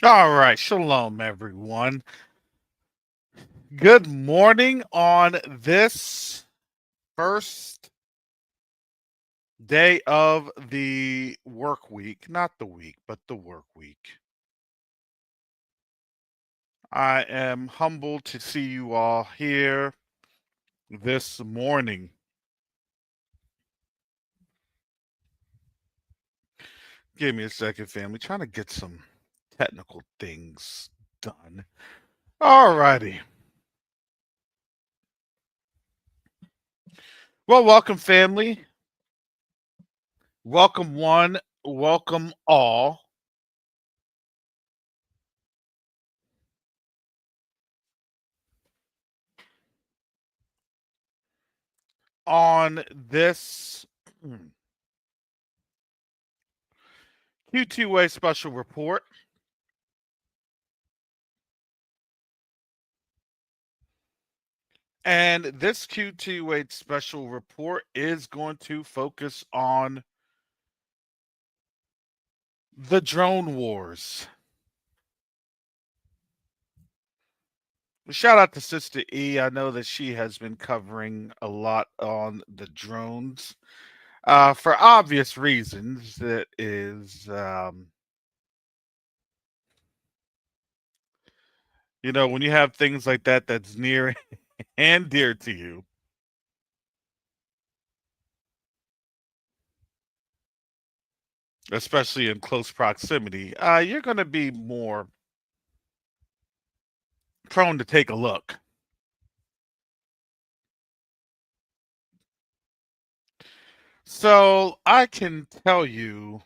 All right, shalom, everyone. Good morning on this first day of the work week. Not the week, but the work week. I am humbled to see you all here this morning. Give me a second, family. Trying to get some technical things done. All righty. Well, welcome, family. Welcome, one. Welcome, all. On this Q2UA special report. And this Q2UA special report is going to focus on the drone wars. Shout out to Sister E. I know that she has been covering a lot on the drones for obvious reasons. That is, when you have things like that that's near and dear to you, especially in close proximity, you're going to be more prone to take a look. So I can tell you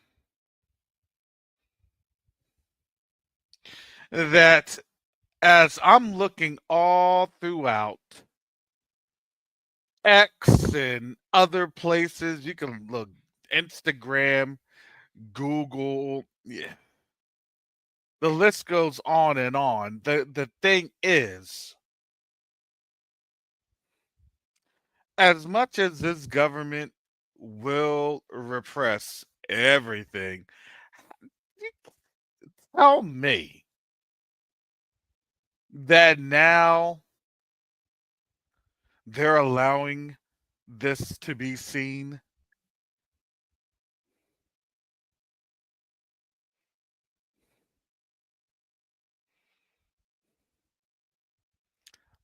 that as I'm looking all throughout X and other places, you can look Instagram, Google, yeah, the list goes on and on. The thing is, as much as this government will repress everything, you tell me that now they're allowing this to be seen.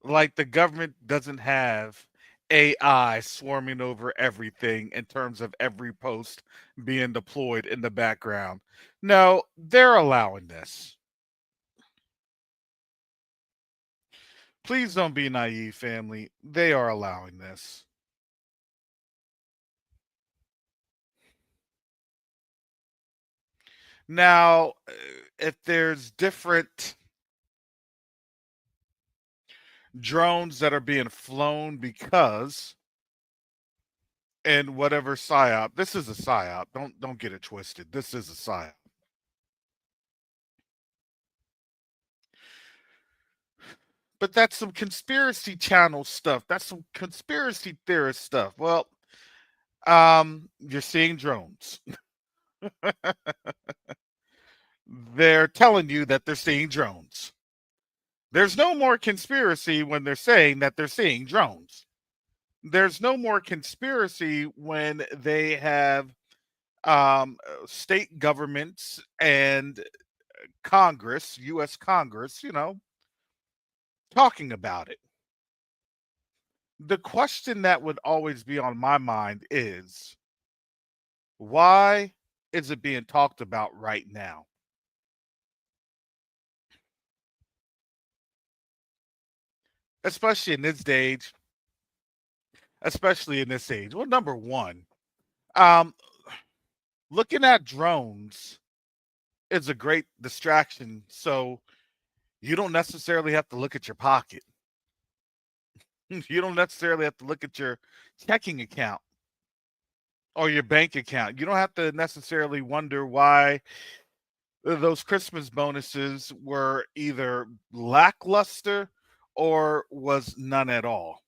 Like the government doesn't have AI swarming over everything in terms of every post being deployed in the background. No, they're allowing this. Please don't be naive, family. They are allowing this. Now, if there's different drones that are being flown because and whatever psyop, this is a psyop. Don't get it twisted. This is a psyop. But that's some conspiracy channel stuff. That's some conspiracy theorist stuff. Well, you're seeing drones. They're telling you that they're seeing drones. There's no more conspiracy when they're saying that they're seeing drones. There's no more conspiracy when they have state governments and Congress, U.S. Congress, talking about it. The question that would always be on my mind is why is it being talked about right now? Especially in this age, especially in this age. Well, number one, um, looking at drones is a great distraction. So you don't necessarily have to look at your pocket. You don't necessarily have to look at your checking account or your bank account. You don't have to necessarily wonder why those Christmas bonuses were either lackluster or was none at all.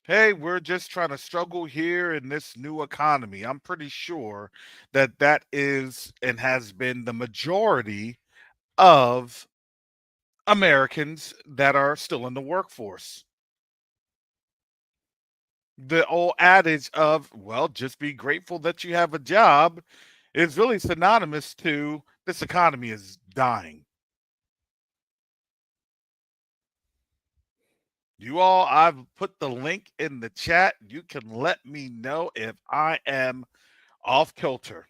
Hey, we're just trying to struggle here in this new economy. I'm pretty sure that that is and has been the majority of Americans that are still in the workforce. The old adage of, well, just be grateful that you have a job is really synonymous to this economy is dying. You all, I've put the link in the chat. You can let me know if I am off kilter.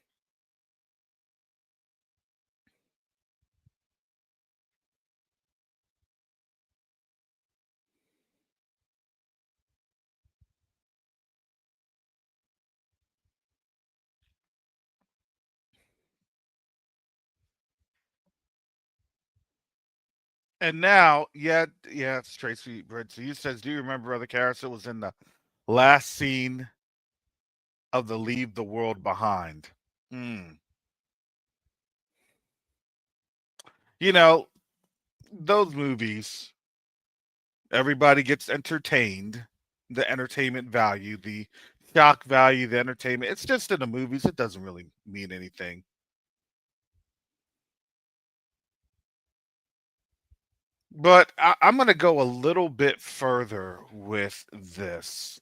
And now, yeah, it's Tracy Bird. So you says, do you remember Brother Karras? It was in the last scene of the Leave the World Behind. Hmm. You know, those movies, everybody gets entertained. The entertainment value, the shock value, the entertainment. It's just in the movies. It doesn't really mean anything. But I'm going to go a little bit further with this.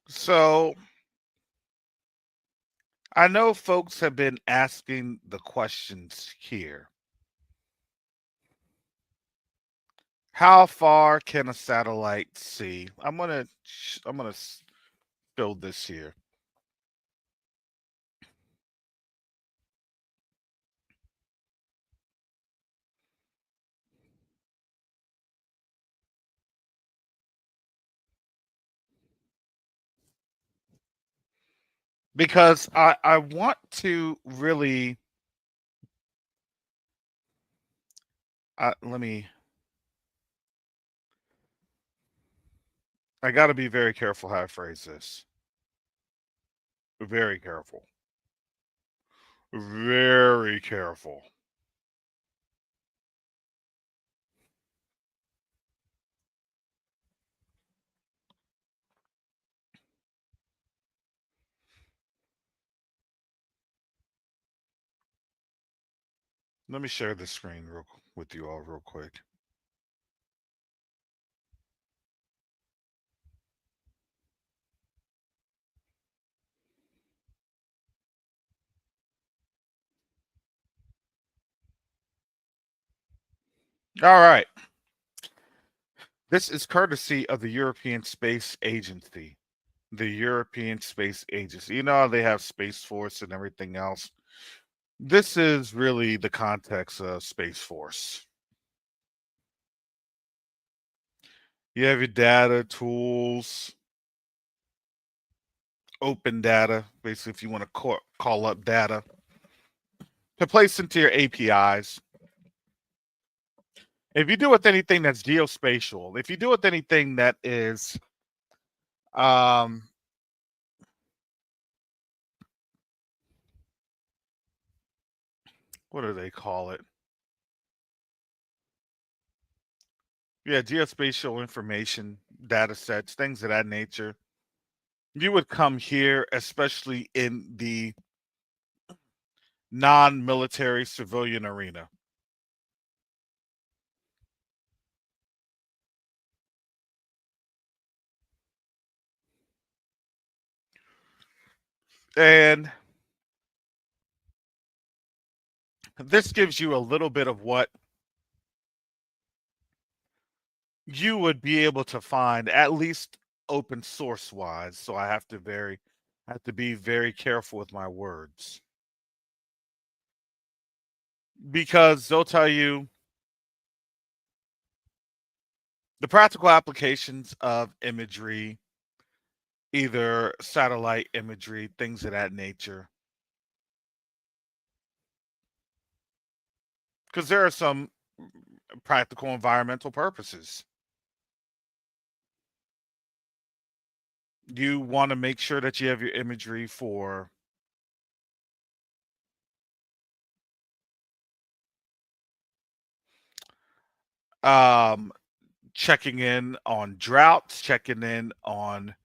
So I know folks have been asking the questions here. How far can a satellite see? I'm gonna build this here because I want to really let me. I got to be very careful how I phrase this. Very careful. Very careful. Let me share the screen with you all real quick. All right. This is courtesy of the European Space Agency. The European Space Agency. You know how they have Space Force and everything else? This is really the context of Space Force. You have your data, tools, open data, basically, if you want to call up data to place into your APIs. If you do with anything that's geospatial, if you do with anything that is, um, what do they call it? Yeah, geospatial information, data sets, things of that nature. You would come here, especially in the non military civilian arena. And this gives you a little bit of what you would be able to find, at least open source wise. So I have to be very careful with my words because they'll tell you The practical applications of imagery, either satellite imagery, things of that nature, because there are some practical environmental purposes. You want to make sure that you have your imagery for um, checking in on droughts, checking in on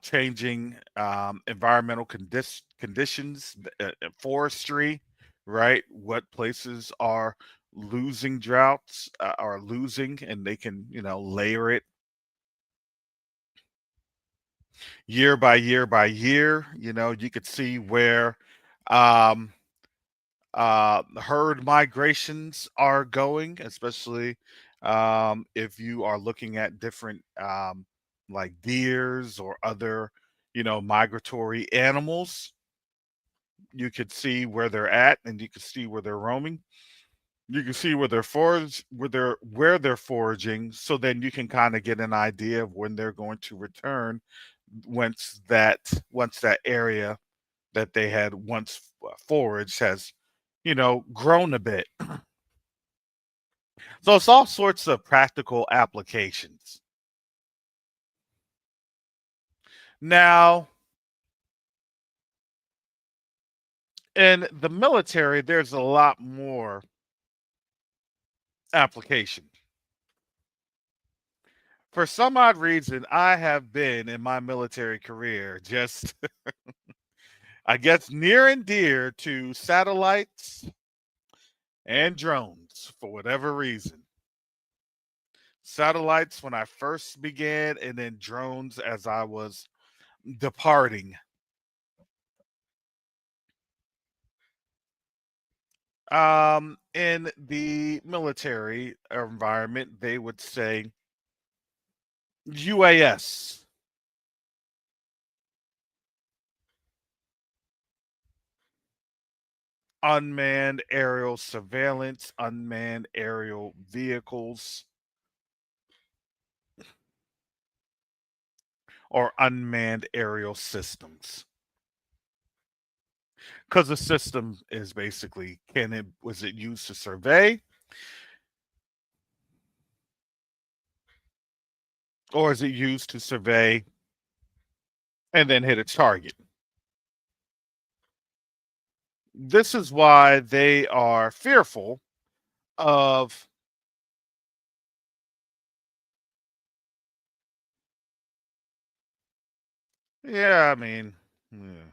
changing environmental conditions, forestry, right? What places are losing droughts, are losing, and they can, layer it year by year by year. You could see where um, herd migrations are going, especially if you are looking at different like deers or other, migratory animals. You could see where they're at, and you could see where they're roaming. You can see where they're where they're foraging, so then you can kind of get an idea of when they're going to return once that area that they had once foraged has, grown a bit. So it's all sorts of practical applications. Now, in the military, there's a lot more application. For some odd reason, I have been in my military career just, I guess, near and dear to satellites and drones for whatever reason. Satellites when I first began, and then drones as I was departing. In the military environment, they would say UAS, unmanned aerial surveillance, unmanned aerial vehicles, or unmanned aerial systems. Because the system is basically, was it used to survey, or is it used to survey and then hit a target? This is why they are fearful of, yeah, I mean, yeah.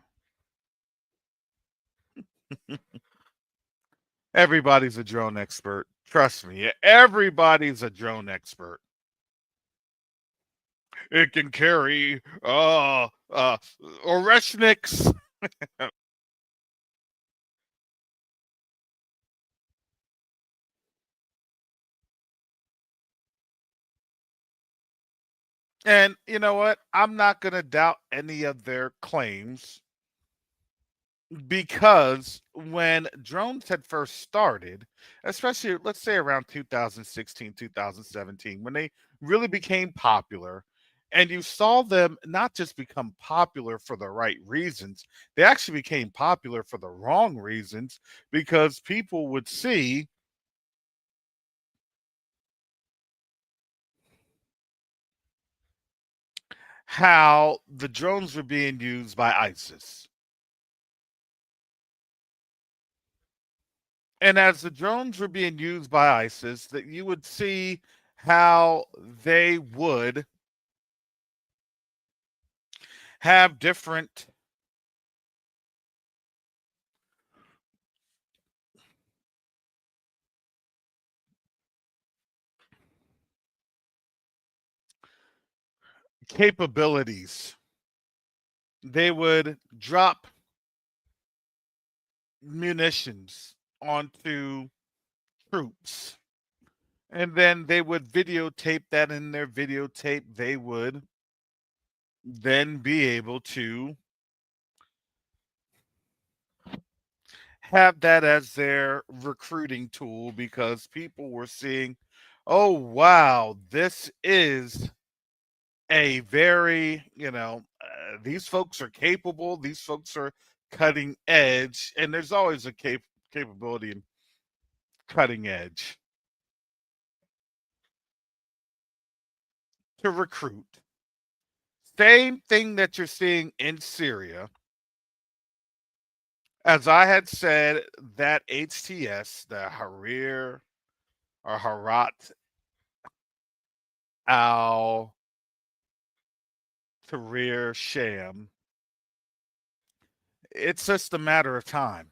Everybody's a drone expert. Trust me, everybody's a drone expert. It can carry Oreshniks. And you know what? I'm not going to doubt any of their claims, because when drones had first started, especially let's say around 2016, 2017, when they really became popular, and you saw them not just become popular for the right reasons, they actually became popular for the wrong reasons, because people would see how the drones were being used by ISIS. And as the drones were being used by ISIS, that you would see how they would have different capabilities. They would drop munitions onto troops, and then they would videotape that. In their videotape, they would then be able to have that as their recruiting tool, because people were seeing oh wow, this is a very, these folks are capable, these folks are cutting edge, and there's always a capability in cutting edge to recruit. Same thing that you're seeing in Syria. As I had said, that HTS, the Harir or Harat al Tahrir Sham, it's just a matter of time.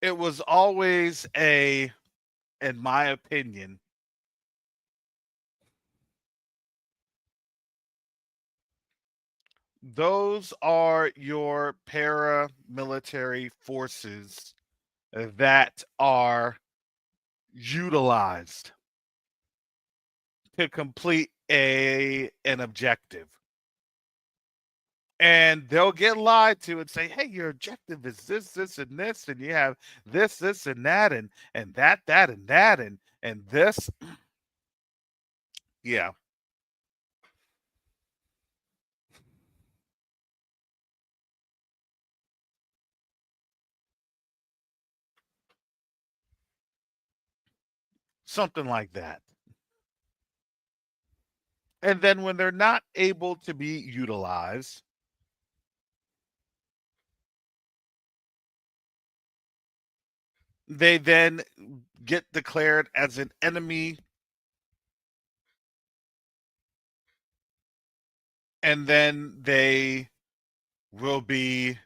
It was always in my opinion, those are your paramilitary forces that are utilized to complete an objective. And they'll get lied to and say, "Hey, your objective is this, and this, and you have this, and that, and that, and that, and this." Yeah, something like that. And then when they're not able to be utilized, they then get declared as an enemy, and then they will be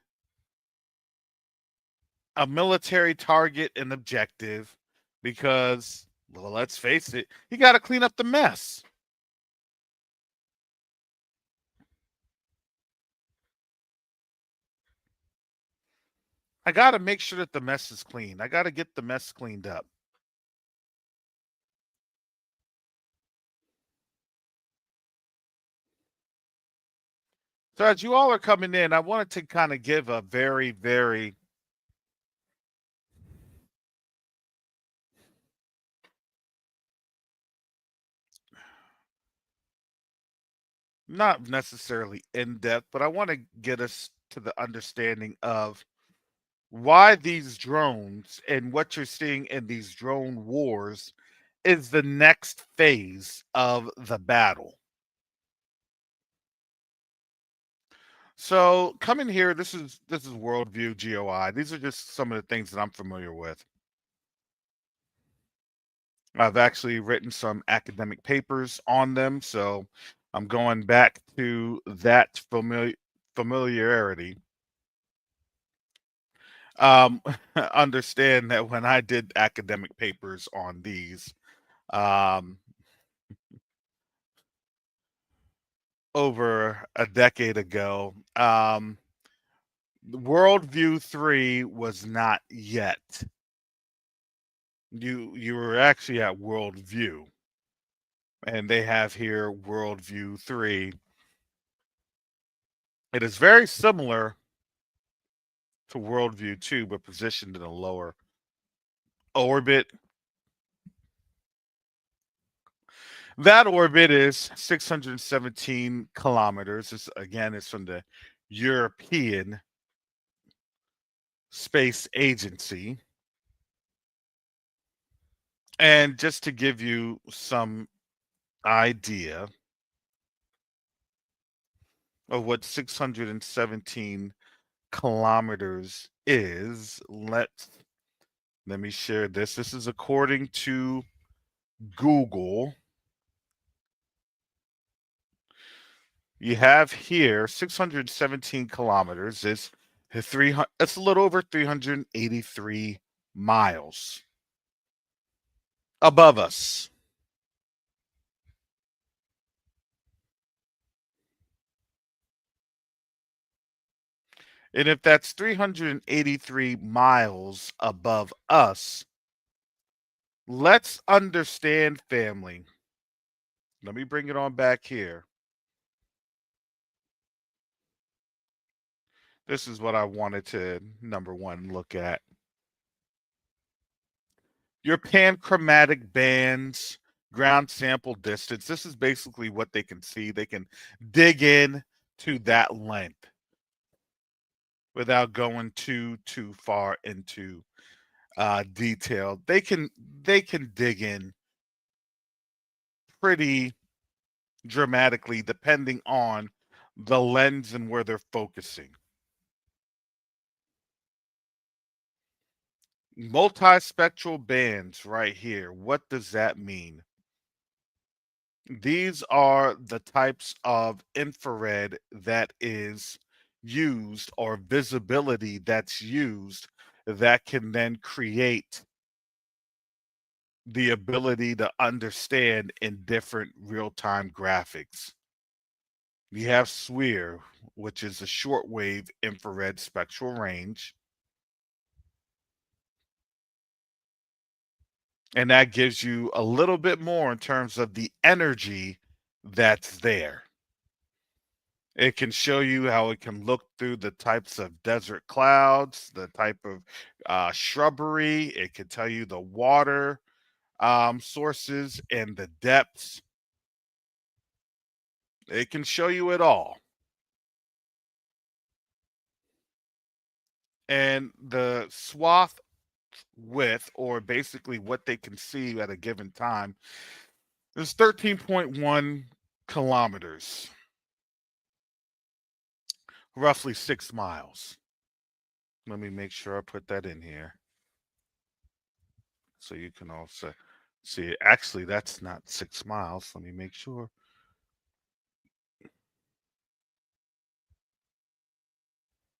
a military target and objective because, well, let's face it, you got to clean up the mess. I got to make sure that the mess is clean. I got to get the mess cleaned up. So, as you all are coming in, I wanted to kind of give a very, very not necessarily in depth, but I want to get us to the understanding of why these drones and what you're seeing in these drone wars is the next phase of the battle. So coming here, this is worldview GOI. These are just some of the things that I'm familiar with. I've actually written some academic papers on them, so I'm going back to that familiarity. Um, understand that when I did academic papers on these, um, over a decade ago, Worldview 3 was not yet. You were actually at Worldview, and they have here Worldview 3. It is very similar to Worldview 2, but positioned in a lower orbit. That orbit is 617 kilometers. This, again, is from the European Space Agency. And just to give you some idea of what 617 kilometers is, let me share this. This is according to Google. You have here 617 kilometers is it's a little over 383 miles above us. And if that's 383 miles above us, let's understand, family. Let me bring it on back here. This is what I wanted to, number one, look at. Your panchromatic bands, ground sample distance. This is basically what they can see. They can dig in to that length without going too far into detail. They can dig in pretty dramatically depending on the lens and where they're focusing. Multispectral bands right here. What does that mean? These are the types of infrared that is used, or visibility that's used, that can then create the ability to understand in different real-time graphics. You have SWIR, which is a shortwave infrared spectral range, and that gives you a little bit more in terms of the energy that's there. It can show you how it can look through the types of desert clouds, the type of shrubbery. It can tell you the water sources and the depths. It can show you it all. And the swath width, or basically what they can see at a given time, is 13.1 kilometers, roughly 6 miles. Let me make sure I put that in here so you can also see. Actually, that's not 6 miles. Let me make sure.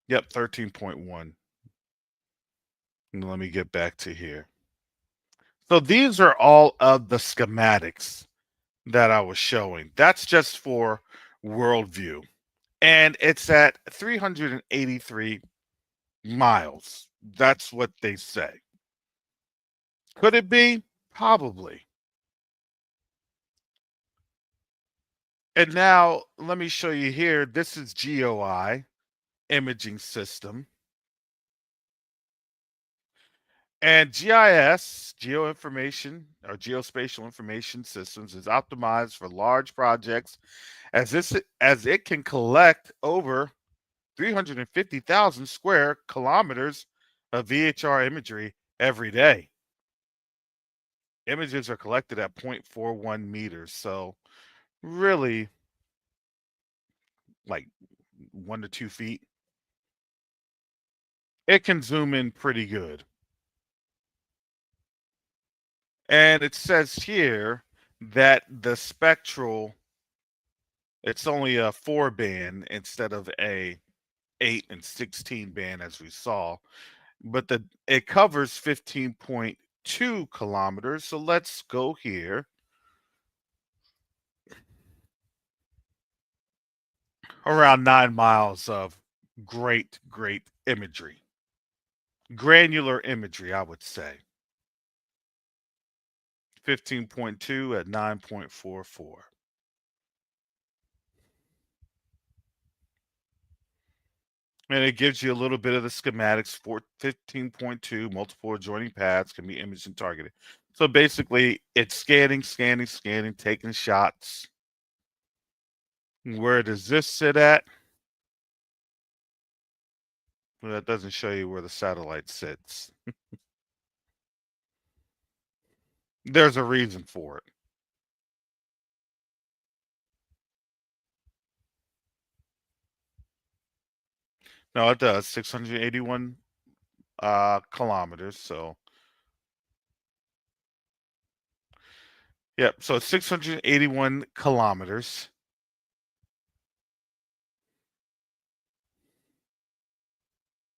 Yep, 13.1. Let me get back to here. So these are all of the schematics that I was showing. That's just for worldview. And it's at 383 miles. That's what they say. Could it be? Probably. And now let me show you here. This is GOI imaging system. And GIS, geo information or geospatial information systems, is optimized for large projects as it can collect over 350,000 square kilometers of VHR imagery every day. Images are collected at 0.41 meters, so really like 1 to 2 feet. It can zoom in pretty good. And it says here that the spectral, it's only a 4 band instead of a 8 and 16 band as we saw, but it covers 15.2 kilometers. So let's go here. Around 9 miles of great imagery. Granular imagery, I would say. 15.2 at 9.44. And it gives you a little bit of the schematics. For 15.2, multiple adjoining paths can be imaged and targeted. So basically, it's scanning, taking shots. Where does this sit at? Well, that doesn't show you where the satellite sits. There's a reason for it. No, it does. 681 kilometers. So, yep. So it's 681 kilometers.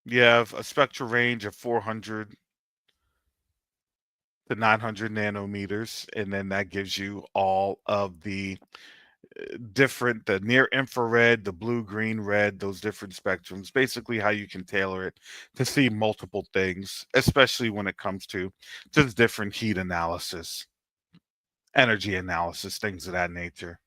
You have a spectral range of 400 to 900 nanometers, and then that gives you all of the the near infrared, the blue, green, red, those different spectrums, basically how you can tailor it to see multiple things, especially when it comes to just different heat analysis, energy analysis, things of that nature.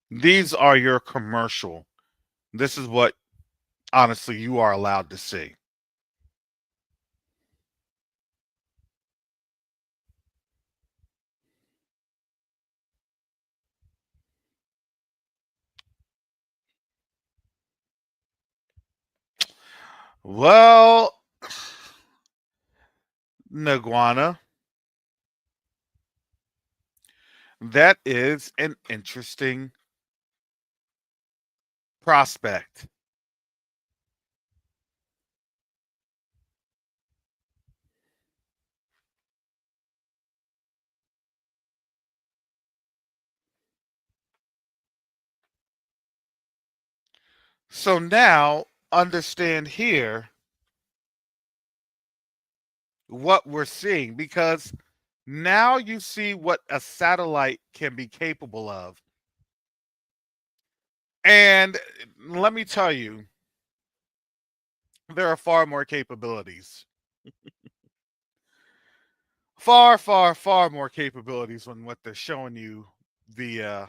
These are your commercial. This is what honestly you are allowed to see. Well, Naguana, that is an interesting prospect. So now understand here what we're seeing, because now you see what a satellite can be capable of. And let me tell you, there are far more capabilities. Far, far, far more capabilities than what they're showing you via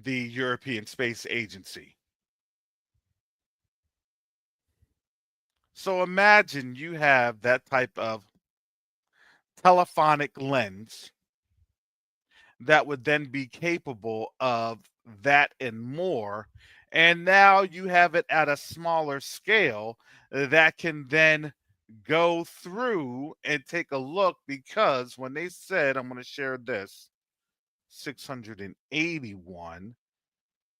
the European Space Agency. So imagine you have that type of telephonic lens that would then be capable of that and more. And now you have it at a smaller scale that can then go through and take a look, because when they said, I'm going to share this 681,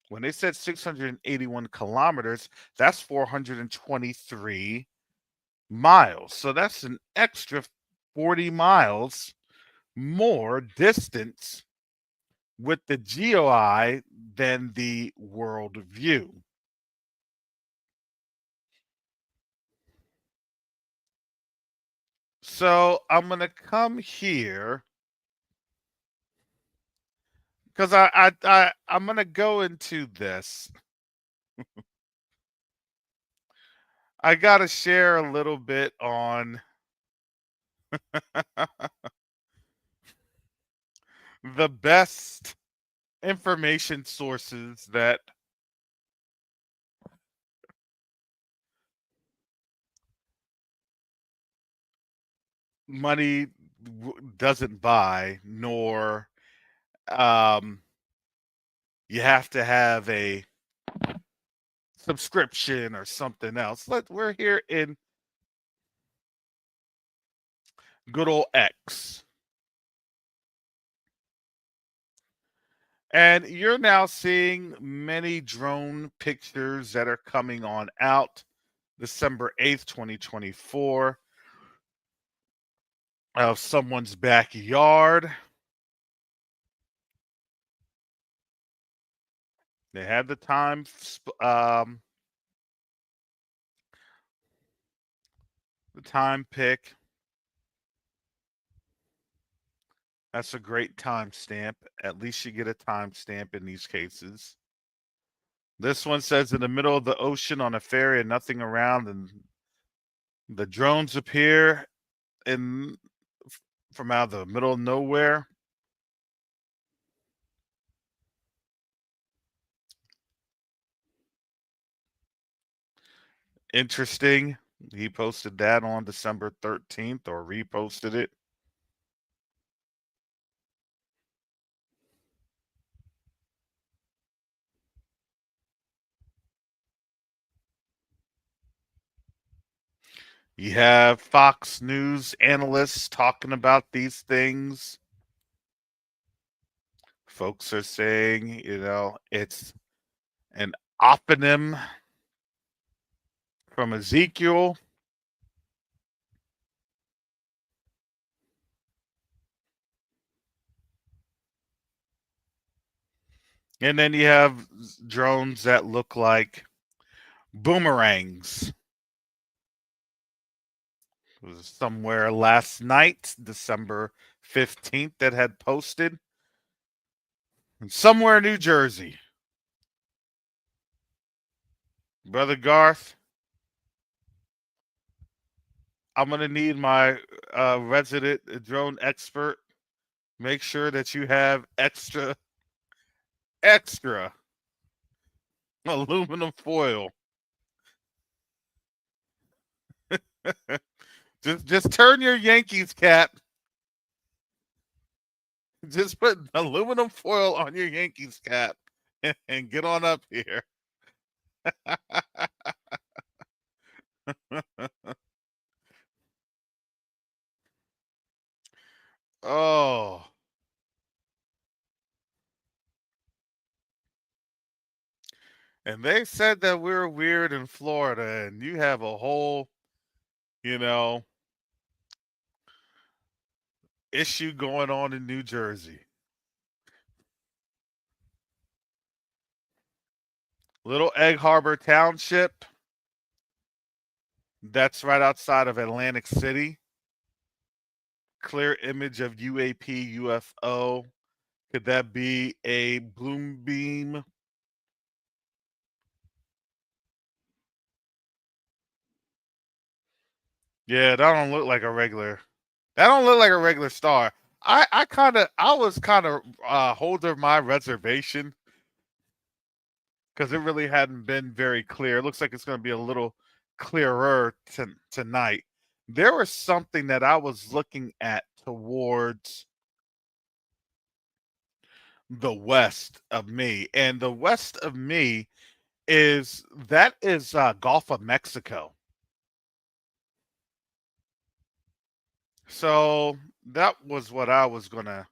when they said 681 kilometers, that's 423 miles. So that's an extra 40 miles more distance with the GeoEye than the world view. So I'm gonna come here because I'm gonna go into this. I gotta share a little bit on the best information sources that money doesn't buy, nor um, you have to have a subscription or something else. We're here in good old X. And you're now seeing many drone pictures that are coming on out December 8th, 2024, of someone's backyard. They had the time pick. That's a great timestamp. At least you get a timestamp in these cases. This one says in the middle of the ocean on a ferry and nothing around, and the drones appear in from out of the middle of nowhere. Interesting. He posted that on December 13th, or reposted it. You have Fox News analysts talking about these things. Folks are saying, it's an oponym from Ezekiel. And then you have drones that look like boomerangs. It was somewhere last night, December 15th, that had posted. And somewhere in New Jersey. Brother Garth, I'm going to need my resident drone expert. Make sure that you have extra aluminum foil Just turn your Yankees cap. Just put aluminum foil on your Yankees cap and get on up here. Oh, and they said that we're weird in Florida, and you have a whole, you know, issue going on in New Jersey. Little Egg Harbor Township, that's right outside of Atlantic City. Clear image of UAP UFO. Could that be a bloom beam? Yeah, that don't look like a regular. That don't look like a regular star. I was kind of holding my reservation because it really hadn't been very clear. It looks like it's going to be a little clearer tonight. There was something that I was looking at towards the west of me, and the west of me is Gulf of Mexico. So that was what I was gonna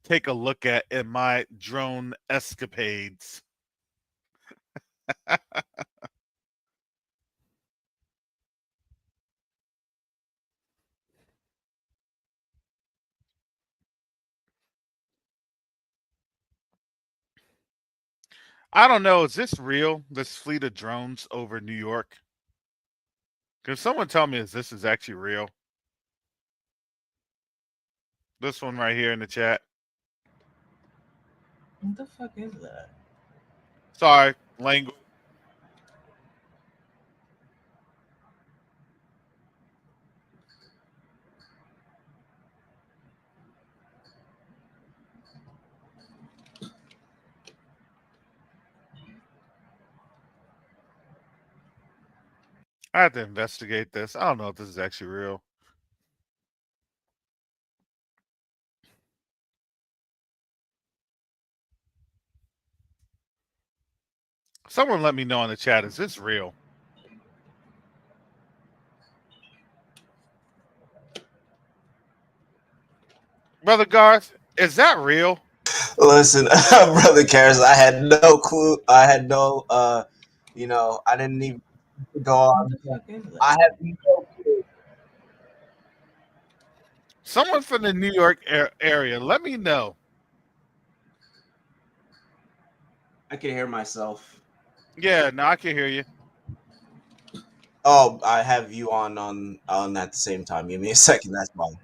take a look at in my drone escapades. I don't know. Is this real? This fleet of drones over New York? Can someone tell me if this is actually real? This one right here in the chat. What the fuck is that? Sorry, language. I have to investigate this. I don't know if this is actually real. Someone let me know in the chat. Is this real? Brother Garth, is that real? Listen, brother Karis, I had no clue. I had no, I didn't even go What on. the fuck is that? I have no clue. Someone from the New York area, let me know. I can hear myself. Yeah, no, I can hear you. Oh, I have you on at the same time. Give me a second. That's fine.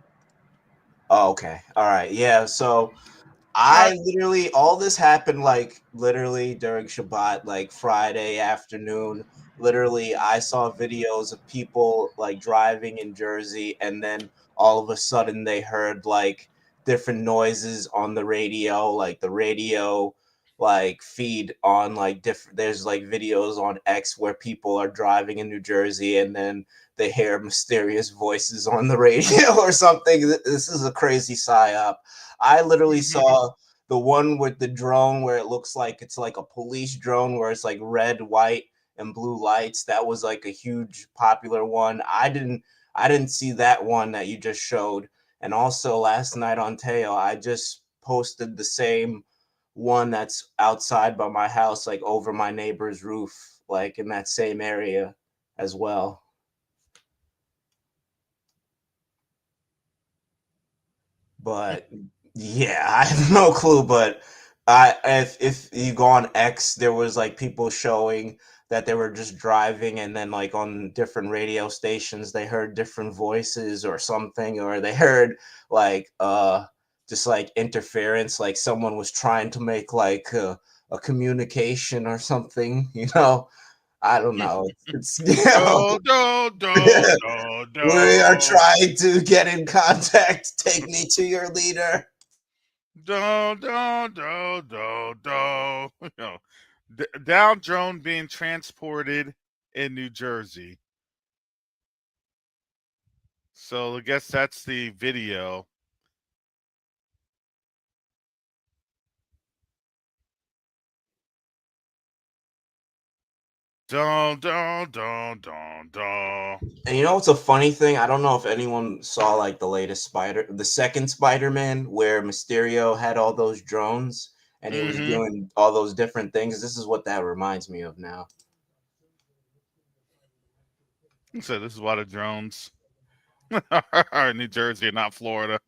Oh, okay. All right. Yeah. So All right. I literally all this happened like literally during Shabbat, like Friday afternoon. Literally, I saw videos of people like driving in Jersey, and then all of a sudden they heard like different noises on the radio, like the radio like feed on like different. There's like videos on X where people are driving in New Jersey, and then they hear mysterious voices on the radio or something. This is a crazy psyop. I literally saw the one with the drone where it looks like it's like a police drone where it's like red, white, and blue lights. That was like a huge popular one. I didn't see that one that you just showed. And also last night on Teo, I just posted the same one that's outside by my house, like over my neighbor's roof, like in that same area as well. But yeah, I have no clue. But if you go on X, there was like people showing that they were just driving, and then like on different radio stations, they heard different voices or something, or they heard like just like interference, like someone was trying to make like a communication or something. I don't know. It's Do, do, do, do, we are do. trying to get in contact. Take me to your leader. Do, do, do, do, do. Down drone being transported in New Jersey. So I guess that's the video. Dun dun dun dun dun. And you know what's a funny thing? I don't know if anyone saw like the second Spider-Man, where Mysterio had all those drones and he was Mm-hmm. doing all those different things. This is what that reminds me of now. So this is why the drones are in New Jersey and not Florida.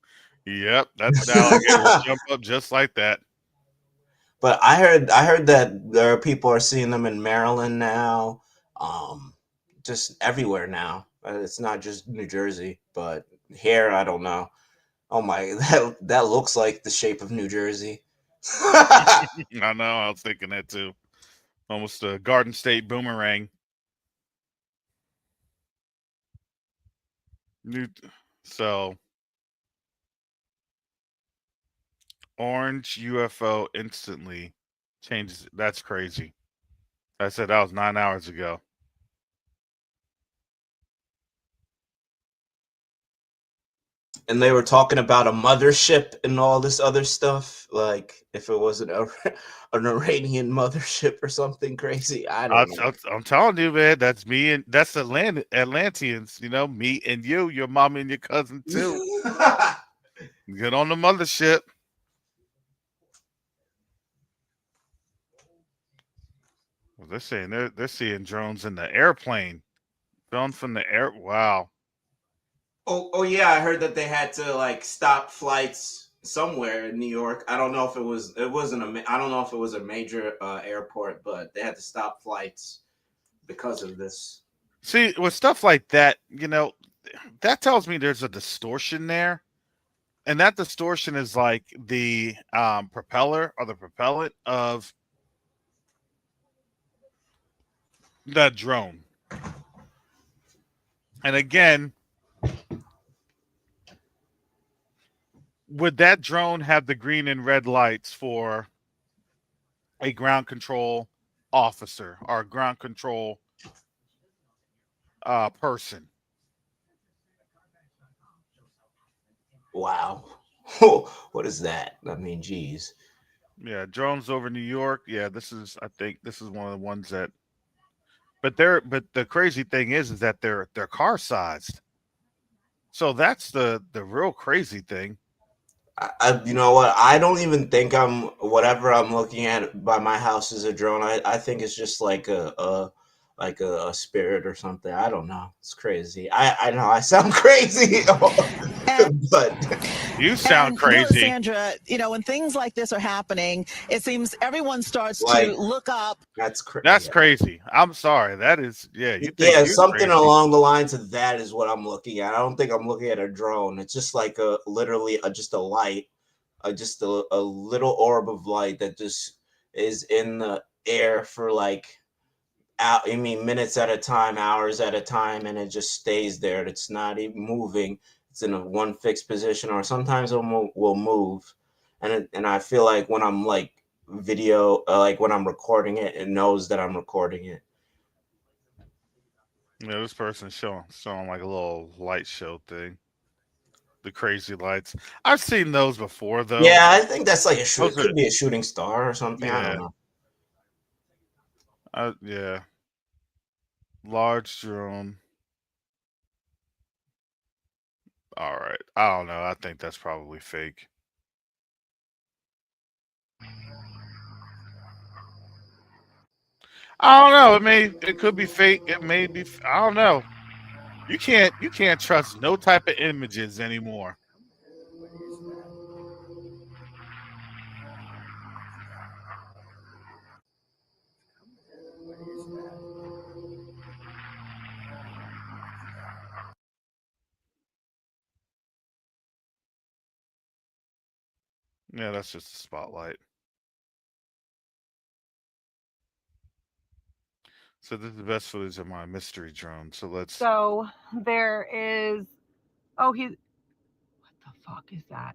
Yep, that's the alligators jump up just like that. But I heard that there are people are seeing them in Maryland now, just everywhere now. It's not just New Jersey, but here I don't know. Oh my, that looks like the shape of New Jersey. I know. I was thinking that too. Almost a Garden State boomerang. New. So orange UFO instantly changes. That's crazy. I said that was 9 hours ago. And they were talking about a mothership and all this other stuff, like if it was an Iranian mothership or something crazy. I I, don't know. I'm telling you, man. That's me and that's Atlanteans. You know, me and you, your mom and your cousin too. Get on the mothership. Well, they're saying they're seeing drones in the airplane. Drones from the air. Wow. Oh yeah, I heard that they had to like stop flights somewhere in New York. I don't know if it wasn't I don't know if it was a major airport, but they had to stop flights because of this. See, with stuff like that, that tells me there's a distortion there, and that distortion is like the propeller or the propellant of that drone. And again, would that drone have the green and red lights for a ground control officer or a ground control person? Wow. What is that? I mean, geez. Yeah, drones over New York. Yeah, I think this is one of the ones that. But the crazy thing is that they're car sized. So that's the real crazy thing. You know what? I don't even think whatever I'm looking at by my house is a drone. I think it's just like a spirit or something. I don't know. It's crazy. I know I sound crazy, And but You sound and crazy. Sandra, when things like this are happening, it seems everyone starts to like look up. that's crazy. That's Yeah. crazy. I'm sorry. That is, yeah. You think Yeah, you something crazy? along the lines of that is what I'm looking at. I don't think I'm looking at a drone. It's just like a literally just a light, just a little orb of light that just is in the air for like out. I mean, minutes at a time, hours at a time, and it just stays there. It's not even moving. It's in a one fixed position, or sometimes will move. And I feel like when I'm like like when I'm recording it, it knows that I'm recording it. Yeah, this person's showing like a little light show thing. The crazy lights. I've seen those before though. Yeah, I think that's like a shoot. Those It are could be a shooting star or something. I don't yeah. know. Yeah. Large drone. All right. I don't know. I think that's probably fake. I don't know. It could be fake. It may be. I don't know. You can't trust no type of images anymore. Yeah, that's just a spotlight. So this is the best footage of my mystery drone. So let's So there is. Oh, he's. What the fuck is that?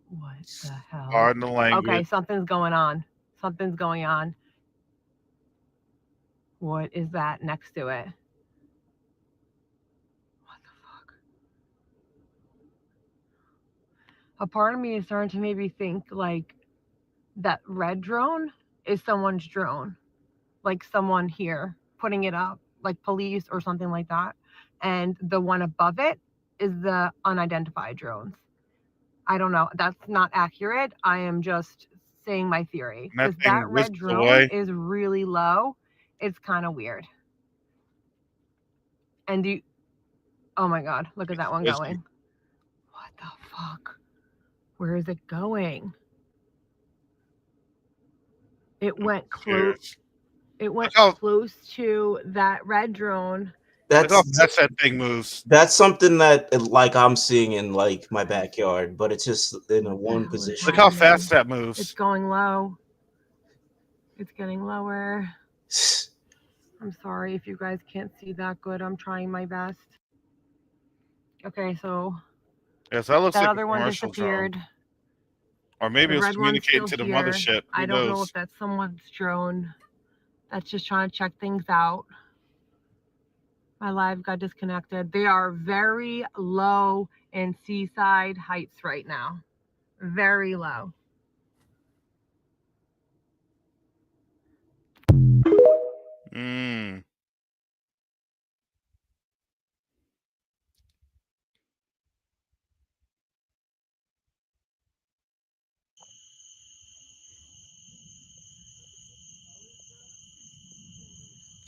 What the hell? pardon the Okay, language. something's going on. Something's going on. What is that next to it? What the fuck? A part of me is starting to maybe think like that red drone is someone's drone, like someone here putting it up, like police or something like that. And the one above it is the unidentified drones. I don't know. That's not accurate. I am just saying my theory And that because thing that red whizzes drone away. is really low. It's kind of weird. And you, oh my God, look at It's that one whizzing. going. What the fuck? Where is it going? It went close. Cheers. It went Look how, close to that red drone. look how That's fast that thing moves. that's something that like I'm seeing in like my backyard, but it's just in a What the one hell is position. Look how happening? fast that It's moves. going low. It's getting lower. I'm sorry if you guys can't see that good. I'm trying my best. Okay, so Yes, that looks that like a other one commercial drone. disappeared. Or maybe The it was red one's communicating still to the here. mothership. Who I don't know knows? if that's someone's drone that's just trying to check things out. My live got disconnected. They are very low in seaside heights right now. Very low. Mm.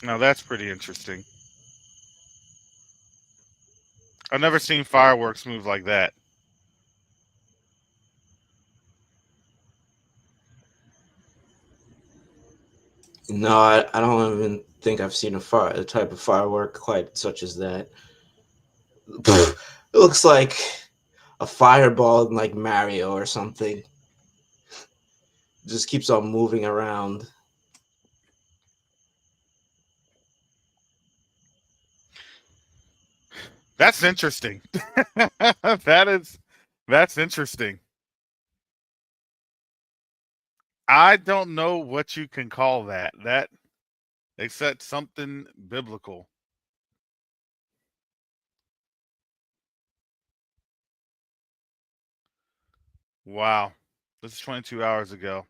Now that's pretty interesting. I've never seen fireworks move like that. No, I don't even think I've seen a type of firework quite such as that. It looks like a fireball in like Mario or something. Just keeps on moving around. That's interesting. That's interesting. I don't know what you can call that. That except something biblical. Wow. This is 22 hours ago.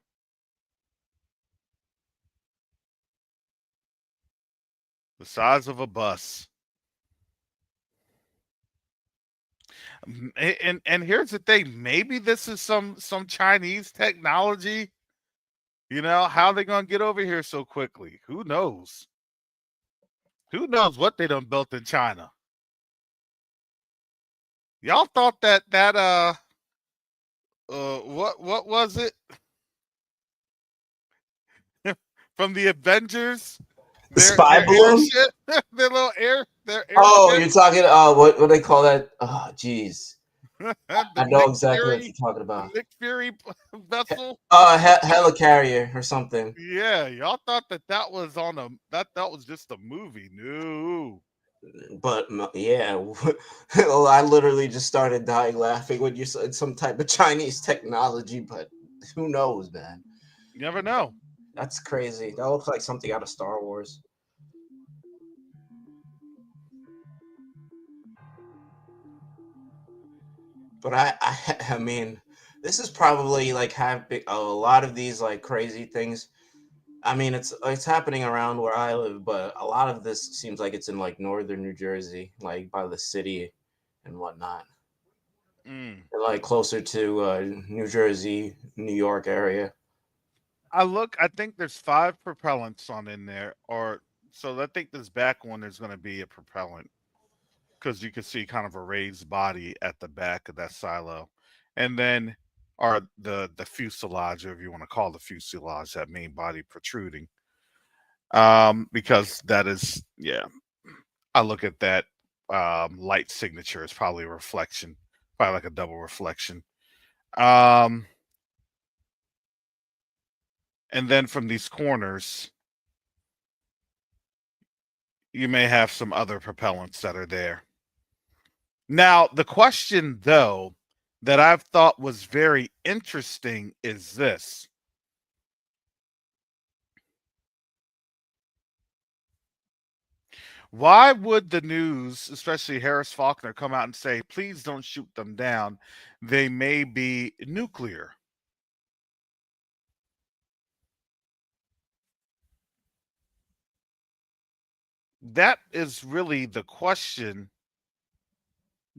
The size of a bus. And here's the thing, maybe this is some Chinese technology. You know, how they going to get over here so quickly? Who knows? Who knows what they done built in China? Y'all thought what was it? From the Avengers? The Their spy balloon? airship, their Oh, airship, you're talking. What do they call that? Oh, jeez. the I know exactly what you're talking about. Nick Fury vessel. Helicarrier or something. Yeah, y'all thought that was on a that was just a movie. No, But yeah, well, I literally just started dying laughing when you said some type of Chinese technology. But who knows, man? you never know. That's crazy. That looks like something out of Star Wars. But I mean, this is probably like having a lot of these like crazy things. I mean, it's happening around where I live, but a lot of this seems like it's in like northern New Jersey, like by the city and whatnot, Mm. and like closer to New Jersey, New York area. I think there's 5 propellants on in there, or so I think this back one is going to be a propellant because you can see kind of a raised body at the back of that silo, and then or the fuselage, or if you want to call the fuselage that main body protruding. Because that is, yeah, I look at that light signature as probably a reflection, probably like a double reflection. Um, and then from these corners, you may have some other propellants that are there. Now, the question, though, that I've thought was very interesting is this. Why would the news, especially Harris Faulkner, come out and say, please don't shoot them down? They may be nuclear. That is really the question.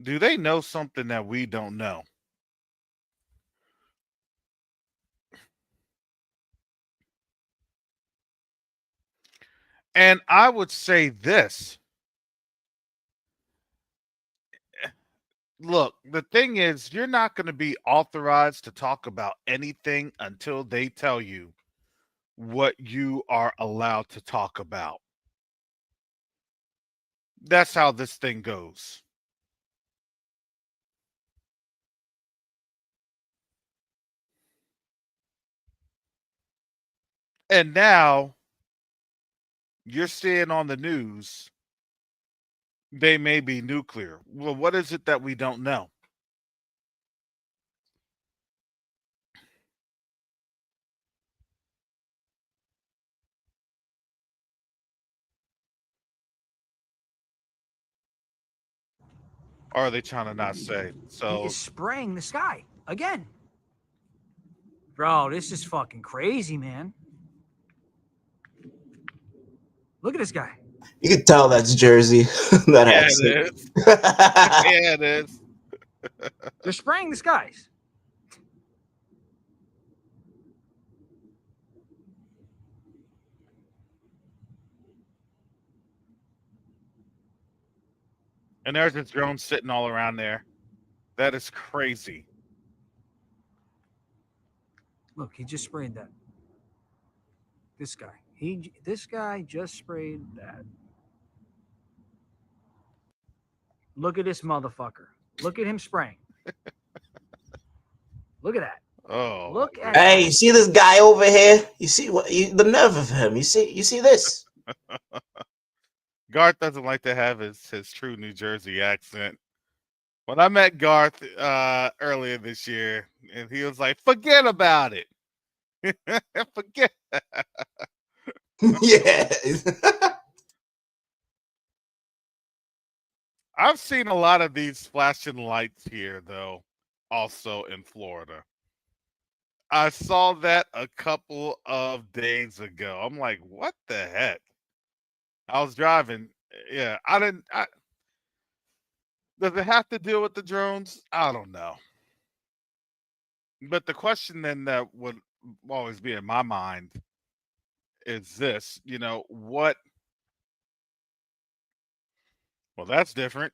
Do they know something that we don't know? And I would say this. Look, the thing is, you're not going to be authorized to talk about anything until they tell you what you are allowed to talk about. That's how this thing goes. And now you're seeing on the news they may be nuclear. Well, what is it that we don't know? Or are they trying to not say? He So is spraying the sky again. Bro, this is fucking crazy, man. Look at this guy. You can tell that's Jersey. That yeah, accent. it is. Yeah, it is. They're spraying the skies. And there's this drone sitting all around there. That is crazy. Look, he just sprayed that. This guy. This guy just sprayed that. Look at this motherfucker. Look at him spraying. Look at that. Oh, Look at Hey, that. you see this guy over here? You see what the nerve of him? You see this? Garth doesn't like to have his true New Jersey accent. When I met Garth earlier this year, and he was like, "Forget about it, forget." Yeah. I've seen a lot of these flashing lights here, though. Also in Florida, I saw that a couple of days ago. I'm like, "What the heck?" I was driving. Yeah, I didn't. Does it have to deal with the drones? I don't know. But the question then that would always be in my mind is this, what? Well, that's different.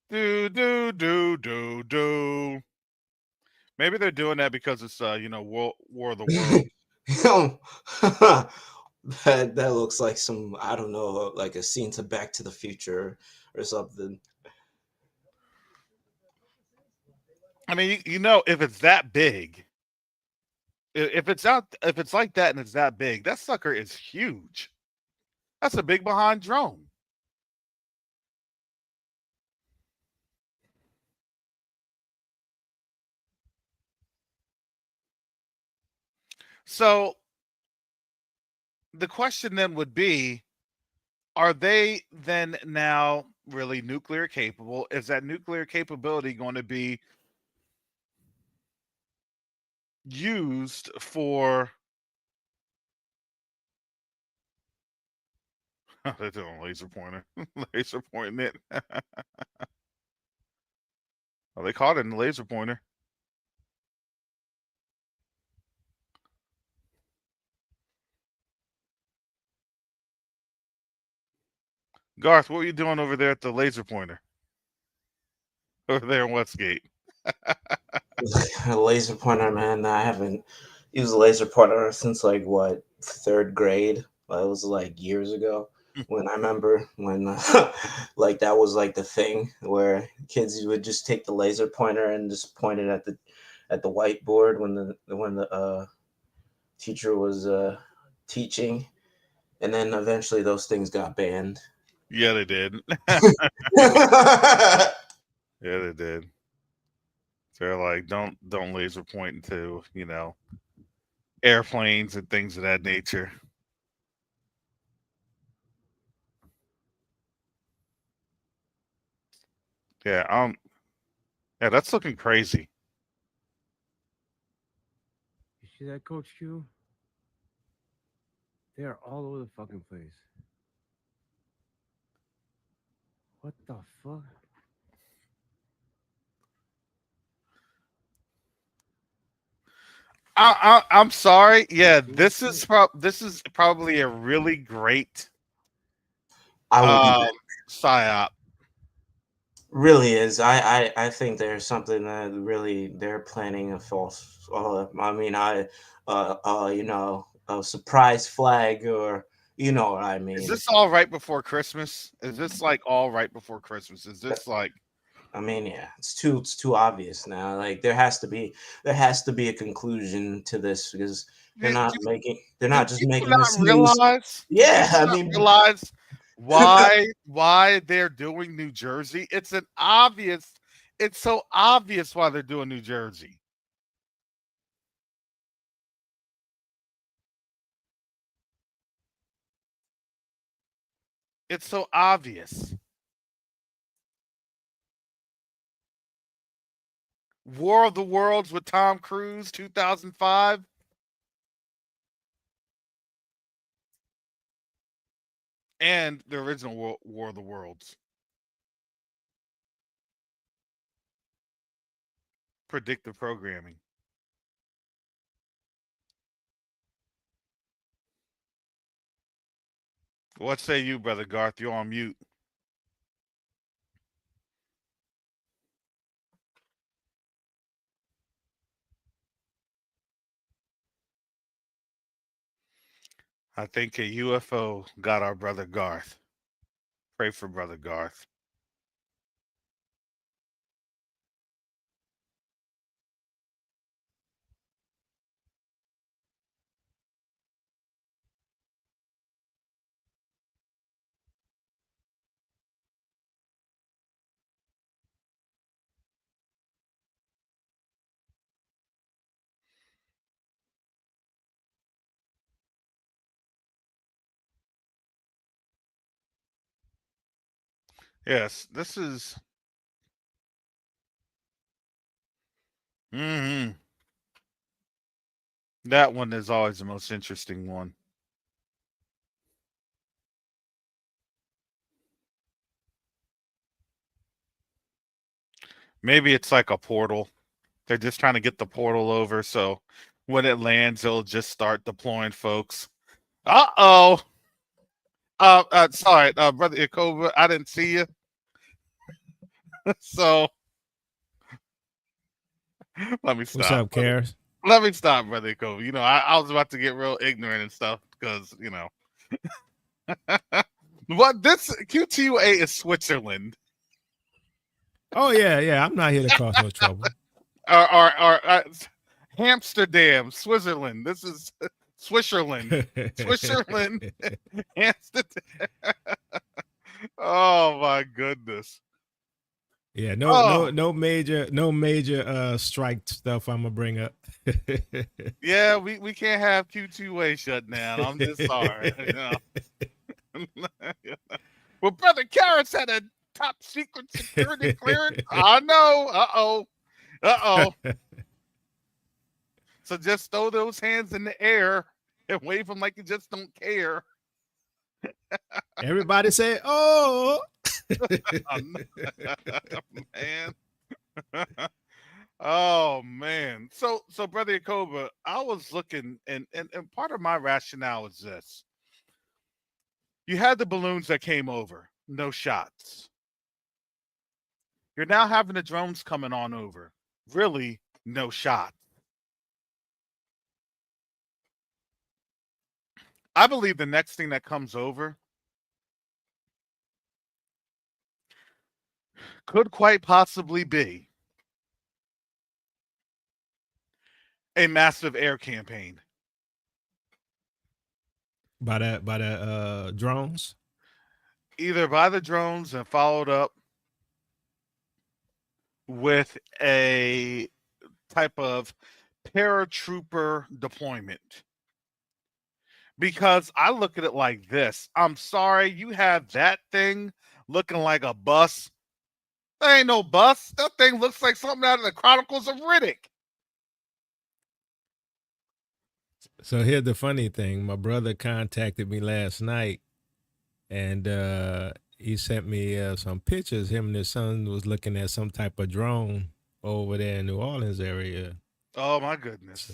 Do. Maybe they're doing that because it's War of the World. That looks like some, I don't know, like a scene to Back to the Future or something. I mean, if it's that big, if it's like that and it's that big, that sucker is huge. That's a big behind drone. So the question then would be, are they then now really nuclear capable? Is that nuclear capability going to be used for they're doing a laser pointer. Laser pointing it. Oh, they caught it in the laser pointer. Garth, what were you doing over there at the laser pointer? Over there in Westgate. A laser pointer, man. I haven't used a laser pointer since like what, third grade. It was like years ago. When I remember when like that was like the thing where kids would just take the laser pointer and just point it at the whiteboard when the teacher was teaching, and then eventually those things got banned. Yeah, they did. Yeah, they did. They're like, don't laser point into, airplanes and things of that nature. Yeah, yeah, that's looking crazy. You see that, Coach Q? They are all over the fucking place. What the fuck? I'm sorry. Yeah, See this this is shit? this is probably a really great I would be psyop. really is. I think there's something that really they're planning a false. I mean, you know, a surprise flag, or you know what I Is mean. this all right before Christmas? Is this like all right before Christmas? Is this like I mean, yeah, it's too obvious now. Like there has to be a conclusion to this because do, they're do not just people making this not news. realize? Do Yeah, people I not mean, realize why they're doing New Jersey? It's so obvious why they're doing New Jersey. It's so obvious. War of the Worlds with Tom Cruise, 2005, and the original War of the Worlds. Predictive programming. What say you, brother Garth? You're on mute. I think a UFO got our brother Garth. Pray for brother Garth. Yes, this is. Hmm. That one is always the most interesting one. Maybe it's like a portal. They're just trying to get the portal over, so when it lands, it'll just start deploying folks. Uh-oh. Sorry, brother Yakoba, I didn't see you. So let me What's stop. up, Cares? Let me stop, brother Yakoba. You know, I was about to get real ignorant and stuff because, you know. What this Q2UA is Switzerland. Oh yeah. I'm not here to cause no trouble. Or Amsterdam, Switzerland. This is Switzerland. Switzerland. Amsterdam. Oh my goodness. Yeah, Oh no major strike stuff I'm gonna bring up. yeah, we can't have Q2A shut down. I'm just sorry. You know. Well, brother Karras had a top secret security clearance. I know. Uh-oh. Uh-oh. So just throw those hands in the air and wave them like you just don't care. Everybody say, "Oh." Man. Oh man. So brother Yakoba, I was looking and part of my rationale is this. You had the balloons that came over, no shots. You're now having the drones coming on over. Really, no shot. I believe the next thing that comes over could quite possibly be a massive air campaign. By the drones. Either by the drones and followed up with a type of paratrooper deployment. Because I look at it like this. I'm sorry, you have that thing looking like a bus That ain't no bus. That thing looks like something out of the Chronicles of Riddick. So here's the funny thing. My brother contacted me last night, and he sent me some pictures. Him and his son was looking at some type of drone over there in New Orleans area. Oh my goodness.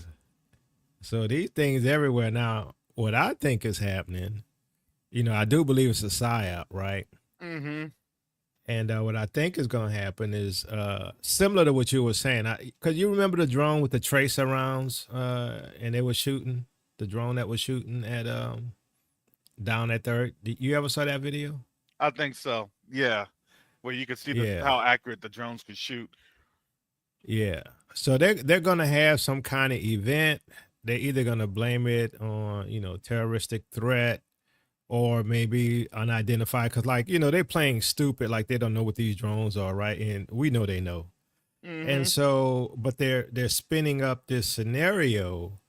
So these things everywhere. Now, what I think is happening, I do believe it's a psyop, right? Mm-hmm. And what I think is going to happen is similar to what you were saying. Because you remember the drone with the tracer rounds, and they were shooting, the drone that was shooting at down at Third. Did you ever saw that video? I think so. Yeah, where you could see Yeah. how accurate the drones could shoot. Yeah. So they're going to have some kind of event. They're either going to blame it on terroristic threat, or maybe unidentified, because they're playing stupid, like they don't know what these drones are, right? And we know they know. Mm-hmm. And so, but they're spinning up this scenario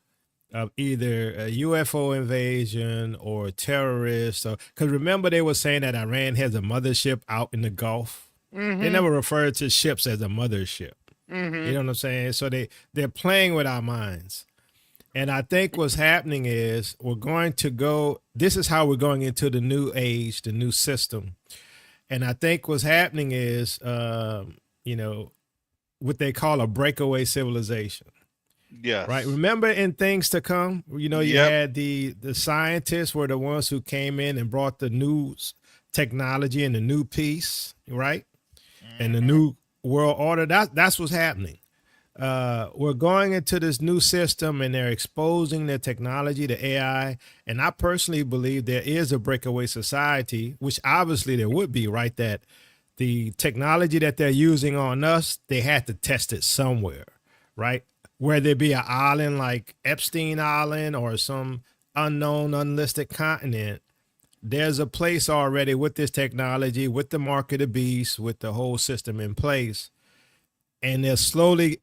of either a UFO invasion or terrorists. Because remember, they were saying that Iran has a mothership out in the Gulf. Mm-hmm. They never referred to ships as a mothership. Mm-hmm. You know what I'm saying? So they're playing with our minds. And I think what's happening is this is how we're going into the new age, the new system. And I think what's happening is, what they call a breakaway civilization. Yes. Right. Remember in Things to Come, you Yep. had the scientists were the ones who came in and brought the new technology and the new peace, right? Mm-hmm. And the new world order. That's what's happening. We're going into this new system, and they're exposing their technology, the AI. And I personally believe there is a breakaway society, which obviously there would be, right? That the technology that they're using on us, they had to test it somewhere, right? Where there be an island like Epstein Island or some unknown, unlisted continent, there's a place already with this technology, with the mark of the beast, with the whole system in place. And they're slowly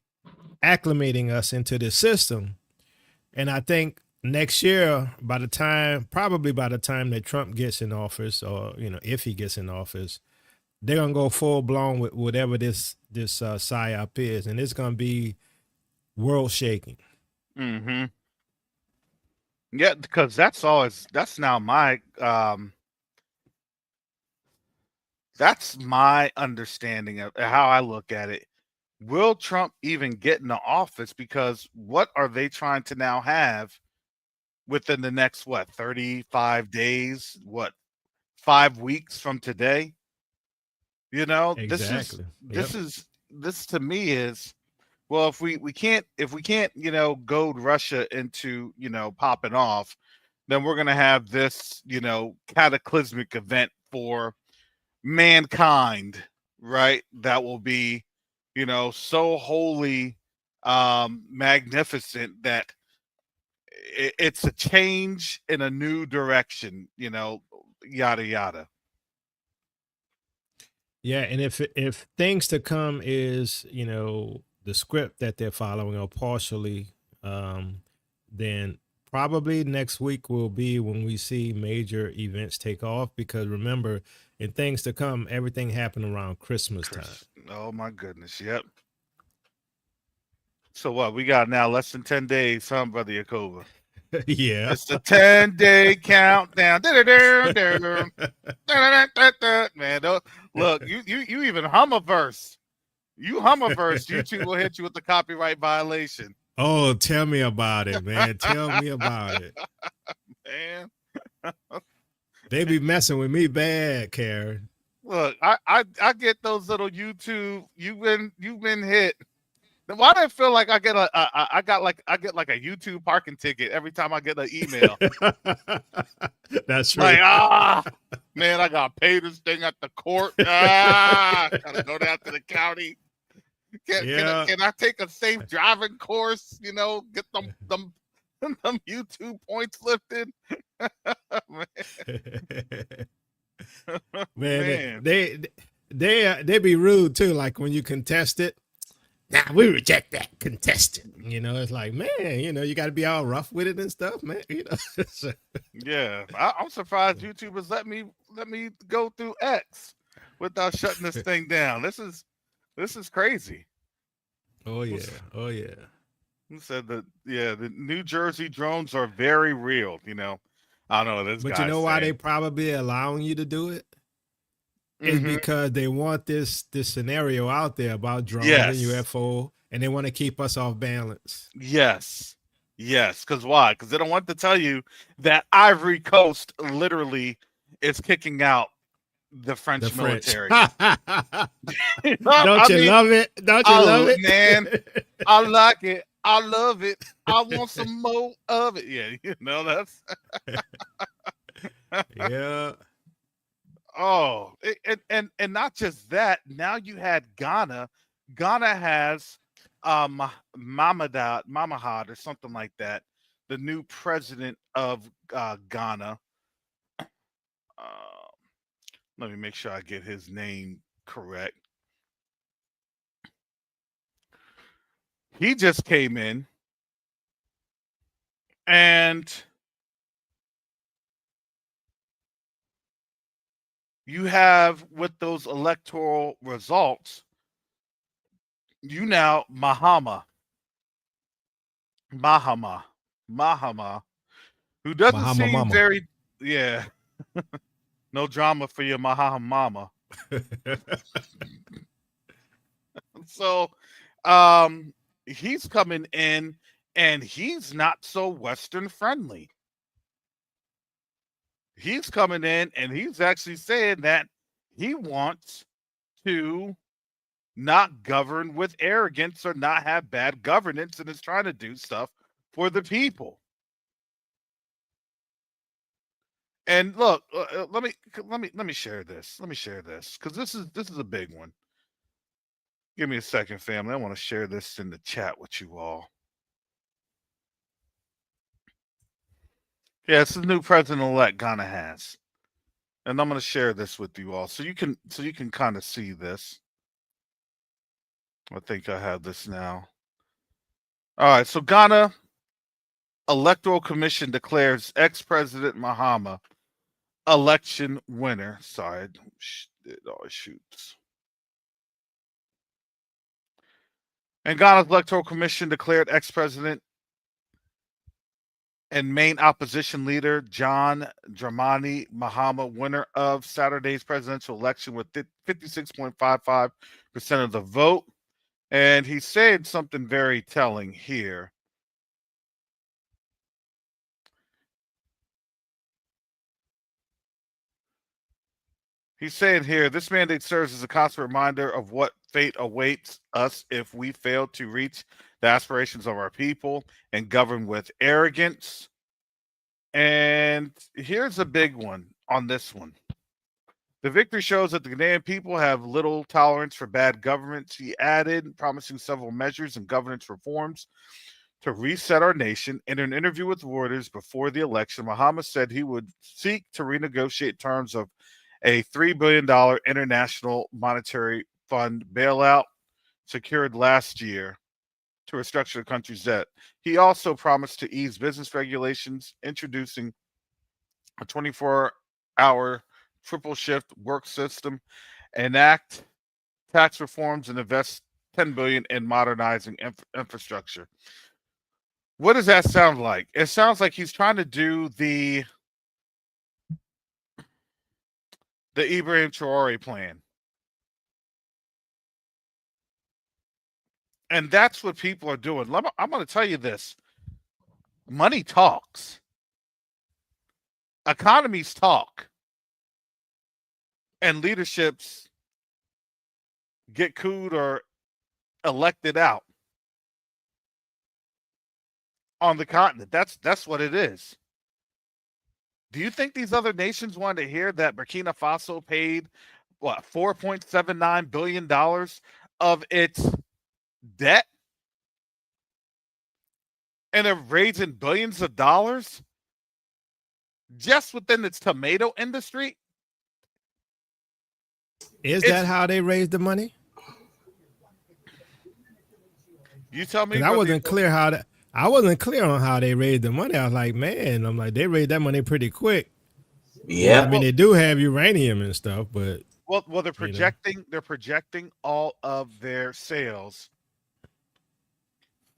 acclimating us into this system. And I think next year, probably by the time that Trump gets in office, or, if he gets in office, they're going to go full blown with whatever this psyop is. And it's going to be world shaking. Mm-hmm. Yeah, because that's now my that's my understanding of how I look at it. Will Trump even get into office? Because what are they trying to now have within the next 35 days? 5 weeks from today? Exactly. This to me is, well, if we can't goad Russia into popping off, then we're gonna have this cataclysmic event for mankind, right? That will be so wholly magnificent that it's a change in a new direction, yada yada. Yeah, and if Things to Come is the script that they're following, or partially, then probably next week will be when we see major events take off. Because remember, in Things to Come, everything happened around Christmas time. Oh my goodness, yep. So what we got now? Less than 10 days, huh, Brother Yakova? Yeah, It's the 10-day countdown. Man, look, you even hum a verse. You hum a verse, YouTube will hit you with the copyright violation. Oh, tell me about it, man. Tell me about it. Man. They be messing with me bad, Karen. Look, I get those little YouTube, you've been hit. Why do I feel like I get I get like a YouTube parking ticket every time I get an email? That's like, right. man, I got to pay this thing at the court. Gotta go down to the county. Can I take a safe driving course? Get them YouTube points lifted. Man, they be rude too. Like when you contest it, nah, we reject that contestant. It's like, man, you got to be all rough with it and stuff, man. Yeah, I'm surprised YouTubers let me go through X. without shutting this thing down. This is crazy. Oh yeah. Oh yeah. Who said that? Yeah, the New Jersey drones are very real. I don't know what this But you guy's know why they saying. probably allowing you to do it? Is Mm-hmm. because they want this scenario out there about drones and Yes. UFO, and they want to keep us off balance. Yes. Yes. Because why? Because they don't want to tell you that Ivory Coast literally is kicking out the The French French. military. Don't I you mean, love it? Don't you love it? man, I like it. I love it. I want some more of it. Yeah, that's Yeah. oh, and not just that. Now you had Ghana. Ghana has Mamahad or something like that. The new president of Ghana. Uh, Let me make sure I get his name correct. He just came in and you have with those electoral results, you now Mahama, who doesn't Bahama seem Mama. very, yeah, no drama for your Mahama. So, he's coming in and he's not so Western friendly. He's coming in and he's actually saying that he wants to not govern with arrogance or not have bad governance and is trying to do stuff for the people. And look, let me share this. Let me share this because this is a big one. Give me a second, family. I want to share this in the chat with you all. Yeah, it's the new president-elect Ghana has, and I'm going to share this with you all so you can kind of see this. I think I have this now. All right, so Ghana Electoral Commission declares ex-president Mahama election winner. Sorry, it always shoots. And Ghana's Electoral Commission declared ex-president and main opposition leader John Dramani Mahama winner of Saturday's presidential election with 56.55% of the vote. And he said something very telling here. He's saying here, this mandate serves as a constant reminder of what fate awaits us if we fail to reach the aspirations of our people and govern with arrogance. And here's a big one on this one. The victory shows that the Ghanaian people have little tolerance for bad governments. He added, promising several measures and governance reforms to reset our nation. In an interview with Reuters before the election, Mahama said he would seek to renegotiate terms of a $3 billion International Monetary Fund bailout secured last year to restructure the country's debt. He also promised to ease business regulations, introducing a 24-hour triple shift work system, enact tax reforms, and invest $10 billion in modernizing infrastructure. What does that sound like? It sounds like he's trying to do the Ibrahim Traore plan. And that's what people are doing. I'm going to tell you this. Money talks. Economies talk. And leaderships get cooed or elected out on the continent. That's what it is. Do you think these other nations wanted to hear that Burkina Faso paid what $4.79 billion of its debt? And they're raising billions of dollars just within its tomato industry? Is that how they raise the money? You tell me. I wasn't clear I wasn't clear on how they raised the money. I was like, man, I'm like, they raised that money pretty quick. Yeah. I mean, they do have uranium and stuff, but Well, they're You know? projecting all of their sales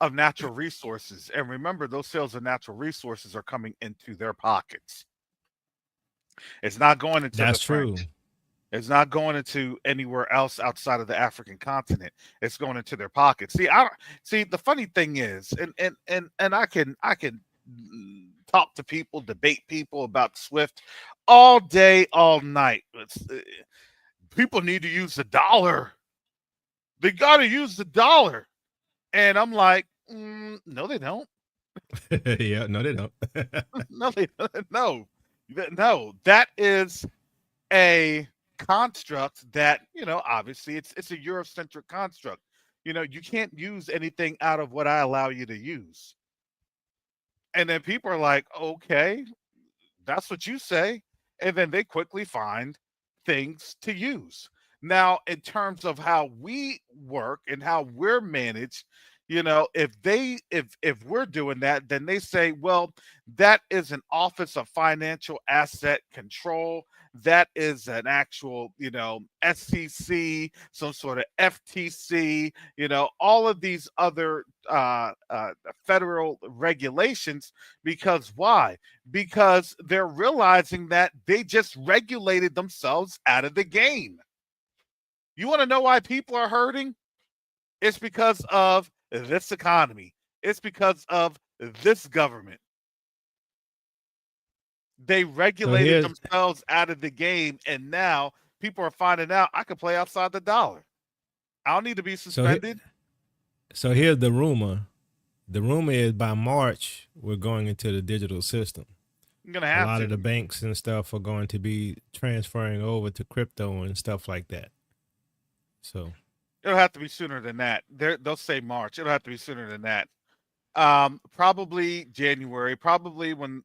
of natural resources, and remember, those sales of natural resources are coming into their pockets. It's not going into the That's true. French. It's not going into anywhere else outside of the African continent. It's going into their pockets. See, I don't see the funny thing is, and I can talk to people, debate people about Swift all day, all night. People need to use the dollar. They got to use the dollar, and I'm like, no, they don't. Yeah, no, they don't. No, they no, no. That is a construct that obviously it's a Eurocentric construct. You can't use anything out of what I allow you to use. And then people are like, okay, that's what you say. And then they quickly find things to use. Now, in terms of how we work and how we're managed, if we're doing that, then they say, well, that is an office of financial asset control. That is an actual, SEC, some sort of FTC, all of these other federal regulations. Because why? Because they're realizing that they just regulated themselves out of the game. You want to know why people are hurting? It's because of this economy. It's because of this government. They So regulated here's themselves out of the game, and now people are finding out I can play outside the dollar. I don't need to be so he- suspended. so here's the rumor. The rumor is by March we're going into the digital system. I'm gonna A have lot to. of the banks and stuff are going to be transferring over to crypto and stuff like that. So It'll have to be sooner than that. They'll say March. It'll have to be sooner than that. Probably January. Probably when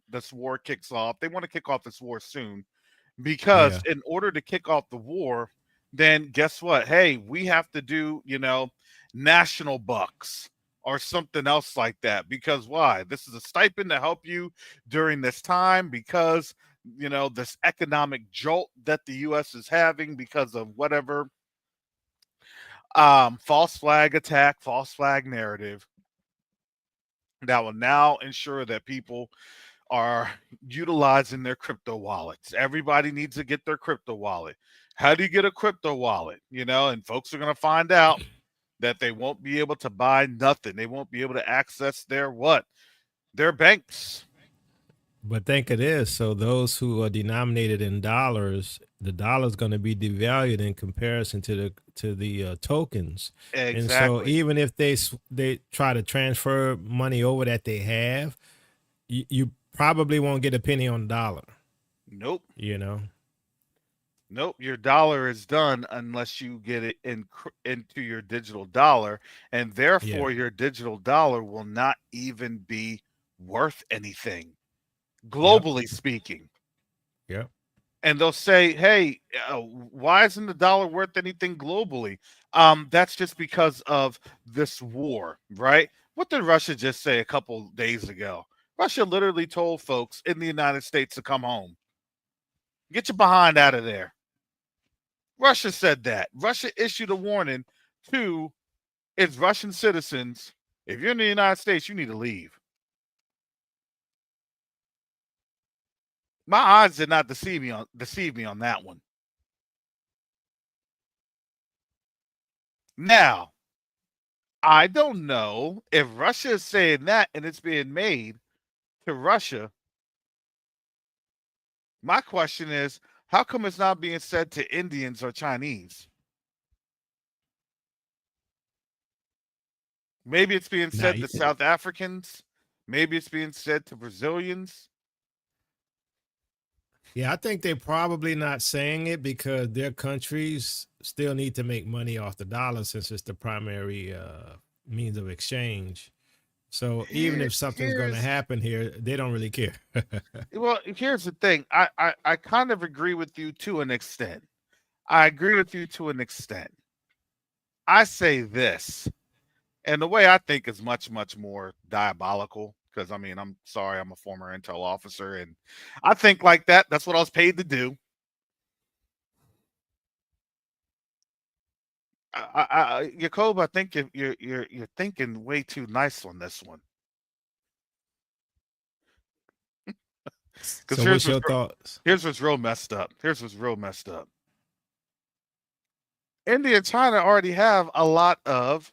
this war kicks off. They want to kick off this war soon, because yeah, in order to kick off the war, then guess what? Hey, we have to do national bucks or something else like that. Because why? This is a stipend to help you during this time, because this economic jolt that the U.S. is having because of whatever false flag attack, false flag narrative that will now ensure that people are utilizing their crypto wallets. Everybody needs to get their crypto wallet. How do you get a crypto wallet? And folks are going to find out that they won't be able to buy nothing. They won't be able to access their what? Their banks. but think of this. So those who are denominated in dollars, the dollar is going to be devalued in comparison to the tokens. And so Exactly. even if they try to transfer money over that they have, you probably won't get a penny on the dollar. Nope. You know. Nope, your dollar is done unless you get it into your digital dollar, and Yeah. therefore your digital dollar will not even be worth anything, Yep. globally speaking. Yep. And they'll say, "Hey, why isn't the dollar worth anything globally?" That's just because of this war, right? What did Russia just say a couple days ago? Russia literally told folks in the United States to come home. Get your behind out of there. Russia said that. Russia issued a warning to its Russian citizens. If you're in the United States, you need to leave. My eyes did not deceive me on that one. Now, I don't know if Russia is saying that and it's being made to Russia. My question is, how come it's not being said to Indians or Chinese? Maybe it's being Now, said to South Africans. Maybe it's being said to Brazilians. yeah, I think they're probably not saying it because their countries still need to make money off the dollar since it's the primary means of exchange. So even if something's going to Here's happen here, they don't really care. Well, here's the thing. I kind of agree with you to an extent. I agree with you to an extent. I say this, and the way I think is much, much more diabolical. Because I mean, I'm sorry, I'm a former intel officer, and I think like that. That's what I was paid to do. Jacob, I think you're thinking way too nice on this one. Because So what's your thoughts? here's what's real messed up. Here's what's real messed up. India and China already have a lot of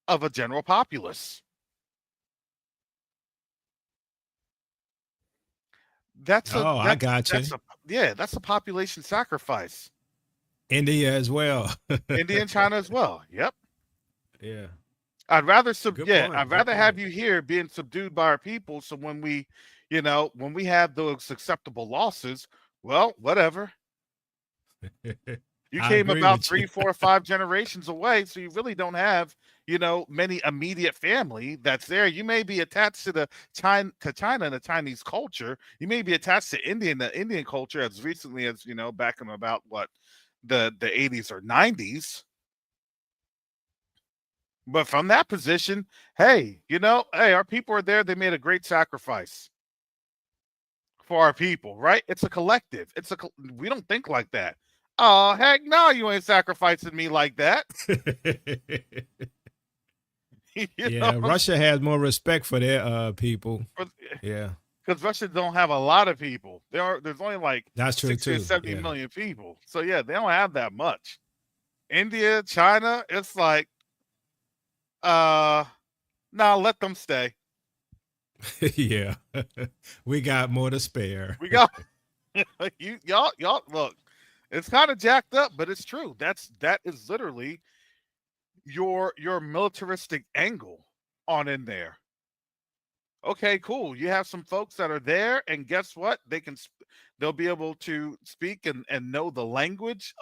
a general populace. Oh, I got you. That's a population sacrifice. India as well. India and China as well. Yep. Yeah. I'd rather Good point. I'd Good rather have point. you here being subdued by our people. So when we, when we have those acceptable losses, well, whatever. You I came agree about with you. 3, 4, 5 generations away, so you really don't have, many immediate family that's there. You may be attached to China and the Chinese culture. You may be attached to the Indian culture as recently as, back in about what the 80s or 90s. But from that position, hey, hey, our people are there. They made a great sacrifice for our people, right? It's a collective. We don't think like that. Oh, heck no, you ain't sacrificing me like that. Yeah, Russia has more respect for their people. Yeah. Because Russia don't have a lot of people. There's only like That's true 60 or too. 70 Yeah. million people. So yeah, they don't have that much. India, China, it's like, nah, let them stay. Yeah. We got more to spare. We got y'all look. It's kind of jacked up, but it's true. That is literally your militaristic angle on in there. Okay, cool. You have some folks that are there, and guess what? They'll be able to speak and know the language,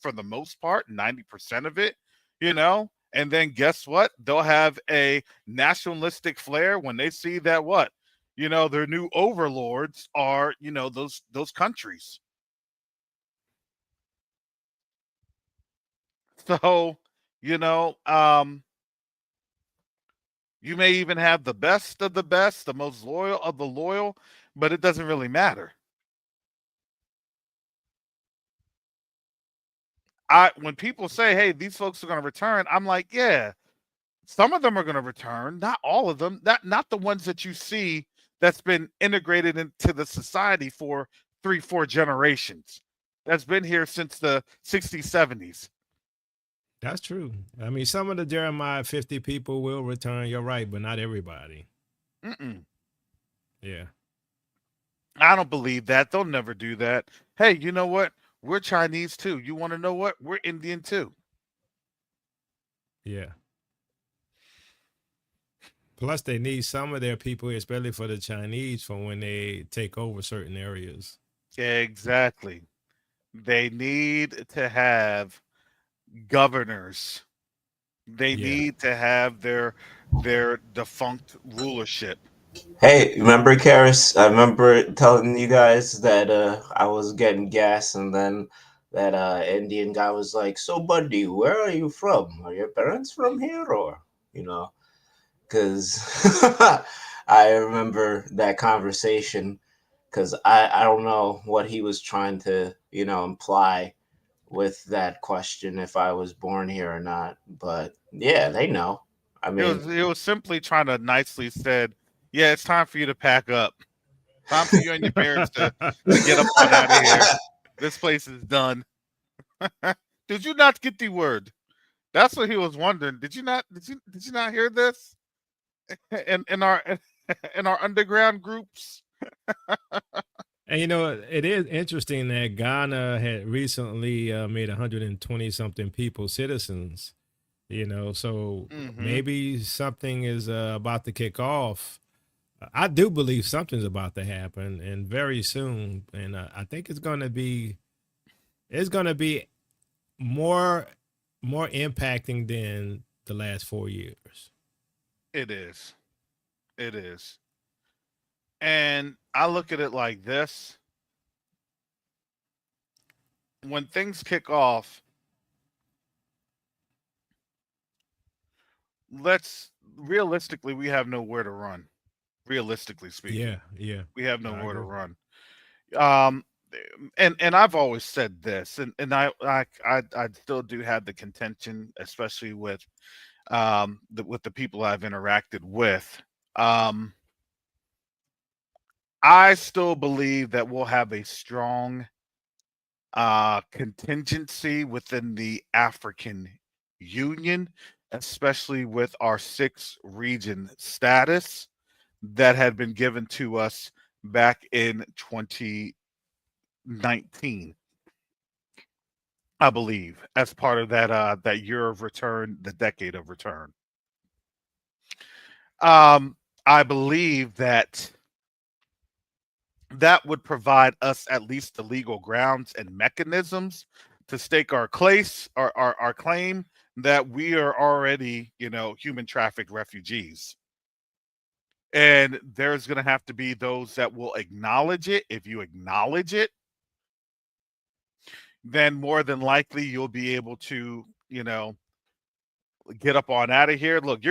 for the most part, 90% of it, and then guess what? They'll have a nationalistic flair when they see that what? Their new overlords are, those countries. So, you know, um, you may even have the best of the best, the most loyal of the loyal, but it doesn't really matter. When people say, "Hey, these folks are going to return," I'm like, "Yeah, some of them are going to return, not all of them. Not the ones that you see that's been integrated into the society for 3, 4 generations. That's been here since the 60s, 70s." That's true. I mean, some of the Jeremiah 50 people will return. You're right, but not everybody. Mm-mm. Yeah. I don't believe that. They'll never do that. Hey, you know what? We're Chinese too. You want to know what? We're Indian too. Yeah. Plus, they need some of their people, especially for the Chinese, for when they take over certain areas. Exactly. They need to have governors. They Yeah. need to have their defunct rulership. Hey, remember Karis? I remember telling you guys that I was getting gas, and then that Indian guy was like, "So, buddy, where are you from? Are your parents from here, or you know?" Because I remember that conversation. Because I don't know what he was trying to imply with that question, if I was born here or not. But yeah, they know. I mean, He was simply trying to nicely said, "Yeah, it's time for you to pack up. Time for you and your parents to get up on out of here. This place is done." Did you not get the word? That's what he was wondering. Did you not hear this in our in our underground groups? And it is interesting that Ghana had recently made 120 something people citizens. So Mm-hmm. maybe something is about to kick off. I do believe something's about to happen, and very soon. And I think it's gonna be more impacting than the last 4 years. It is. It is. And I look at it like this. When things kick off, let's realistically, we have nowhere to run. Realistically speaking, Yeah, yeah, we have I nowhere to agree. run. Um, and I've always said this, and I still do have the contention, especially with with the people I've interacted with. Um, I still believe that we'll have a strong contingency within the African Union, especially with our 6 region status that had been given to us back in 2019, I believe, as part of that year of return, the decade of return. I believe that that would provide us at least the legal grounds and mechanisms to stake our place, our claim that we are already, human trafficked refugees. And there's going to have to be those that will acknowledge it. If you acknowledge it, then more than likely you'll be able to, get up on out of here. Look,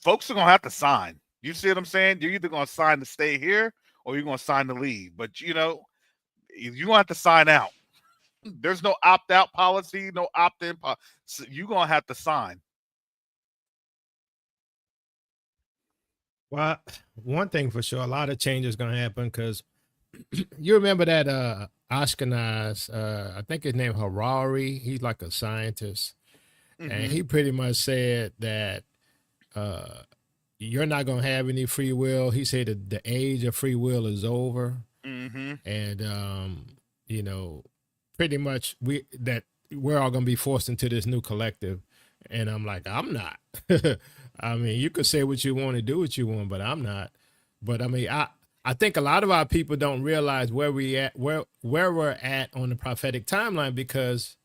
folks are going to have to sign. You see what I'm saying? You're either going to sign to stay here or you're going to sign to leave. But, you're going to have to sign out. There's no opt out policy, no opt in. So you're going to have to sign. Well, one thing for sure, a lot of change is going to happen because you remember that Ashkenaz, I think his name Harari. He's like a scientist, and he pretty much said that you're not going to have any free will. He said that the age of free will is over, and pretty much we're all going to be forced into this new collective. And I'm like, I'm not. I mean, you could say what you want to do what you want, but I'm not. But I mean, I think a lot of our people don't realize where we're at on the prophetic timeline, because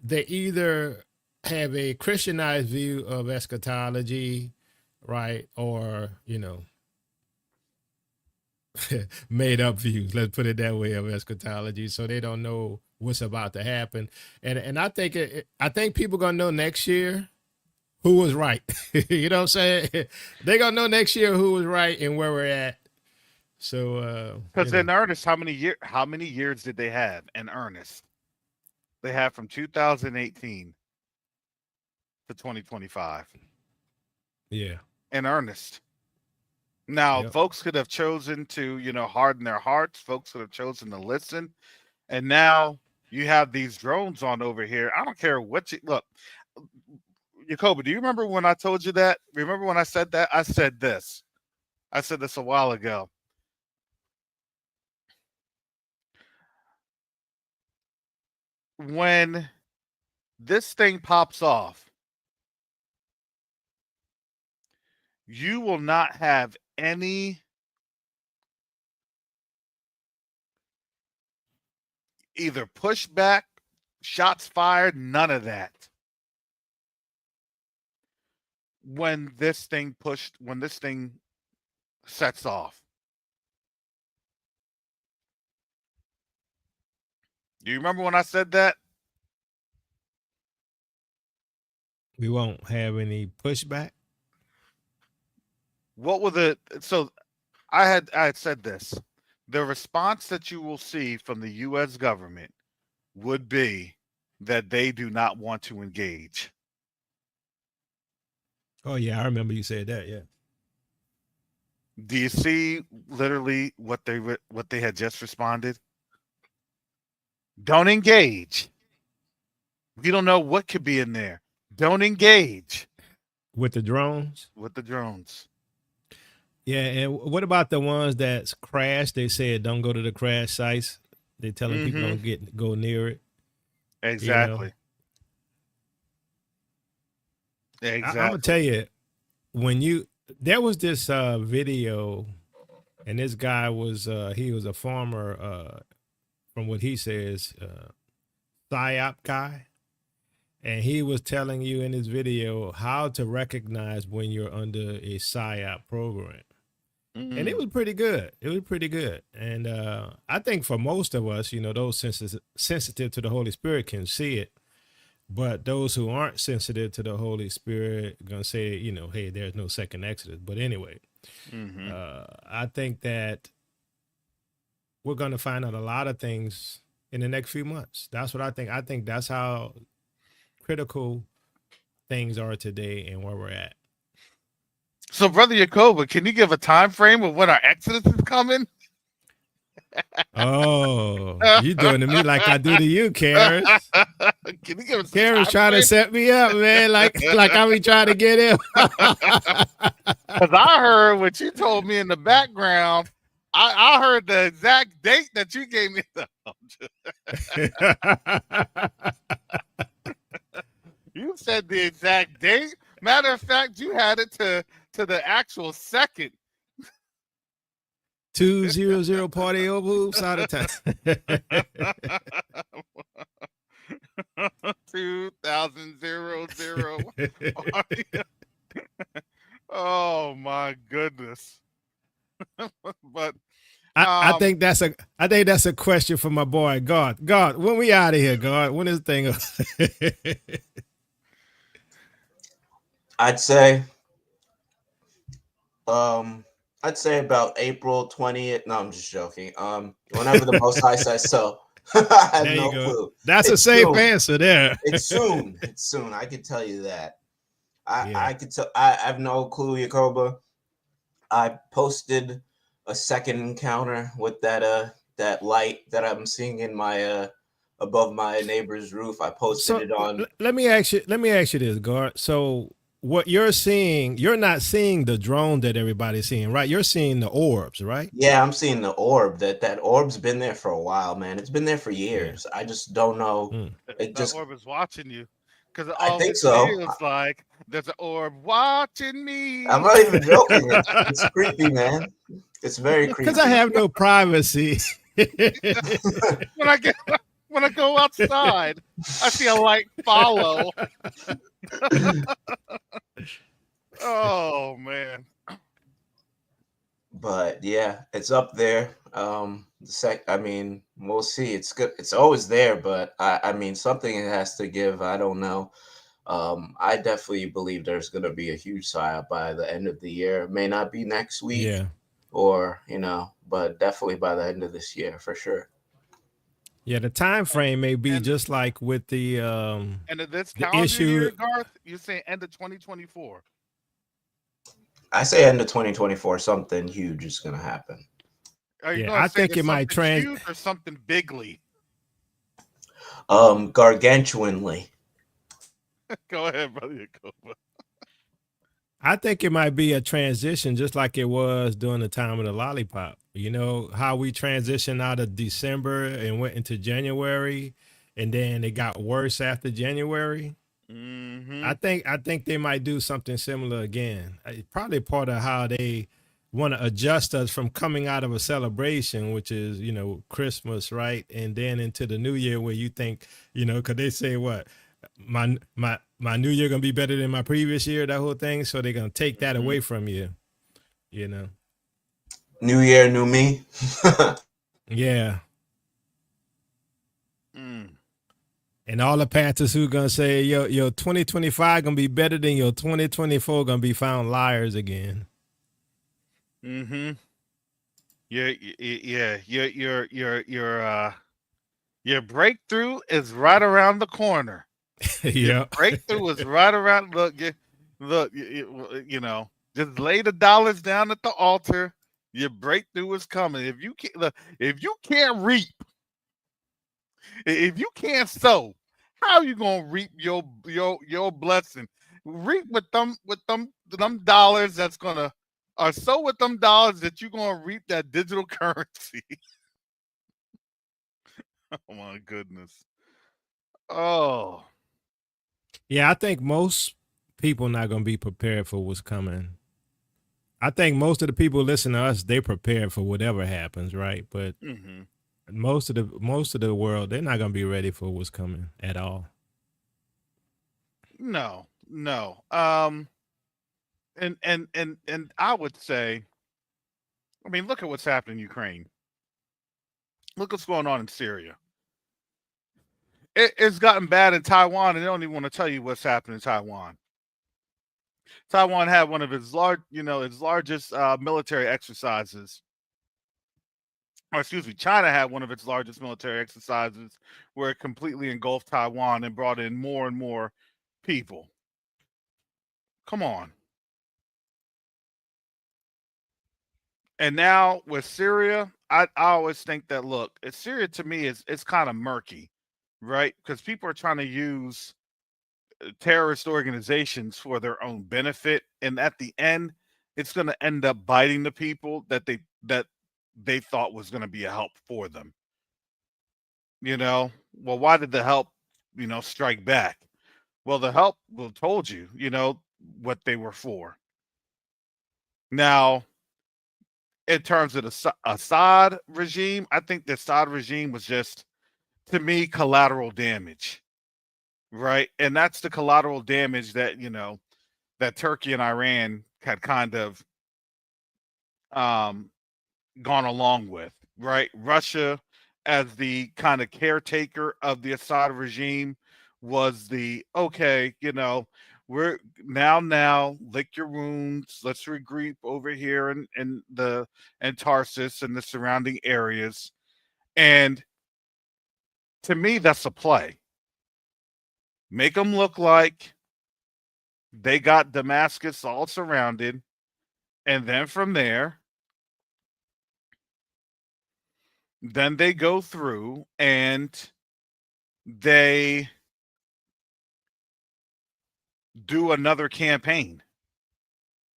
they either have a Christianized view of eschatology, right, or made up views, let's put it that way, of eschatology, so they don't know what's about to happen. And I think I think people gonna know next year who was right. You know what I'm saying? They gonna know next year who was right and where we're at. So because in earnest, how many years did they have in earnest? They have from 2018 to 2025. Yeah. In earnest. Now, folks could have chosen to, harden their hearts. Folks could have chosen to listen. And now you have these drones on over here. I don't care what you look. Jacoby, do you remember when I told you that? Remember when I said that? I said this. I said this a while ago. When this thing pops off, you will not have any either pushback, shots fired, none of that. When this thing sets off. Do you remember when I said that? We won't have any pushback. What were I had said this. The response that you will see from the US government would be that they do not want to engage. Oh yeah, I remember you said that. Yeah. Do you see literally what they had just responded? Don't engage. We don't know what could be in there. Don't engage. With the drones? With the drones. Yeah, and what about the ones that crashed? They said don't go to the crash sites. They're telling people don't go near it. Exactly. Exactly. I'm gonna tell you, there was this video, and this guy was he was a former from what he says PSYOP guy, and he was telling you in his video how to recognize when you're under a PSYOP program. And it was pretty good. It was pretty good. And I think for most of us, those sensitive to the Holy Spirit can see it. But those who aren't sensitive to the Holy Spirit are going to say, hey, there's no second Exodus. But anyway, I think that we're going to find out a lot of things in the next few months. That's what I think. I think that's how critical things are today and where we're at. So, Brother Yakoba, can you give a time frame of when our exodus is coming? Oh, you doing to me like I do to you, Karis. Can you give us a Karis time trying to frame? set me up, man. Like I be trying to get him. Because I heard what you told me in the background. I heard the exact date that you gave me. You said the exact date. Matter of fact, you had it to the actual second. 200 party over hoops out of time. 2000. Oh my goodness. But I think that's a question for my boy God. God, when we out of here, God, when is thing up? I'd say about April 20th. No, I'm just joking. Whenever the Most High says so. I have There no you go. clue. That's It's a safe soon. answer there. It's soon. It's soon. I can tell you that. Yeah. I could tell. I have no clue, Yakoba. I posted a second encounter with that light that I'm seeing in my above my neighbor's roof. I posted it on. Let me ask you this, Guard. So what you're seeing, you're not seeing the drone that everybody's seeing, right? You're seeing the orbs, right? Yeah, I'm seeing the orb. That orb's been there for a while, man. It's been there for years. I just don't know. It the just. orb is watching you. Because it I think always so. feels like there's an orb watching me. I'm not even joking. It's creepy, man. It's very creepy. Because I have no privacy. when I go outside, I see a light follow. Oh man. But yeah, it's up there. I mean, we'll see. It's good. It's always there, but I mean, something it has to give. I don't know. I definitely believe there's gonna be a huge psyop by the end of the year. It may not be next week, Yeah. or but definitely by the end of this year for sure. Yeah, the time frame may be just like with the And this the calendar issue. year, Garth, you're saying end of 2024. I say end of 2024, something huge is gonna happen. Are you Yeah, gonna I say think it's it might something huge or something bigly? Gargantuanly. Go ahead, brother Yakoba. I think it might be a transition just like it was during the time of the lollipop. You know, how we transitioned out of December and went into January, and then it got worse after January. Mm-hmm. I think they might do something similar again. Probably part of how they want to adjust us from coming out of a celebration, which is, Christmas, right? And then into the new year where you think, because they say what? My new year gonna be better than my previous year, that whole thing. So they're gonna take that away from you, New year, new me. Yeah. Mm. And all the pastors who gonna say your 2025 gonna be better than your 2024 gonna be found liars again. Mm-hmm. Yeah. Your breakthrough is right around the corner. Yeah. Your breakthrough is right around. Look, just lay the dollars down at the altar. Your breakthrough is coming. If you can't reap, if you can't sow, how you gonna reap your blessing? Reap with them dollars that's gonna, or sow with them dollars that you're gonna reap that digital currency. Oh my goodness. Oh. Yeah, I think most people not gonna be prepared for what's coming. I think most of the people listening to us, they prepared for whatever happens, right? But most of the world, they're not gonna be ready for what's coming at all. No. And I would say, I mean, look at what's happening in Ukraine. Look what's going on in Syria. It's gotten bad in Taiwan, and they don't even want to tell you what's happening in Taiwan. Taiwan had one of its largest military exercises or excuse me, China had one of its largest military exercises where it completely engulfed Taiwan and brought in more and more people. Come on. And now with Syria, I always think that look, Syria to me is it's kind of murky, right? Because people are trying to use terrorist organizations for their own benefit, and at the end, it's going to end up biting the people that they thought was going to be a help for them. Well, why did the help, strike back? Well, the help told you, what they were for. Now, in terms of the Assad regime, I think the Assad regime was just, to me, collateral damage, right? And that's the collateral damage that that Turkey and Iran had kind of um, gone along with, right? Russia, as the kind of caretaker of the Assad regime, was the okay, we're now lick your wounds. Let's regroup over here in Tarsus and the surrounding areas. And to me, that's a play. Make them look like they got Damascus all surrounded, and then from there, then they go through and they do another campaign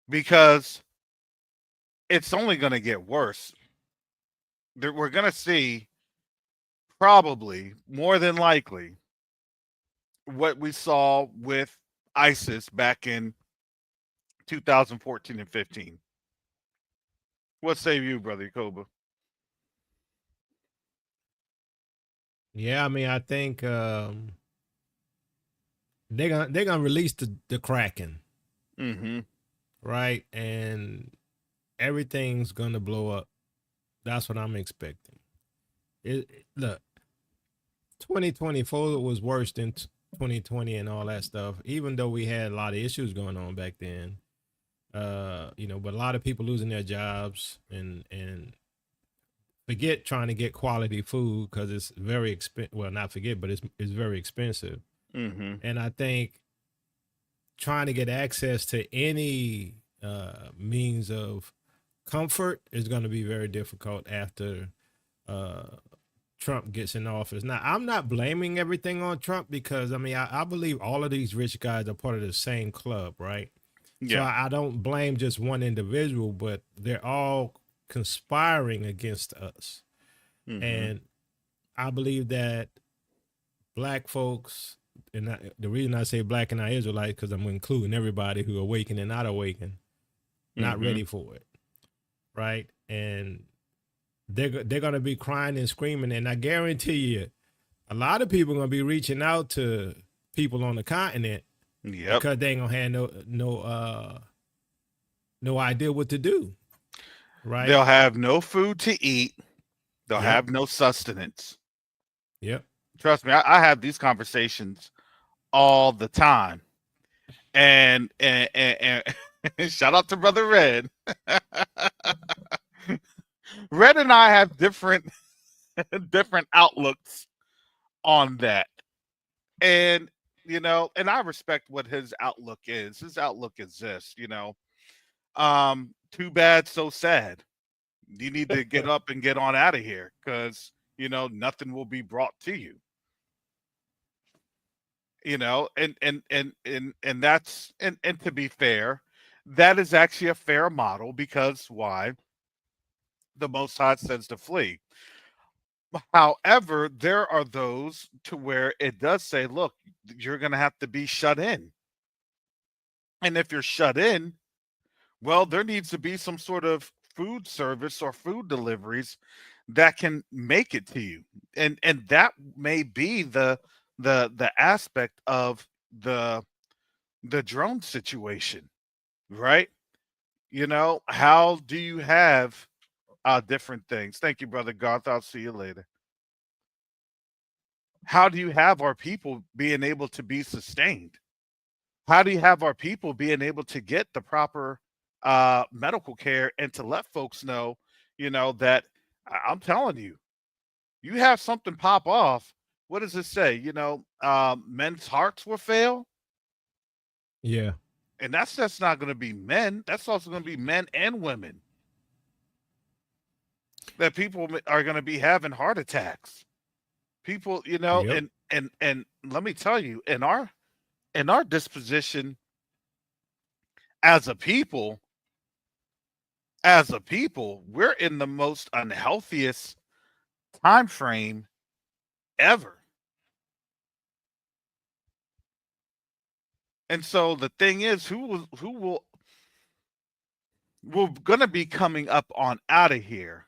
because it's only going to get worse. We're going to see, probably more than likely, what we saw with ISIS back in 2014 and 15. What say you, brother Koba? Yeah, I mean, I think they're gonna release the Kraken, Mm-hmm. right? And everything's gonna blow up. That's what I'm expecting. Look, 2024 was worse than 2020 and all that stuff. Even though we had a lot of issues going on back then, but a lot of people losing their jobs and forget trying to get quality food because it's very expensive. Well, not forget, but it's very expensive. Mm-hmm. And I think trying to get access to any means of comfort is going to be very difficult after Trump gets in office. Now, I'm not blaming everything on Trump because I mean I believe all of these rich guys are part of the same club, right? So Yeah. I don't blame just one individual, but they're all conspiring against us. Mm-hmm. And I believe that black folks, and the reason I say black and not Israelite, because I'm including everybody who awakened and not awakened, not Mm-hmm. ready for it, right? And they're gonna be crying and screaming, and I guarantee you, a lot of people are gonna be reaching out to people on the continent Yep. because they ain't gonna have no idea what to do, right? They'll have no food to eat. They'll Yep. have no sustenance. Yep. Trust me, I have these conversations all the time. And shout out to brother Red. Red and I have different outlooks on that. And and I respect what his outlook is. His outlook is this, too bad, so sad. You need to get up and get on out of here because nothing will be brought to you. And that's and to be fair, that is actually a fair model because why? The Most High says to flee. However, there are those to where it does say, look, you're going to have to be shut in. And if you're shut in, well, there needs to be some sort of food service or food deliveries that can make it to you. And that may be the aspect of the drone situation, right? How do you have different things? Thank you, brother Garth. I'll see you later. How do you have our people being able to be sustained? How do you have our people being able to get the proper medical care and to let folks know, that I'm telling you, you have something pop off. What does it say? Men's hearts will fail, Yeah. and that's just not going to be men. That's also going to be men and women. That people are going to be having heart attacks. People, Yep. and let me tell you, in our disposition as a people, we're in the most unhealthiest time frame ever. And so the thing is, we're gonna be coming up on out of here.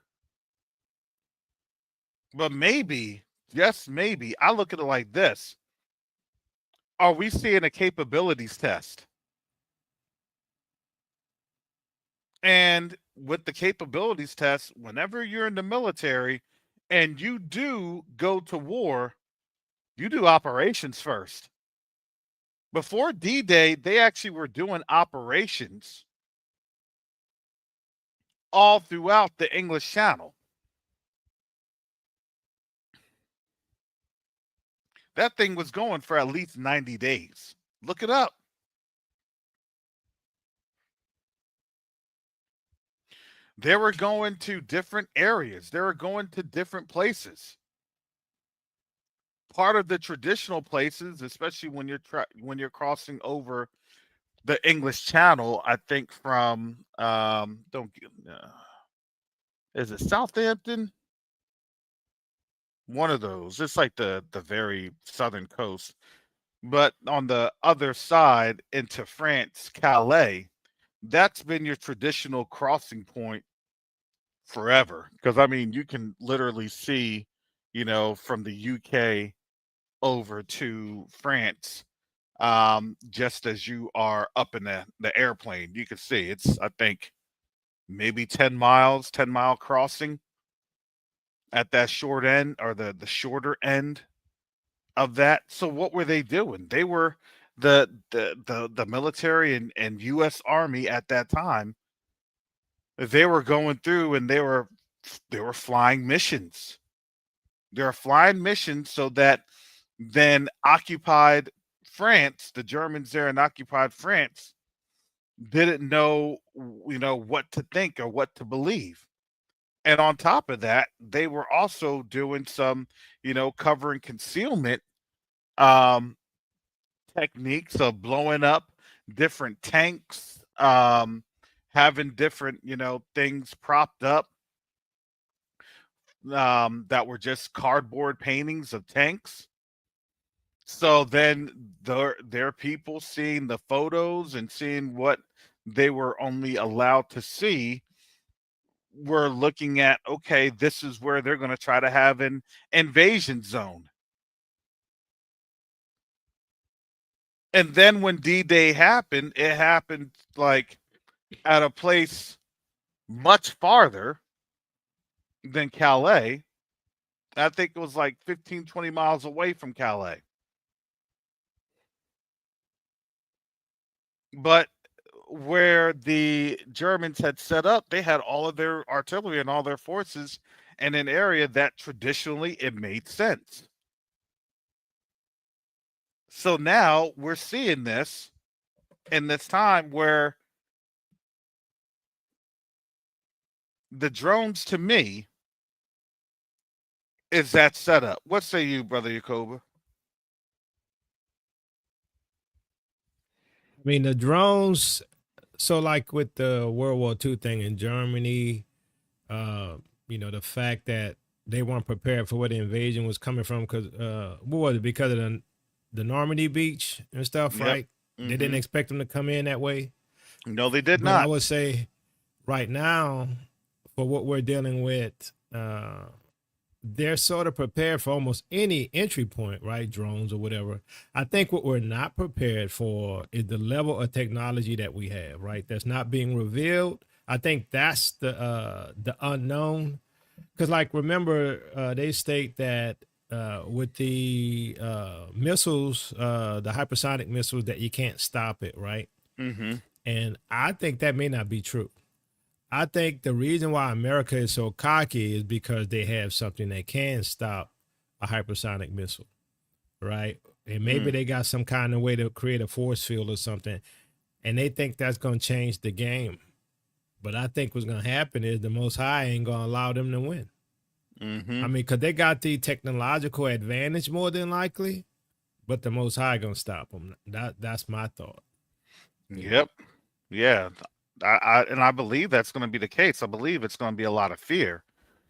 But maybe, just maybe, I look at it like this: are we seeing a capabilities test? And with the capabilities test, whenever you're in the military and you do go to war, you do operations first. Before D-Day, they actually were doing operations all throughout the English Channel. That thing was going for at least 90 days. Look it up. They were going to different areas. They were going to different places. Part of the traditional places, especially when you're crossing over the English Channel, I think from don't is it Southampton? One of those. It's like the very southern coast. But on the other side into France, Calais, that's been your traditional crossing point forever. Because I mean, you can literally see, from the UK over to France, just as you are up in the airplane, you can see it's, I think, maybe 10 miles, 10-mile crossing at that short end, or the shorter end of that. So what were they doing? They were the military and US Army at that time. They were going through and they were flying missions. They were flying missions so that then occupied France, the Germans there in occupied France, didn't know, what to think or what to believe. And on top of that, they were also doing some, covering concealment um, techniques of blowing up different tanks, having different, things propped up, that were just cardboard paintings of tanks. So then their people seeing the photos and seeing what they were only allowed to see, were looking at, okay, this is where they're going to try to have an invasion zone. And then when D-Day happened, it happened like at a place much farther than Calais. I think it was like 15, 20 miles away from Calais. But where the Germans had set up, they had all of their artillery and all their forces in an area that traditionally it made sense. So now we're seeing this in this time where the drones, to me, is that setup. What say you, Brother Yakoba? I mean, the drones. So, like with the World War II thing in Germany, the fact that they weren't prepared for where the invasion was coming from, because what was it? Because of the Normandy beach and stuff, Yep. right? They didn't Mhm. expect them to come in that way. No, they did But I not. would say right now, for what we're dealing with, they're sort of prepared for almost any entry point, right? Drones or whatever. I think what we're not prepared for is the level of technology that we have, right? That's not being revealed. I think that's the unknown. Because, like, remember, they state that with the missiles, the hypersonic missiles, that you can't stop it, right? Mhm. And I think that may not be true. I think the reason why America is so cocky is because they have something that can stop a hypersonic missile, right? And maybe they got some kind of way to create a force field or something, and they think that's going to change the game. But I think what's going to happen is the Most High ain't going to allow them to win. Mm-hmm. I mean, because they got the technological advantage more than likely, but the Most High going to stop them. That's my thought. Yep. Yeah. I believe that's going to be the case. I believe it's going to be a lot of fear.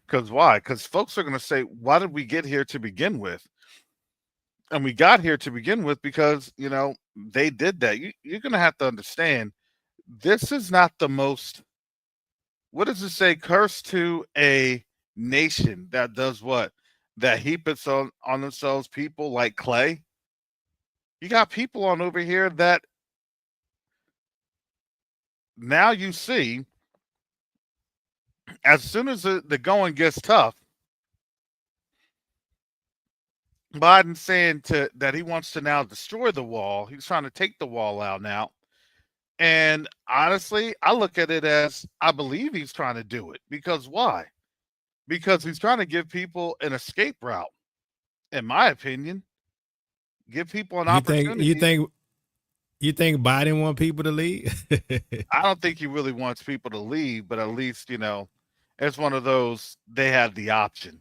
Because why? Because folks are going to say, why did we get here to begin with? And we got here to begin with because, they did that. You're going to have to understand, this is not the most, what does it say? Curse to a nation that does what? That heapeth on themselves people like clay. You got people on over here that now you see, as soon as the going gets tough, Biden's saying that he wants to now destroy the wall. He's trying to take the wall out now. And honestly, I look at it as, I believe he's trying to do it. Because why? Because he's trying to give people an escape route, in my opinion. Give people an You think opportunity. you think Biden want people to leave? I don't think he really wants people to leave, but at least, it's one of those, they had the option.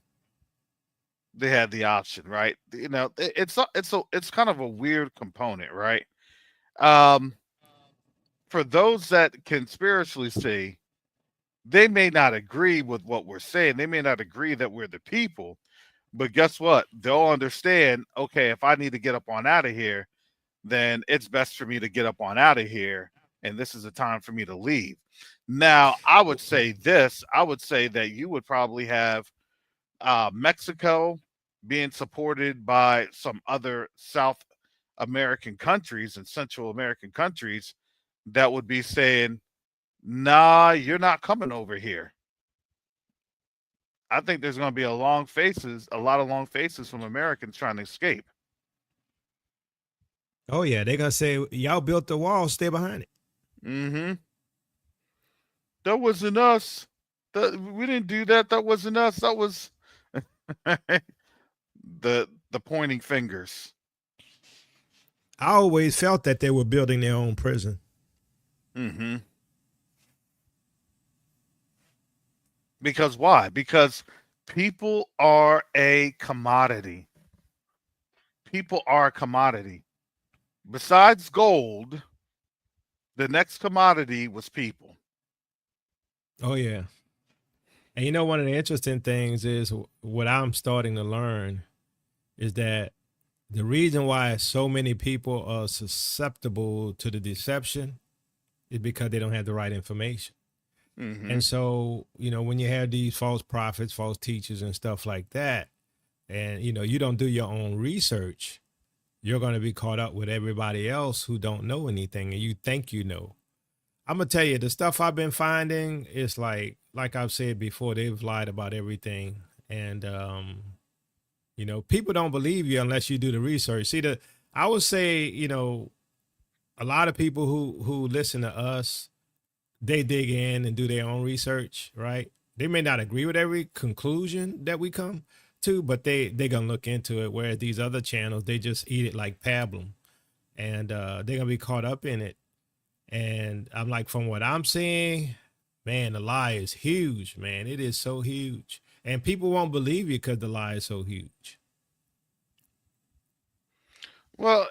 They had the option, right? It's kind of a weird component, right? Um, for those that can spiritually see, they may not agree with what we're saying. They may not agree that we're the people, but guess what? They'll understand, okay, if I need to get up on out of here, then it's best for me to get up on out of here. And this is a time for me to leave. Now, I would say this. I would say that you would probably have Mexico being supported by some other South American countries and Central American countries that would be saying, nah, you're not coming over here. I think there's going to be a lot of long faces from Americans trying to escape. Oh yeah, they're gonna say y'all built the wall, stay behind it. Mm-hmm. That wasn't us. We didn't do that. That wasn't us. That was the pointing fingers. I always felt that they were building their own prison. Mm-hmm. Because why? Because people are a commodity. People are a commodity. Besides gold, the next commodity was people. Oh yeah. And you know, one of the interesting things is what I'm starting to learn is that the reason why so many people are susceptible to the deception is because they don't have the right information. Mm-hmm. And so, when you have these false prophets, false teachers, and stuff like that, and you don't do your own research, you're going to be caught up with everybody else who don't know anything and you think you know. I'm gonna tell you, the stuff I've been finding is like I've said before, they've lied about everything. And people don't believe you unless you do the research. I would say, a lot of people who listen to us, they dig in and do their own research, right? They may not agree with every conclusion that we come to, but they're gonna look into it. Whereas these other channels, they just eat it like pablum, and they're gonna be caught up in it. And I'm like, from what I'm seeing, man, the lie is huge, man. It is so huge. And people won't believe you because the lie is so huge. Well,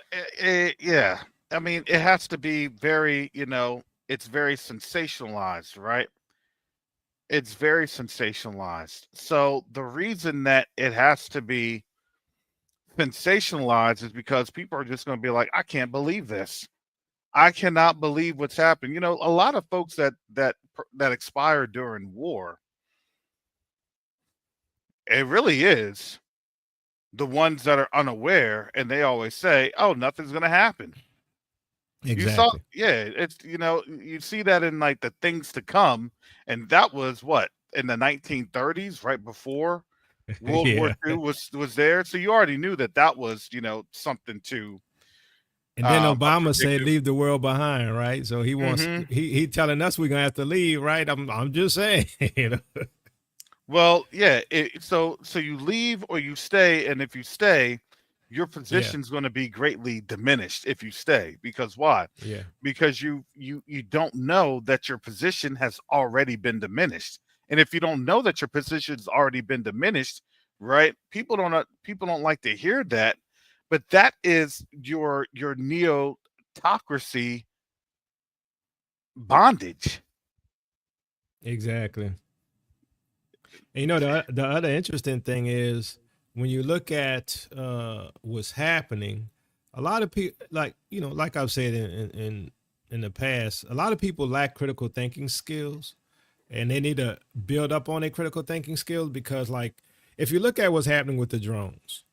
yeah. I mean, it has to be very, it's very sensationalized, right? It's very sensationalized. So the reason that it has to be sensationalized is because people are just going to be like, I can't believe this. I cannot believe what's happened. A lot of folks that expired during war, it really is the ones that are unaware, and they always say, "Oh, nothing's going to happen." You saw, Exactly. yeah, it's you see that in like the things to come, and that was what, in the 1930s, right before World War Yeah. II was there. So you already knew that was something to And then a Obama said, predictive. "Leave the world behind," right? So he wants Hmm. he telling us we're gonna have to leave, right? I'm just saying, you know. Well, yeah. So you leave or you stay, and if you stay, your Yeah, position's going to be greatly diminished if you stay. Because why? yeah, Because you don't know that your position has already been diminished, and if you don't know that your position's already been diminished, right? People don't like to hear that, but that is your neotocracy bondage. exactly. And you know, the other interesting thing is when you look at what's happening, a lot of people, like you know, like I've said in the past, a lot of people lack critical thinking skills, and they need to build up on their critical thinking skills because, like, if you look at what's happening with the drones,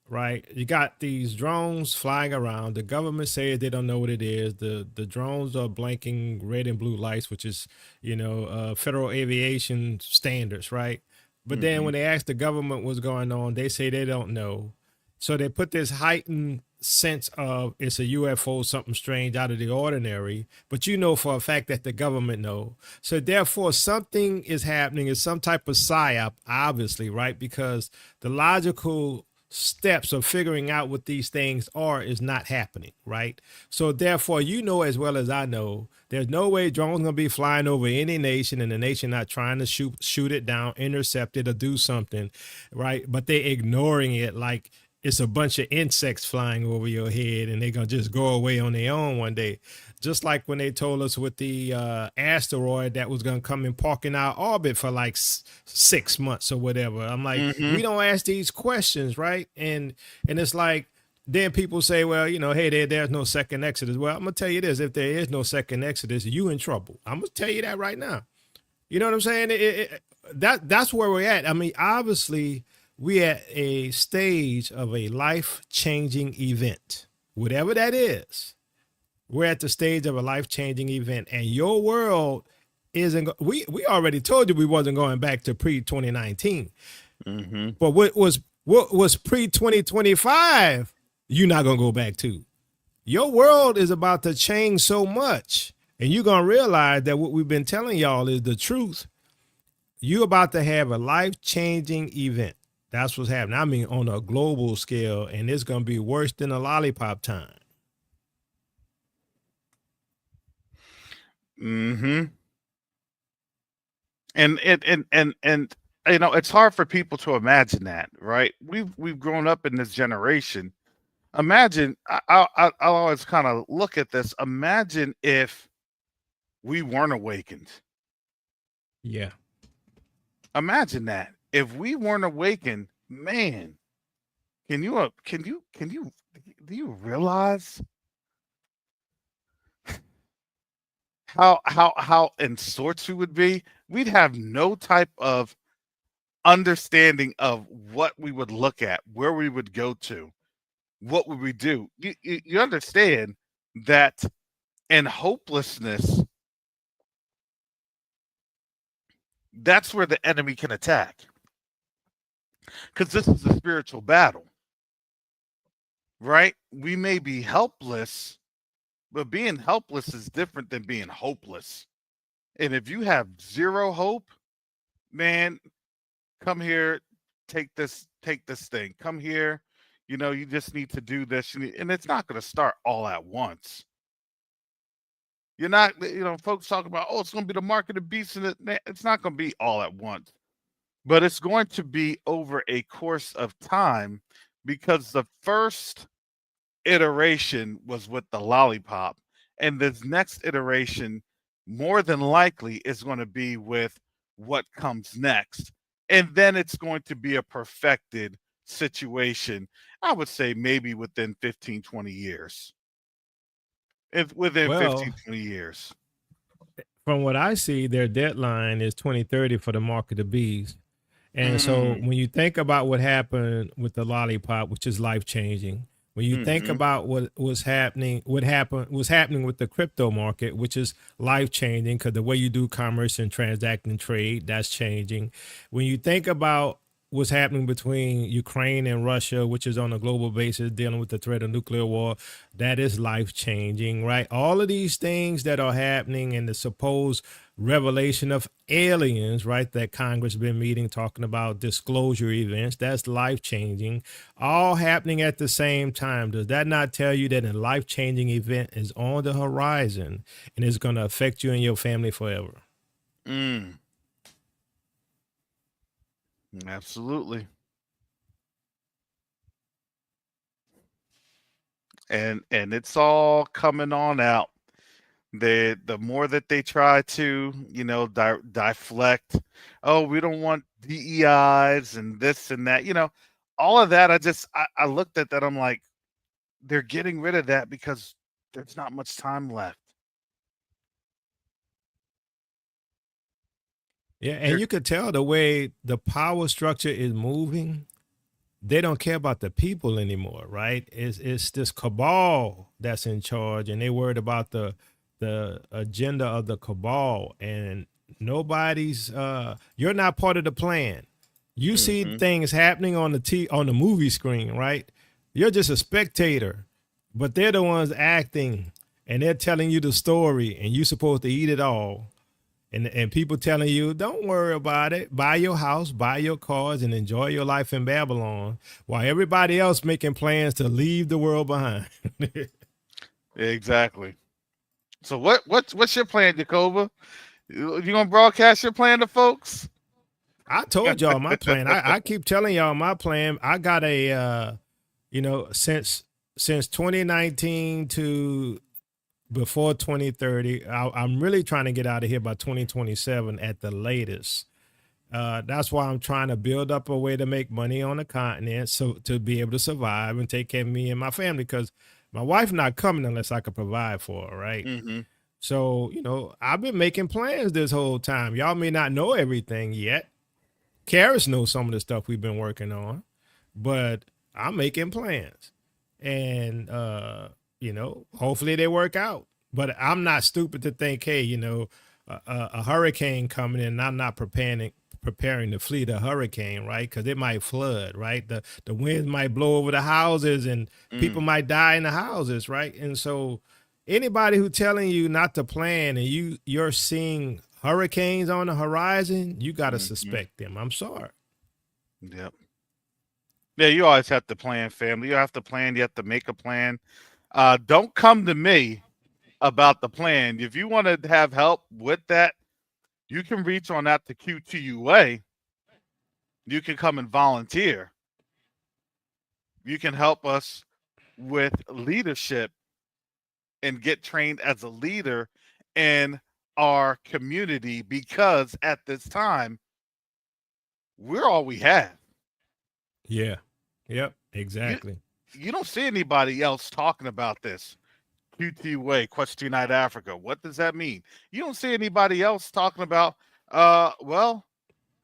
right? You got these drones flying around. The government says they don't know what it is. The drones are blinking red and blue lights, which is, you know, federal aviation standards, right? But then Hmm. when they ask the government what's going on, they say they don't know. So they put this heightened sense of it's a UFO, something strange out of the ordinary, but you know for a fact that the government know. So therefore something is happening, is some type of psyop, obviously, right? Because the logical steps of figuring out what these things are is not happening, right? So therefore, you know as well as I know, there's no way drones gonna be flying over any nation and the nation not trying to shoot it down, intercept it, or do something, right? But they ignoring it like it's a bunch of insects flying over your head and they're gonna just go away on their own one day. Just like when they told us with the asteroid that was gonna come and park in our orbit for like 6 months or whatever. I'm like, Hmm. we don't ask these questions, right? And it's like then people say, well, you know, hey, there's no second Exodus. Well, I'm gonna tell you this: if there is no second Exodus, you in trouble. I'm gonna tell you that right now. You know what I'm saying? That's where we're at. I mean, obviously, we at a stage of a life-changing event, whatever that is. We're at the stage of a life-changing event, and your world isn't. We already told you we wasn't going back to pre 2019, Hmm. but what was pre 2025, you're not gonna go back to. Your world is about to change so much, and you're gonna realize that what we've been telling y'all is the truth. You about to have a life-changing event. That's what's happening. I mean, on a global scale, and it's gonna be worse than a lollipop time. Hmm. And you know, it's hard for people to imagine that, right? We've grown up in this generation. Imagine, I'll always kind of look at this. Imagine if we weren't awakened. Yeah. Imagine that if we weren't awakened, man. Can you do you realize how in sorts we would be? We'd have no type of understanding of what we would look at, where we would go to, what would we do. You understand that in hopelessness, that's where the enemy can attack because this is a spiritual battle, right? We may be helpless, but being helpless is different than being hopeless. And if you have zero hope, man, come here, take this thing. Come here. You know, you just need to do this. And it's not going to start all at once. You're not, you know, folks talk about, oh, it's going to be the mark of the beast. And it's not going to be all at once, but it's going to be over a course of time because the first iteration was with the lollipop. And this next iteration, more than likely, is going to be with what comes next. And then it's going to be a perfected situation. I would say maybe within 15, 20 years. If within Well, 15, 20 years. from what I see, their deadline is 2030 for the mark of the beast. And so Mm, when you think about what happened with the lollipop, which is life changing, when you think hmm. about what's happening with the crypto market, which is life changing because the way you do commerce and transact and trade, that's changing. When you think about what's happening between Ukraine and Russia, which is on a global basis dealing with the threat of nuclear war. That is life changing, right? All of these things that are happening and the supposed revelation of aliens, right? That Congress been meeting talking about disclosure events. That's life changing, all happening at the same time. Does that not tell you that a life changing event is on the horizon and is going to affect you and your family forever? Absolutely. And it's all coming on out. The more that they try to, deflect, oh, we don't want DEIs and this and that, all of that. I looked at that. I'm like, they're getting rid of that because there's not much time left. Yeah, and you could tell the way the power structure is moving. They don't care about the people anymore, right? It's this cabal that's in charge, and they worried about the agenda of the cabal, and nobody's you're not part of the plan. You see things happening on the movie screen, right? You're just a spectator, but they're the ones acting, and they're telling you the story, and you're supposed to eat it all. And people telling you, don't worry about it. Buy your house, buy your cars, and enjoy your life in Babylon, while everybody else making plans to leave the world behind. Exactly. So what's your plan, Jacoba? You gonna broadcast your plan to folks? I told y'all my plan. I keep telling y'all my plan. I got a since 2019 to before 2030, I'm really trying to get out of here by 2027 at the latest. That's why I'm trying to build up a way to make money on the continent, so to be able to survive and take care of me and my family, because my wife not coming unless I could provide for her, right? So, I've been making plans this whole time. Y'all may not know everything yet. Karis knows some of the stuff we've been working on, but I'm making plans. And hopefully they work out. But I'm not stupid to think, hey, a hurricane coming in, and I'm not preparing to flee the hurricane, right? Because it might flood, right? The winds might blow over the houses, and people might die in the houses, right? And so anybody who telling you not to plan, and you're seeing hurricanes on the horizon, you got to suspect them. I'm sorry. Yep. Yeah, you always have to plan, family. You have to plan. You have to make a plan. Don't come to me about the plan. If you want to have help with that, you can reach on out to Q2UA. You can come and volunteer. You can help us with leadership and get trained as a leader in our community, because at this time, we're all we have. Yeah. Yep. Exactly. You don't see anybody else talking about this. Q2UA, Question Night Africa. What does that mean? You don't see anybody else talking about, well,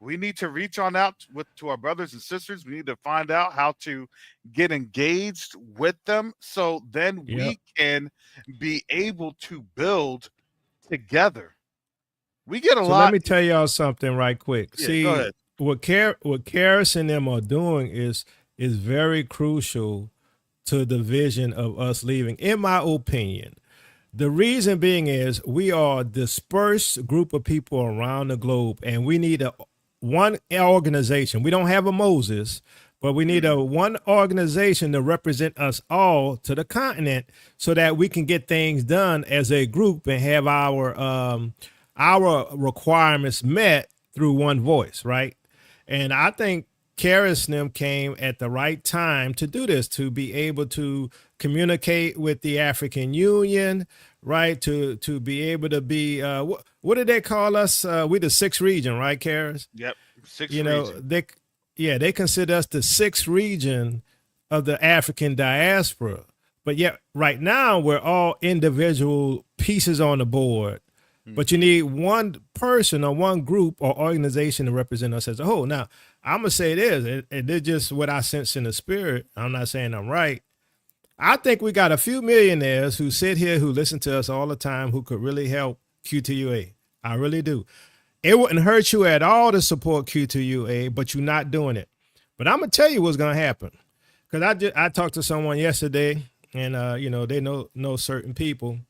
we need to reach on out to our brothers and sisters. We need to find out how to get engaged with them, so then we can be able to build together. We get a lot. Let me tell y'all something right quick. Yeah, See, go ahead. what Karis and them are doing is very crucial to the vision of us leaving, in my opinion. The reason being is we are a dispersed group of people around the globe, and we need one organization. We don't have a Moses, but we need one organization to represent us all to the continent, so that we can get things done as a group and have our requirements met through one voice, right? And I think Karis and them came at the right time to do this, to be able to communicate with the African Union, right? To be able to be, what did they call us? We the sixth region, right, Karis? Yep, sixth region. They consider us the sixth region of the African diaspora. But yet right now we're all individual pieces on the board. But you need one person or one group or organization to represent us as a whole. Now, I'm going to say this, and this is just what I sense in the spirit. I'm not saying I'm right. I think we got a few millionaires who sit here, who listen to us all the time, who could really help Q2UA. I really do. It wouldn't hurt you at all to support Q2UA, but you're not doing it. But I'm gonna tell you what's gonna happen. Because I talked to someone yesterday, and they know certain people,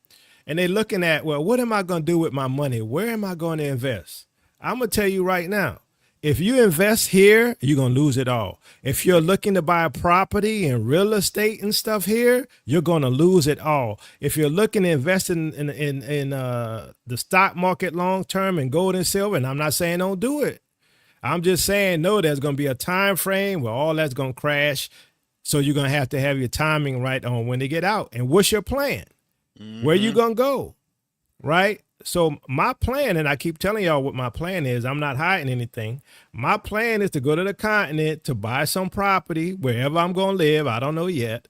and they're looking at, well, what am I gonna do with my money? Where am I going to invest? I'm gonna tell you right now. If you invest here, you're going to lose it all. If you're looking to buy a property and real estate and stuff here, you're going to lose it all. If you're looking to invest in the stock market long term and gold and silver, and I'm not saying don't do it. I'm just saying, no, there's going to be a time frame where all that's going to crash. So you're going to have your timing right on when to get out. And what's your plan? Where you going to go? Right? So my plan, and I keep telling y'all what my plan is, I'm not hiding anything. My plan is to go to the continent to buy some property wherever I'm going to live. I don't know yet.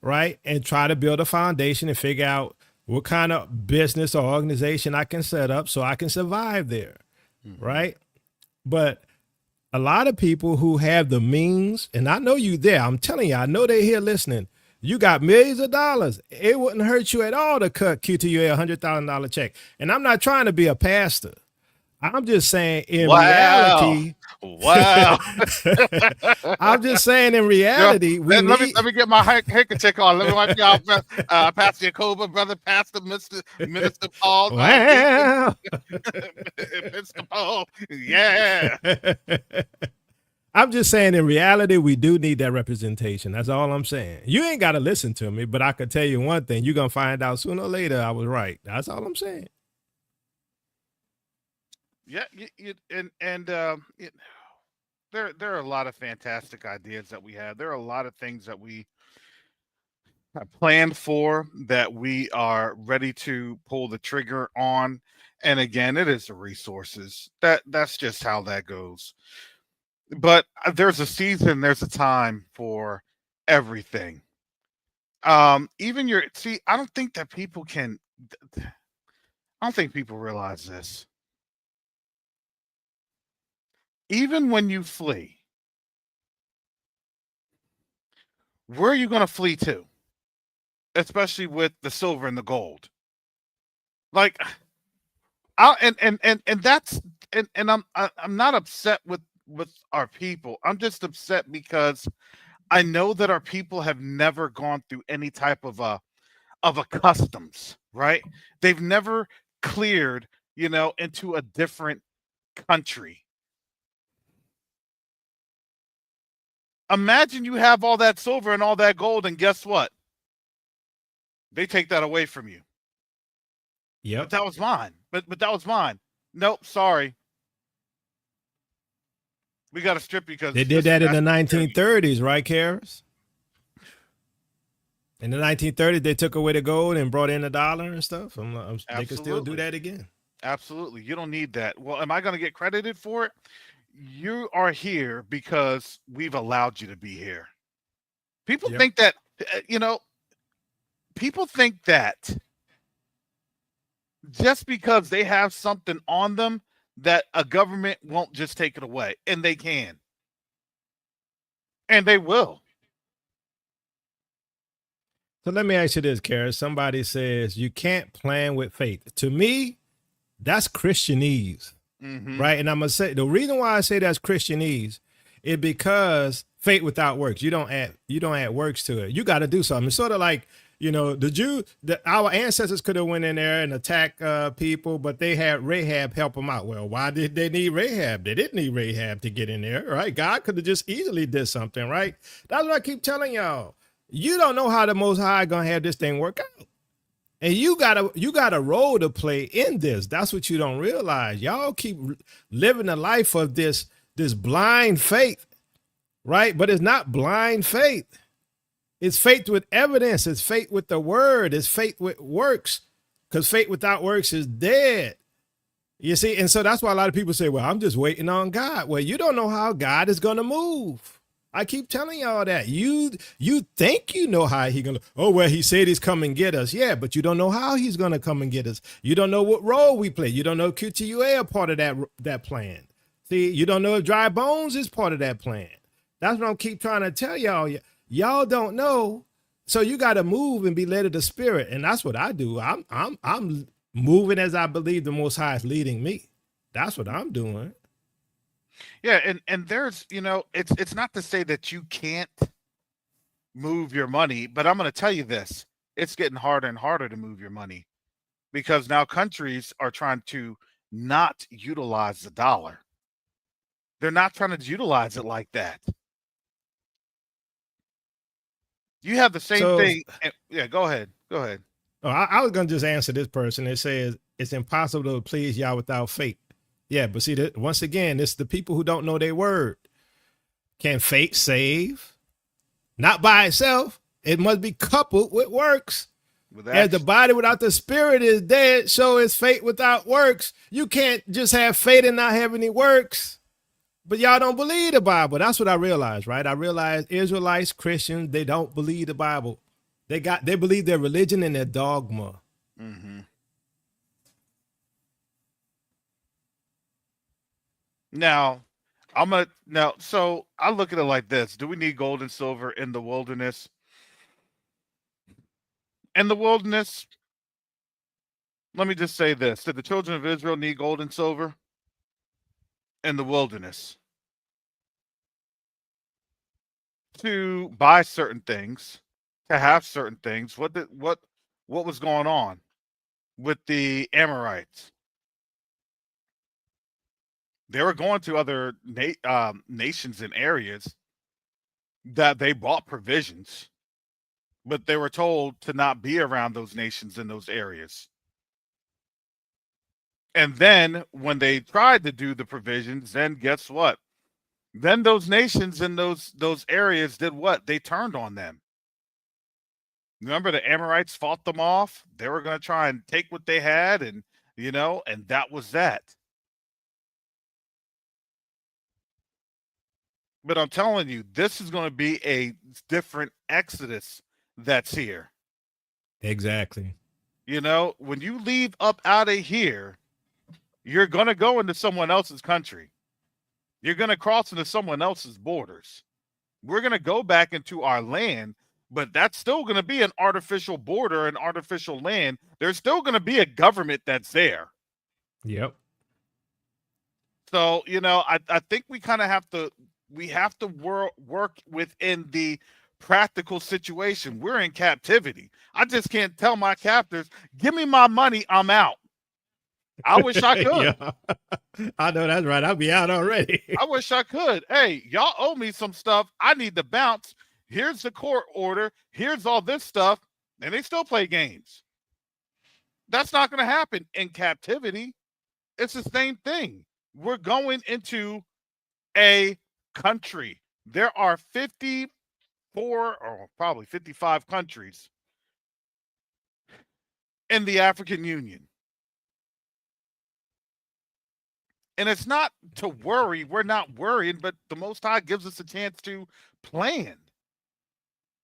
Right. And try to build a foundation and figure out what kind of business or organization I can set up so I can survive there. Right. But a lot of people who have the means, and I know you there, I'm telling you, I know they're here listening. You got millions of dollars. It wouldn't hurt you at all to cut Q2UA $100,000 check. And I'm not trying to be a pastor. I'm just saying in reality. Wow. I'm just saying in reality. Let me get my handkerchief on. Let me wipe you off, Pastor Jacoba, brother, Pastor, Minister Paul. Wow. Mr. Paul. Yeah. I'm just saying in reality, we do need that representation. That's all I'm saying. You ain't got to listen to me, but I could tell you one thing. You're going to find out sooner or later I was right. That's all I'm saying. Yeah. There are a lot of fantastic ideas that we have. There are a lot of things that we have planned for that we are ready to pull the trigger on. And again, it is the resources. That's just how that goes. But there's a season, there's a time for everything. Even I don't think that people can, I don't think people realize this. Even when you flee, where are you going to flee to? Especially with the silver and the gold. Like, I'm not upset with our people. I'm just upset because I know that our people have never gone through any type of a customs, right? They've never cleared, into a different country. Imagine you have all that silver and all that gold, and guess what? They take that away from you. Yep. But that was mine. But that was mine. Nope, sorry. We got to strip because they did that in the 1930s, right, Karis? In the 1930s, they took away the gold and brought in the dollar and stuff. They could still do that again. Absolutely. You don't need that. Well, am I going to get credited for it? You are here because we've allowed you to be here. People think that, people think that just because they have something on them, that a government won't just take it away, and they can. And they will. So let me ask you this, Karis. Somebody says you can't plan with faith. To me, that's Christianese, right? And I'm going to say, the reason why I say that's Christianese is because faith without works. You don't add works to it. You got to do something. It's sort of like, our ancestors could have went in there and attacked people, but they had Rahab help them out. Well, why did they need Rahab? They didn't need Rahab to get in there, right? God could have just easily did something, right? That's what I keep telling y'all. You don't know how the Most High gonna have this thing work out, and you got a role to play in this. That's what you don't realize. Y'all keep living the life of this blind faith, right? But it's not blind faith. It's faith with evidence. It's faith with the word. It's faith with works, because faith without works is dead. You see, and so that's why a lot of people say, well, I'm just waiting on God. Well, you don't know how God is going to move. I keep telling y'all that. You think you know how he's going to, he said he's come and get us. Yeah, but you don't know how he's going to come and get us. You don't know what role we play. You don't know Q2UA are part of that plan. See, you don't know if dry bones is part of that plan. That's what I keep trying to tell y'all. Y'all don't know, so you got to move and be led of the Spirit, and that's what I do. I'm moving as I believe the Most High is leading me. That's what I'm doing. Yeah, and there's, it's not to say that you can't move your money, but I'm going to tell you this. It's getting harder and harder to move your money because now countries are trying to not utilize the dollar. They're not trying to utilize it like that. You have the same So, thing. Yeah, go ahead. Go ahead. oh, I was gonna just answer this person. It says it's impossible to please Yah without faith. Yeah, but see that once again, it's the people who don't know their word. Can faith save? Not by itself. It must be coupled with works. With As the action. body without the spirit is dead, so is faith without works. You can't just have faith and not have any works. But y'all don't believe the Bible. That's what I realized, right? I realized Israelites, Christians, they don't believe the Bible. They believe their religion and their dogma. Mm-hmm. Now, so I look at it like this. Do we need gold and silver in the wilderness? In the wilderness, let me just say this. Did the children of Israel need gold and silver? In the wilderness. To buy certain things, to have certain things. What was going on with the Amorites? They were going to other nations and areas that they bought provisions, but they were told to not be around those nations in those areas. And then when they tried to do the provisions, then guess what? Then those nations in those areas did what? They turned on them. Remember the Amorites fought them off? They were going to try and take what they had and and that was that. But I'm telling you, this is going to be a different exodus that's here. Exactly. When you leave up out of here, you're going to go into someone else's country. You're going to cross into someone else's borders. We're going to go back into our land, but that's still going to be an artificial border, an artificial land. There's still going to be a government that's there. Yep. So, I think we kind of have to work within the practical situation. We're in captivity. I just can't tell my captors, give me my money, I'm out. I wish I could. Yeah. I know that's right. I'll be out already. I wish I could. Hey, y'all owe me some stuff. I need to bounce. Here's the court order. Here's all this stuff. And they still play games. That's not going to happen in captivity. It's the same thing. We're going into a country. There are 54 or probably 55 countries in the African Union. And it's not to worry. We're not worrying, but the Most High gives us a chance to plan.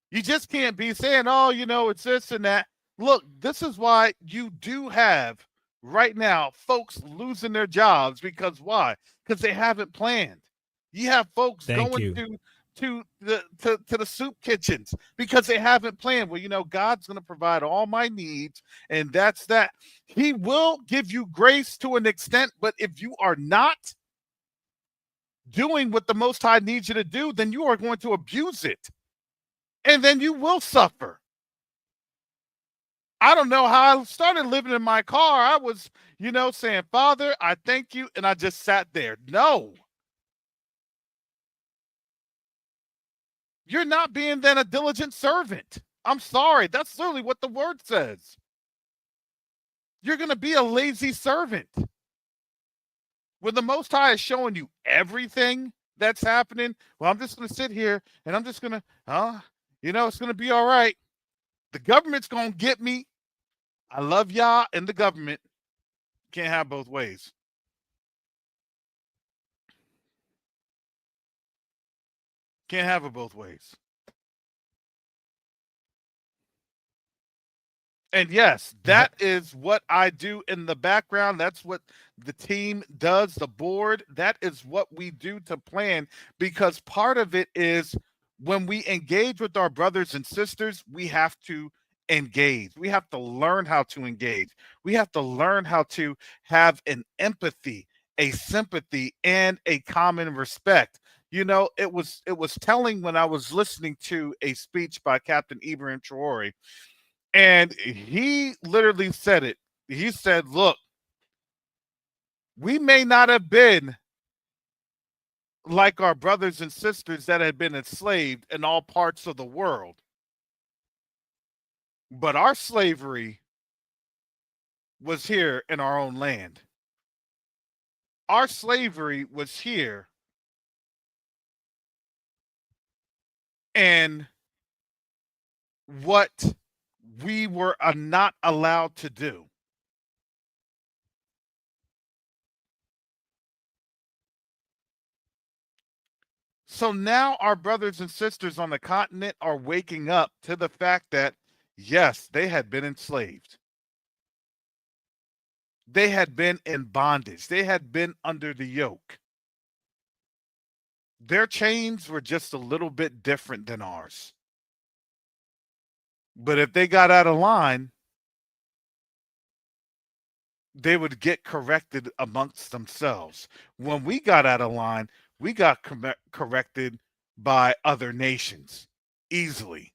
You just can't be saying, oh, it's this and that. Look, this is why you do have right now folks losing their jobs because why? Because they haven't planned. You have folks going to the soup kitchens because they haven't planned. Well, God's going to provide all my needs, and that's that. He will give you grace to an extent, but if you are not doing what the Most High needs you to do, then you are going to abuse it, and then you will suffer. I don't know how I started living in my car. I was, saying, Father, I thank you, and I just sat there. No. You're not being then a diligent servant. I'm sorry. That's literally what the word says. You're going to be a lazy servant. When the Most High is showing you everything that's happening, well, I'm just going to sit here and I'm just going to, it's going to be all right. The government's going to get me. I love y'all and the government. Can't have both ways. Can't have it both ways. And yes, that is what I do in the background. That's what the team does, the board. That is what we do to plan, because part of it is when we engage with our brothers and sisters, we have to engage. We have to learn how to engage. We have to learn how to have an empathy a sympathy and a common respect. You know, it was telling when I was listening to a speech by Captain Ibrahim Traore, and he literally said it. He said, "Look, we may not have been like our brothers and sisters that had been enslaved in all parts of the world, but our slavery was here in our own land. Our slavery was here, and what we were not allowed to do." So now our brothers and sisters on the continent are waking up to the fact that, yes, they had been enslaved. They had been in bondage. They had been under the yoke. Their chains were just a little bit different than ours. But if they got out of line, they would get corrected amongst themselves. When we got out of line, we got corrected by other nations easily.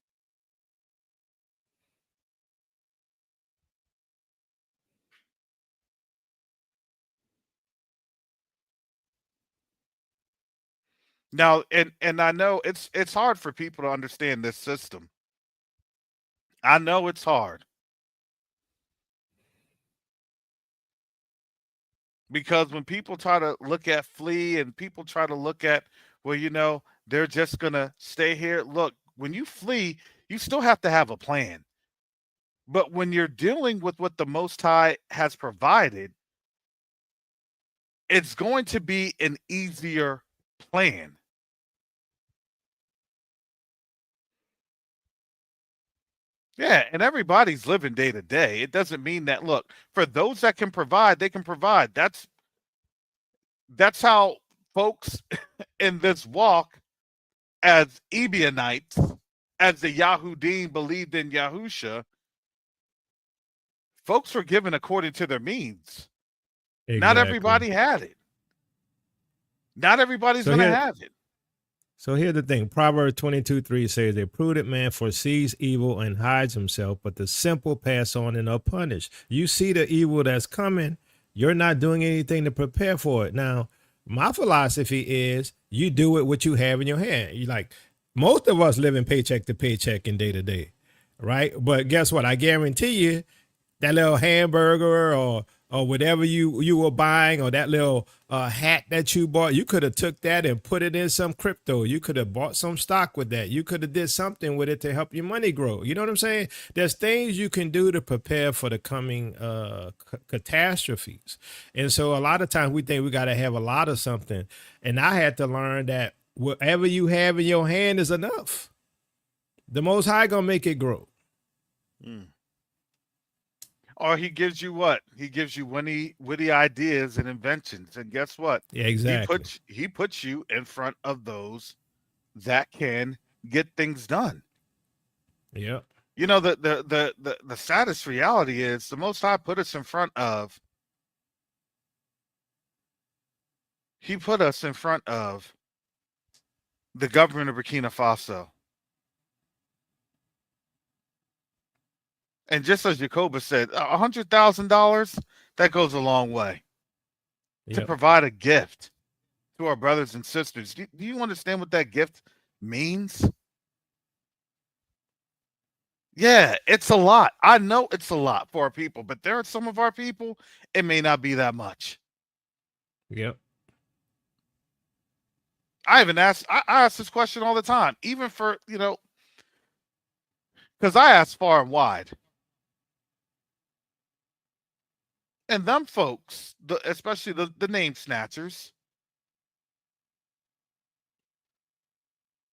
Now, and I know it's hard for people to understand this system. I know it's hard because when people try to look at flee and people try to look at, well, you know, they're just gonna stay here. Look, when you flee, you still have to have a plan. But when you're dealing with what the Most High has provided, it's going to be an easier plan. Yeah, and everybody's living day to day. It doesn't mean that, look, for those that can provide, they can provide. That's how folks in this walk as Ebionites, as the Yahudim believed in Yahusha, folks were given according to their means. Exactly. Not everybody had it. Not everybody's So going to here- have it. So here's the thing. Proverbs 22:3 says, a prudent man foresees evil and hides himself, but the simple pass on and are punished. You see the evil that's coming, you're not doing anything to prepare for it. Now, my philosophy is you do it what you have in your hand. You like, most of us live in paycheck to paycheck and day to day, right? But guess what? I guarantee you that little hamburger or whatever you were buying, or that little hat that you bought, you could have took that and put it in some crypto. You could have bought some stock with that. You could have did something with it to help your money grow. You know what I'm saying? There's things you can do to prepare for the coming catastrophes. And so a lot of times we think we got to have a lot of something. And I had to learn that whatever you have in your hand is enough. The Most High gonna make it grow. Or he gives you what? He gives you witty ideas and inventions. And guess what? Yeah, exactly. He puts you in front of those that can get things done. Yeah. You know, the saddest reality is the Most High put us in front of. He put us in front of the government of Burkina Faso. And just as Jacoba said, $100,000, that goes a long way to provide a gift to our brothers and sisters. Do you understand what that gift means? Yeah, it's a lot. I know it's a lot for our people, but there are some of our people, it may not be that much. Yep. I ask this question all the time, even for, you know, because I ask far and wide. And them folks, especially the name snatchers,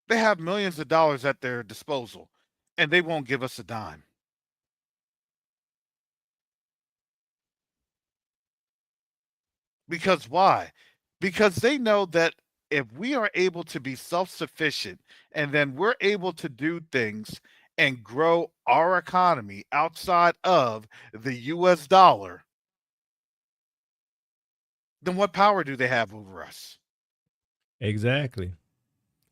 they have millions of dollars at their disposal, and they won't give us a dime. Because why? Because they know that if we are able to be self-sufficient and then we're able to do things and grow our economy outside of the US dollar, then what power do they have over us? Exactly.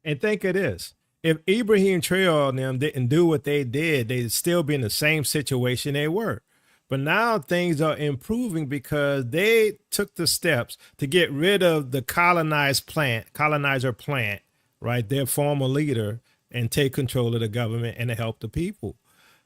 And think of this. If Ibrahim Trail and them didn't do what they did, they'd still be in the same situation they were. But now things are improving because they took the steps to get rid of the colonizer plant, right? Their former leader, and take control of the government and to help the people.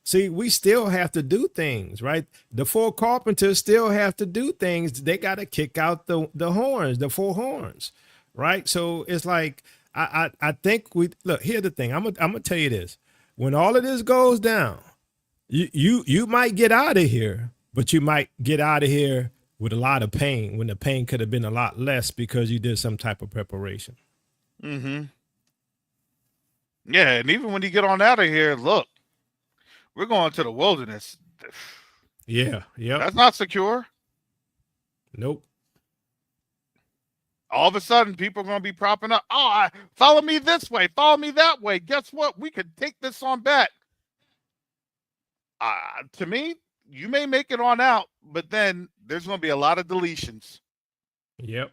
See, we still have to do things, right? The four carpenters still have to do things. They got to kick out the horns, the four horns, right? So it's like, I think we look, here's the thing. I'm gonna tell you this. When all of this goes down, you might get out of here, but you might get out of here with a lot of pain when the pain could have been a lot less because you did some type of preparation. Mm-hmm. Yeah, and even when you get on out of here, look, we're going to the wilderness. Yeah, yep. That's not secure. Nope. All of a sudden, people are going to be propping up. Oh, follow me this way, follow me that way. Guess what? We could take this on back. To me, you may make it on out, but then there's going to be a lot of deletions. Yep.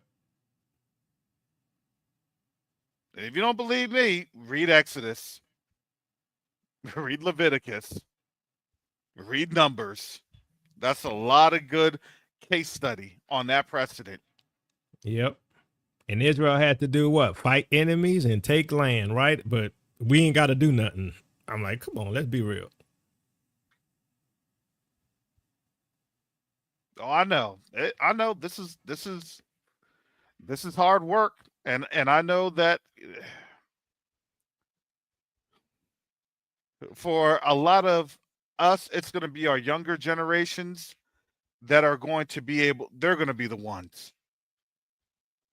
And if you don't believe me, read Exodus, read Leviticus, read Numbers. That's a lot of good case study on that precedent. Yep. And Israel had to do what? Fight enemies and take land, right? But we ain't got to do nothing. I'm like, come on, let's be real. Oh, I know. I know this is hard work, and I know that for a lot of us, it's going to be our younger generations that are going to be able. They're going to be the ones.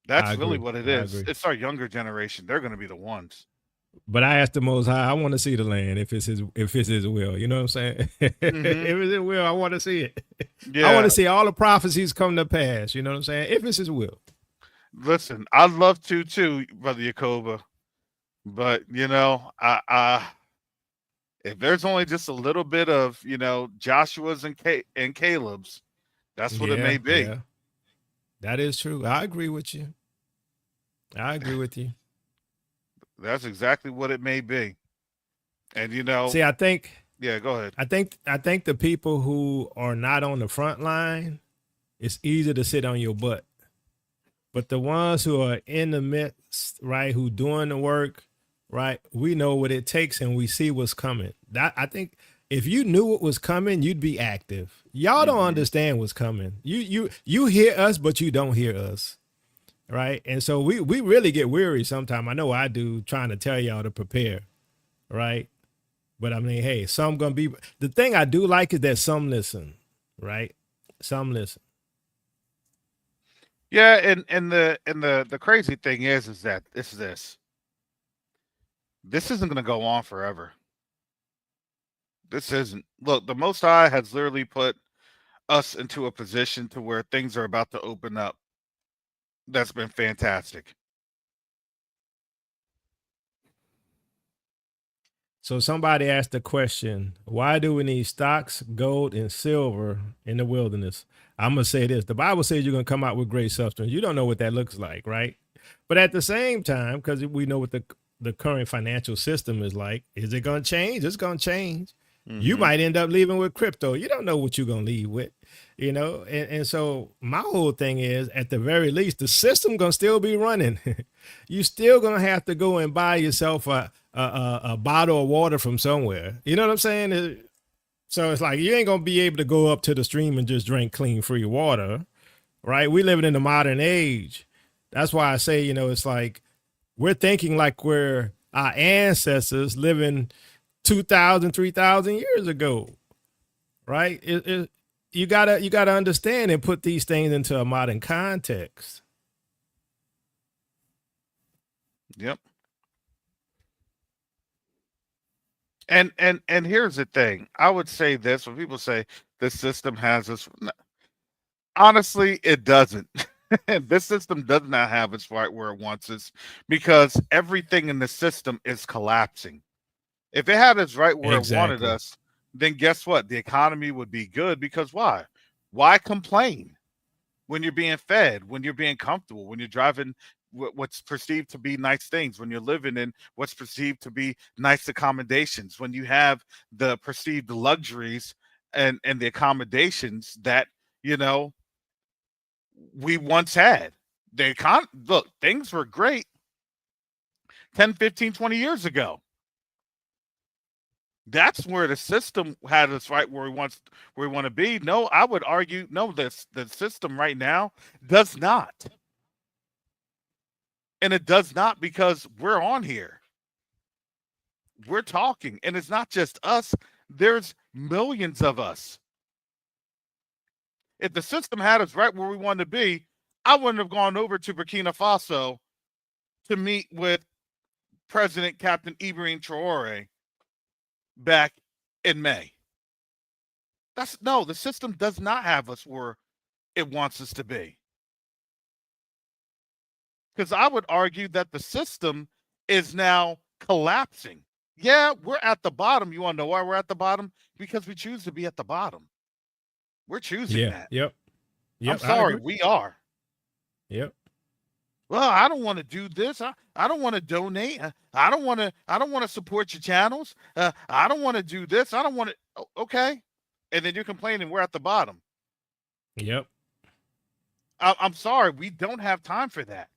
That's really what it is. It's our younger generation. They're going to be the ones. But I asked the Most High, I want to see the land if it's his will. You know what I'm saying? Mm-hmm. If it's his will, I want to see it. Yeah. I want to see all the prophecies come to pass. You know what I'm saying? If it's his will. Listen, I'd love to too, Brother Yakoba. But if there's only just a little bit of Joshua's and Caleb's, that's what it may be. Yeah. That is true. I agree with you. I agree with you. That's exactly what it may be. And see, I think. Yeah, go ahead. I think the people who are not on the front line, it's easy to sit on your butt. But the ones who are in the midst, right, who doing the work, right, we know what it takes and we see what's coming. I think if you knew what was coming, you'd be active. Y'all don't understand what's coming. You hear us, but you don't hear us. Right. And so we really get weary sometimes. I know I do, trying to tell y'all to prepare. Right. But I mean, hey, some gonna be. The thing I do like is that some listen. Right. Some listen. Yeah, and the crazy thing is that this isn't going to go on forever. This isn't. Look, the Most High has literally put us into a position to where things are about to open up. That's been fantastic. So somebody asked the question, why do we need stocks, gold, and silver in the wilderness? I'm going to say this. The Bible says you're going to come out with great substance. You don't know what that looks like, right? But at the same time, because we know what the current financial system is like, is it going to change? It's going to change. Mm-hmm. You might end up leaving with crypto. You don't know what you're going to leave with, And so my whole thing is, at the very least, the system going to still be running. You still going to have to go and buy yourself a bottle of water from somewhere. You know what I'm saying? So it's like, you ain't going to be able to go up to the stream and just drink clean, free water, right? We living in the modern age. That's why I say, it's like, we're thinking like we're our ancestors living 2,000, 3,000 years ago, right? You gotta understand and put these things into a modern context. Yep. And here's the thing. I would say this when people say the system has us. Honestly, it doesn't. This system does not have us right where it wants us, because everything in the system is collapsing. If it had us right where it wanted us, then guess what? The economy would be good, because why? Why complain when you're being fed, when you're being comfortable, when you're driving what's perceived to be nice things, when you're living in what's perceived to be nice accommodations, when you have the perceived luxuries and the accommodations that, you know, we once had. Look, things were great 10, 15, 20 years ago. That's where the system had us right where we want to be. No, I would argue no, the system right now does not. And it does not because we're on here. We're talking, and it's not just us. There's millions of us. If the system had us right where we wanted to be, I wouldn't have gone over to Burkina Faso to meet with President Captain Ibrahim Traore back in May. The system does not have us where it wants us to be. Because I would argue that the system is now collapsing. Yeah, we're at the bottom. You want to know why we're at the bottom? Because we choose to be at the bottom. We're choosing that. Yep. I'm sorry, we are. Yep. Well, I don't want to do this. I don't want to donate. I don't want to support your channels. I don't want to do this. I don't want to. Okay. And then you're complaining we're at the bottom. Yep. I'm sorry, we don't have time for that.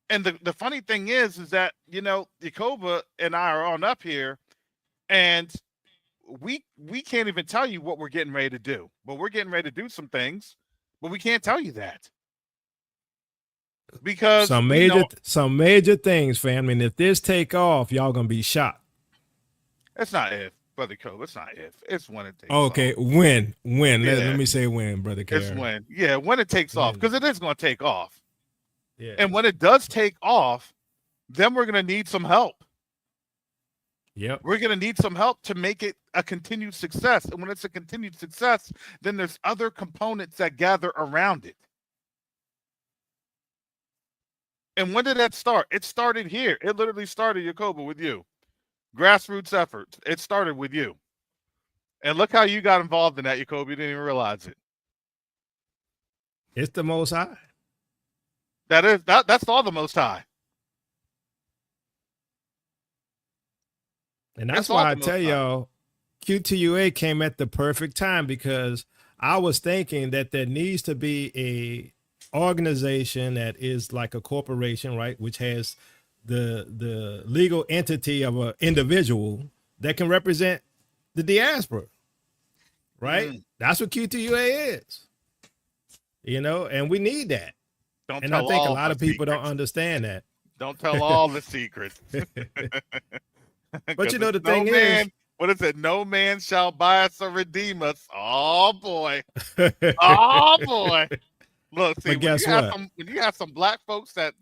And the funny thing is that, you know, Yakoba and I are on up here, and we can't even tell you what we're getting ready to do. But we're getting ready to do some things, but we can't tell you that. Because some major things, family. And if this take off, y'all gonna be shocked. It's not if, Brother Cove. It's not if. It's when it takes okay, off. When. Yeah. Let me say when, Brother Kerr. It's when. Yeah, when it takes off. Because it is going to take off. Yeah. And when it does take off, then we're going to need some help. Yep. We're going to need some help to make it a continued success. And when it's a continued success, then there's other components that gather around it. And when did that start? It started here. It literally started, Yakoba, with you. Grassroots efforts. It started with you. And look how you got involved in that, Yakoba. You didn't even realize it. It's the Most High. That's all the Most High. And that's why I tell y'all, Q2UA came at the perfect time, because I was thinking that there needs to be a organization that is like a corporation, right, which has the legal entity of an individual that can represent the diaspora, right? That's what Q2UA is, you know, and we need that. And I think a lot of people don't understand that. Don't tell all the secrets. But you know, the thing is, what is it? No man shall buy us or redeem us. Oh boy. Oh boy. Look, see, guess when you have some black folks that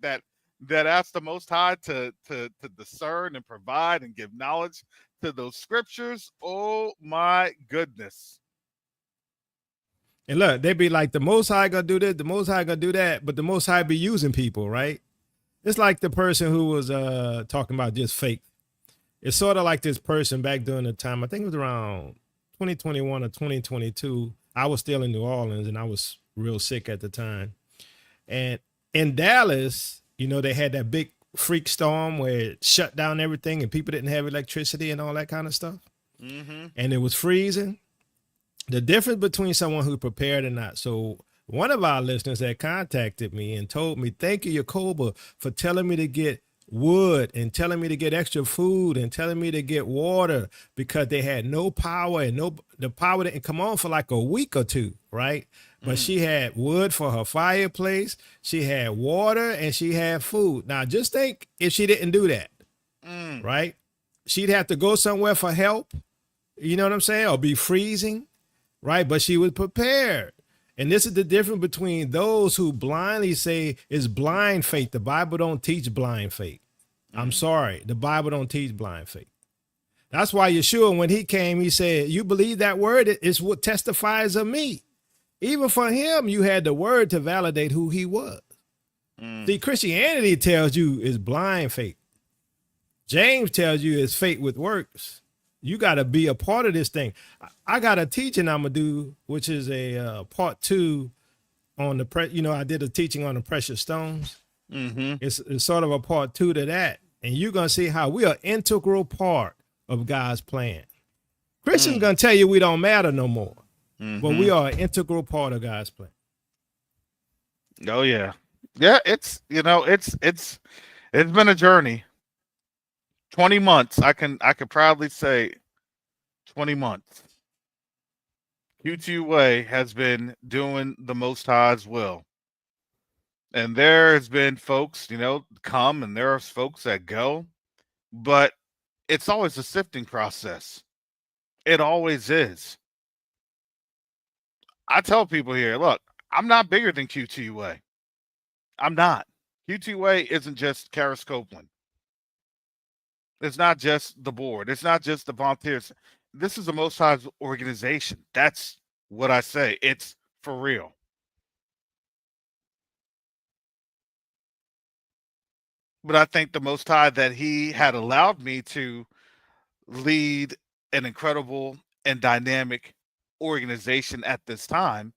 ask the Most High to discern and provide and give knowledge to those scriptures, oh my goodness. And look, they be like, the Most High gonna do this, the Most High gonna do that, but the Most High be using people, right? It's like the person who was talking about just fake. It's sort of like this person back during the time, I think it was around 2021 or 2022. I was still in New Orleans and I was real sick at the time. And in Dallas, you know, they had that big freak storm where it shut down everything and people didn't have electricity and all that kind of stuff. Mm-hmm. And it was freezing. The difference between someone who prepared and not. So one of our listeners had contacted me and told me, thank you, Yakoba, for telling me to get wood and telling me to get extra food and telling me to get water, because they had no power and the power didn't come on for like a week or two, right? But she had wood for her fireplace, she had water, and she had food. Now just think if she didn't do that, right? She'd have to go somewhere for help, you know what I'm saying? Or be freezing, right? But she was prepared. And this is the difference between those who blindly say it's blind faith. The Bible don't teach blind faith. I'm sorry. The Bible don't teach blind faith. That's why Yeshua, when he came, he said, you believe that word is what testifies of me. Even for him, you had the word to validate who he was. See, Christianity tells you it's blind faith. James tells you it's faith with works. You got to be a part of this thing. I got a teaching I'm gonna do, which is a part 2 on the I did a teaching on the precious stones. Mm-hmm. It's sort of a part 2 to that, and you're gonna see how we are integral part of God's plan. Christians gonna tell you we don't matter no more, but we are an integral part of God's plan. Oh yeah, yeah. It's it's been a journey. 20 months. I could proudly say 20 months. Q2UA has been doing the Most High's will. And there has been folks, come, and there are folks that go, but it's always a sifting process. It always is. I tell people here, look, I'm not bigger than Q2UA. I'm not. Q2UA isn't just Karis Copeland. It's not just the board. It's not just the volunteers. This is the Most High's organization. That's what I say. It's for real. But I think the Most High that He had allowed me to lead an incredible and dynamic organization at this time,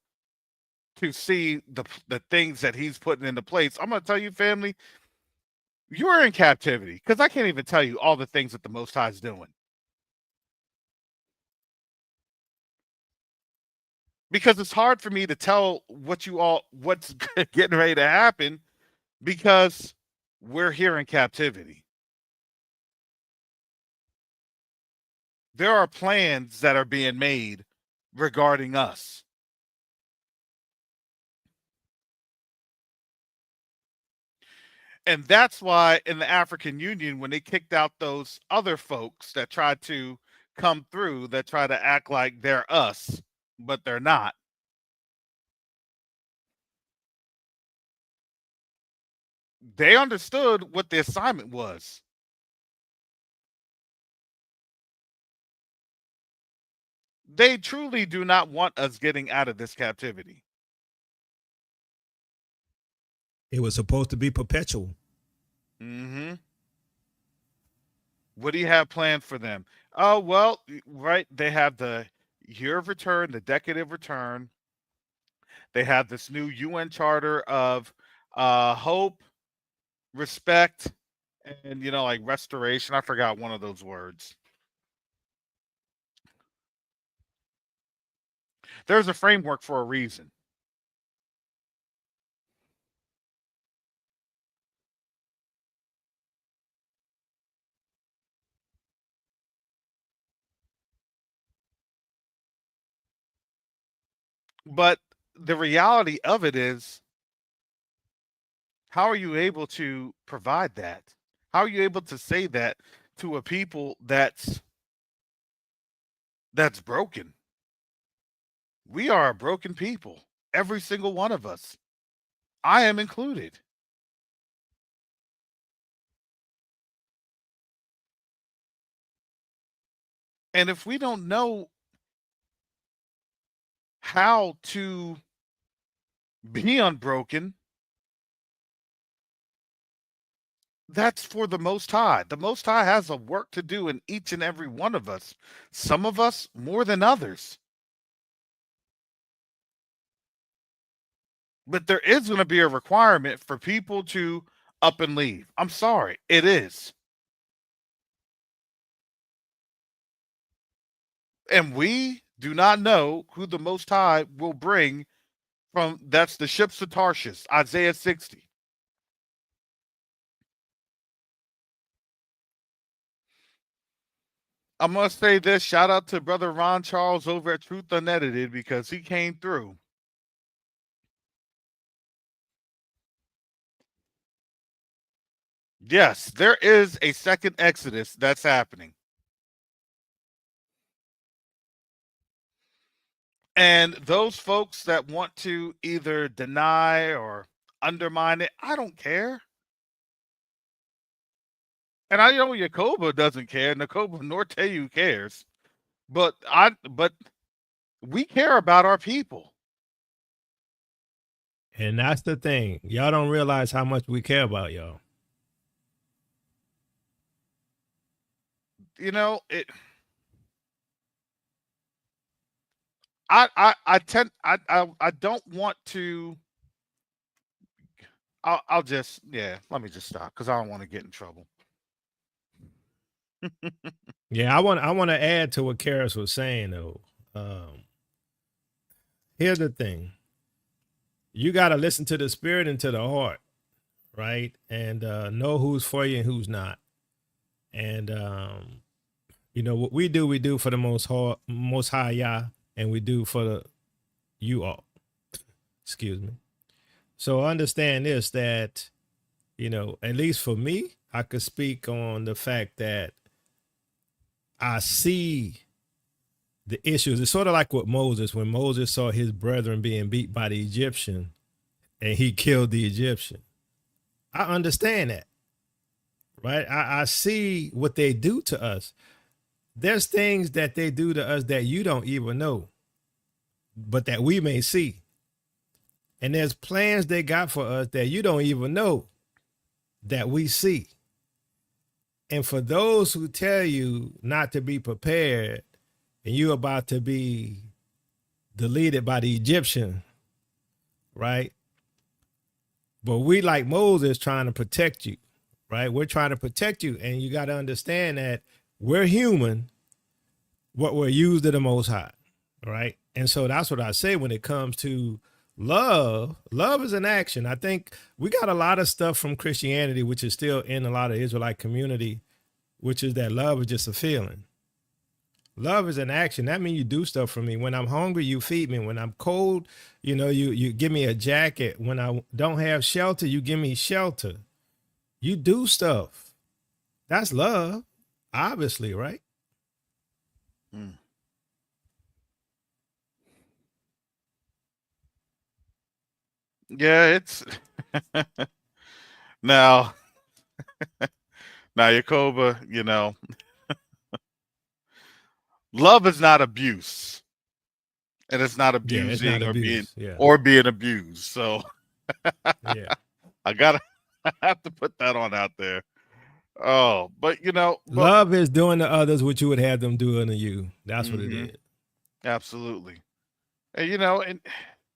to see the things that He's putting into place. I'm going to tell you, family, you're in captivity, because I can't even tell you all the things that the Most High is doing. Because it's hard for me to tell what's getting ready to happen, because we're here in captivity. There are plans that are being made regarding us. And that's why in the African Union, when they kicked out those other folks that tried to come through, that try to act like they're us, but they're not. They understood what the assignment was. They truly do not want us getting out of this captivity. It was supposed to be perpetual. Mm-hmm. What do you have planned for them? Oh, well, right. They have the year of return, the decade of return. They have this new UN charter of hope, respect, and like restoration. I forgot one of those words. There's a framework for a reason. But the reality of it is, how are you able to provide that? How are you able to say that to a people that's broken? We are a broken people, every single one of us. I am included. And if we don't know how to be unbroken, that's for the Most High. The Most High has a work to do in each and every one of us. Some of us more than others. But there is going to be a requirement for people to up and leave. I'm sorry, it is. And we do not know who the Most High will bring from. That's the ships of Tarshish, Isaiah 60. I must say this, shout out to brother Ron Charles over at Truth Unedited, because he came through. Yes, there is a second Exodus that's happening. And those folks that want to either deny or undermine it, I don't care. And I know Yakoba doesn't care. Nakoba nor Teyu cares. But we care about our people. And that's the thing. Y'all don't realize how much we care about y'all. You know, it I don't want to. I'll just, yeah. Let me just stop because I don't want to get in trouble. Yeah, I want to add to what Karis was saying though. Here's the thing: you got to listen to the spirit and to the heart, right? And know who's for you and who's not. And what we do for the most high Yah, and we do for the you all. Excuse me. So understand this, that at least for me, I could speak on the fact that I see the issues. It's sort of like with Moses, when Moses saw his brethren being beat by the Egyptian and he killed the Egyptian. I understand that, right? I see what they do to us. There's things that they do to us that you don't even know, but that we may see. And there's plans they got for us that you don't even know, that we see. And for those who tell you not to be prepared and you're about to be deleted by the Egyptian, right? But we, like Moses, trying to protect you, right? We're trying to protect you. And you got to understand that we're human, but we're used of the Most High, right? And so that's what I say when it comes to love. Love is an action. I think we got a lot of stuff from Christianity, which is still in a lot of Israelite community, which is that love is just a feeling. Love is an action. That means you do stuff for me. When I'm hungry, you feed me. When I'm cold, you give me a jacket. When I don't have shelter, you give me shelter. You do stuff. That's love, obviously, right? Hmm. Yeah, it's now, Yakoba, love is not abuse, and it's not Yeah, it's not abusing or being abuse. Yeah. abused. So Yeah. I gotta I have to put that on out there. Oh, but but Love is doing to others what you would have them do unto you. That's what it hmm is. absolutely. And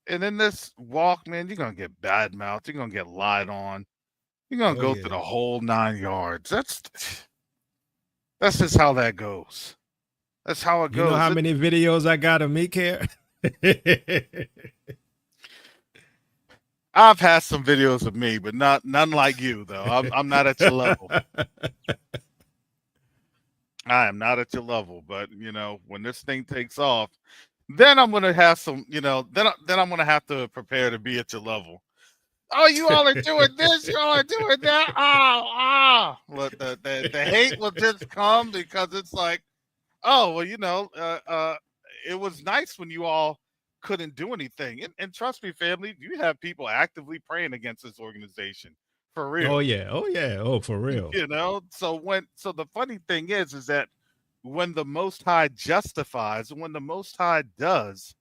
and in this walk, man, you're gonna get bad mouthed, you're gonna get lied on, you're gonna Oh, go through yeah. the whole 9 yards. That's just how that goes. That's how it You know goes. how many videos I got of me, care? I've had some videos of me, but none like you though. I'm not at your level. I am not at your level. But when this thing takes off, then I'm gonna have some. Then I'm gonna have to prepare to be at your level. Oh, you all are doing this. You all are doing that. Look, the hate will just come because it's like, oh, well, it was nice when you all couldn't do anything. And trust me, family, you have people actively praying against this organization for Oh, real. yeah. Oh, yeah. Oh, for real. So the funny thing is that when the Most High justifies, when the Most High does,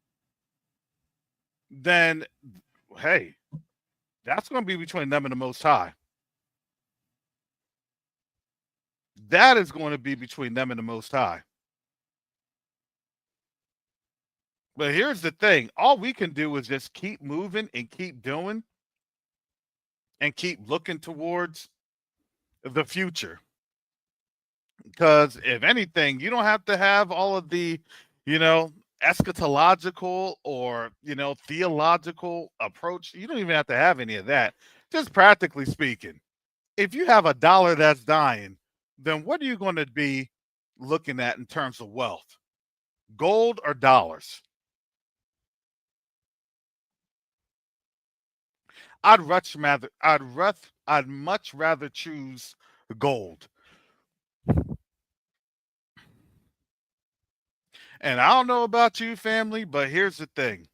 then hey, that's going to be between them and the Most High. That is going to be between them and the Most High. But here's the thing: all we can do is just keep moving and keep doing and keep looking towards the future. Because if anything, you don't have to have all of the, eschatological or, theological approach. You don't even have to have any of that. Just practically speaking, if you have a dollar that's dying, then what are you going to be looking at in terms of wealth? Gold or dollars? I'd much rather choose gold. And I don't know about you, family, but here's the thing.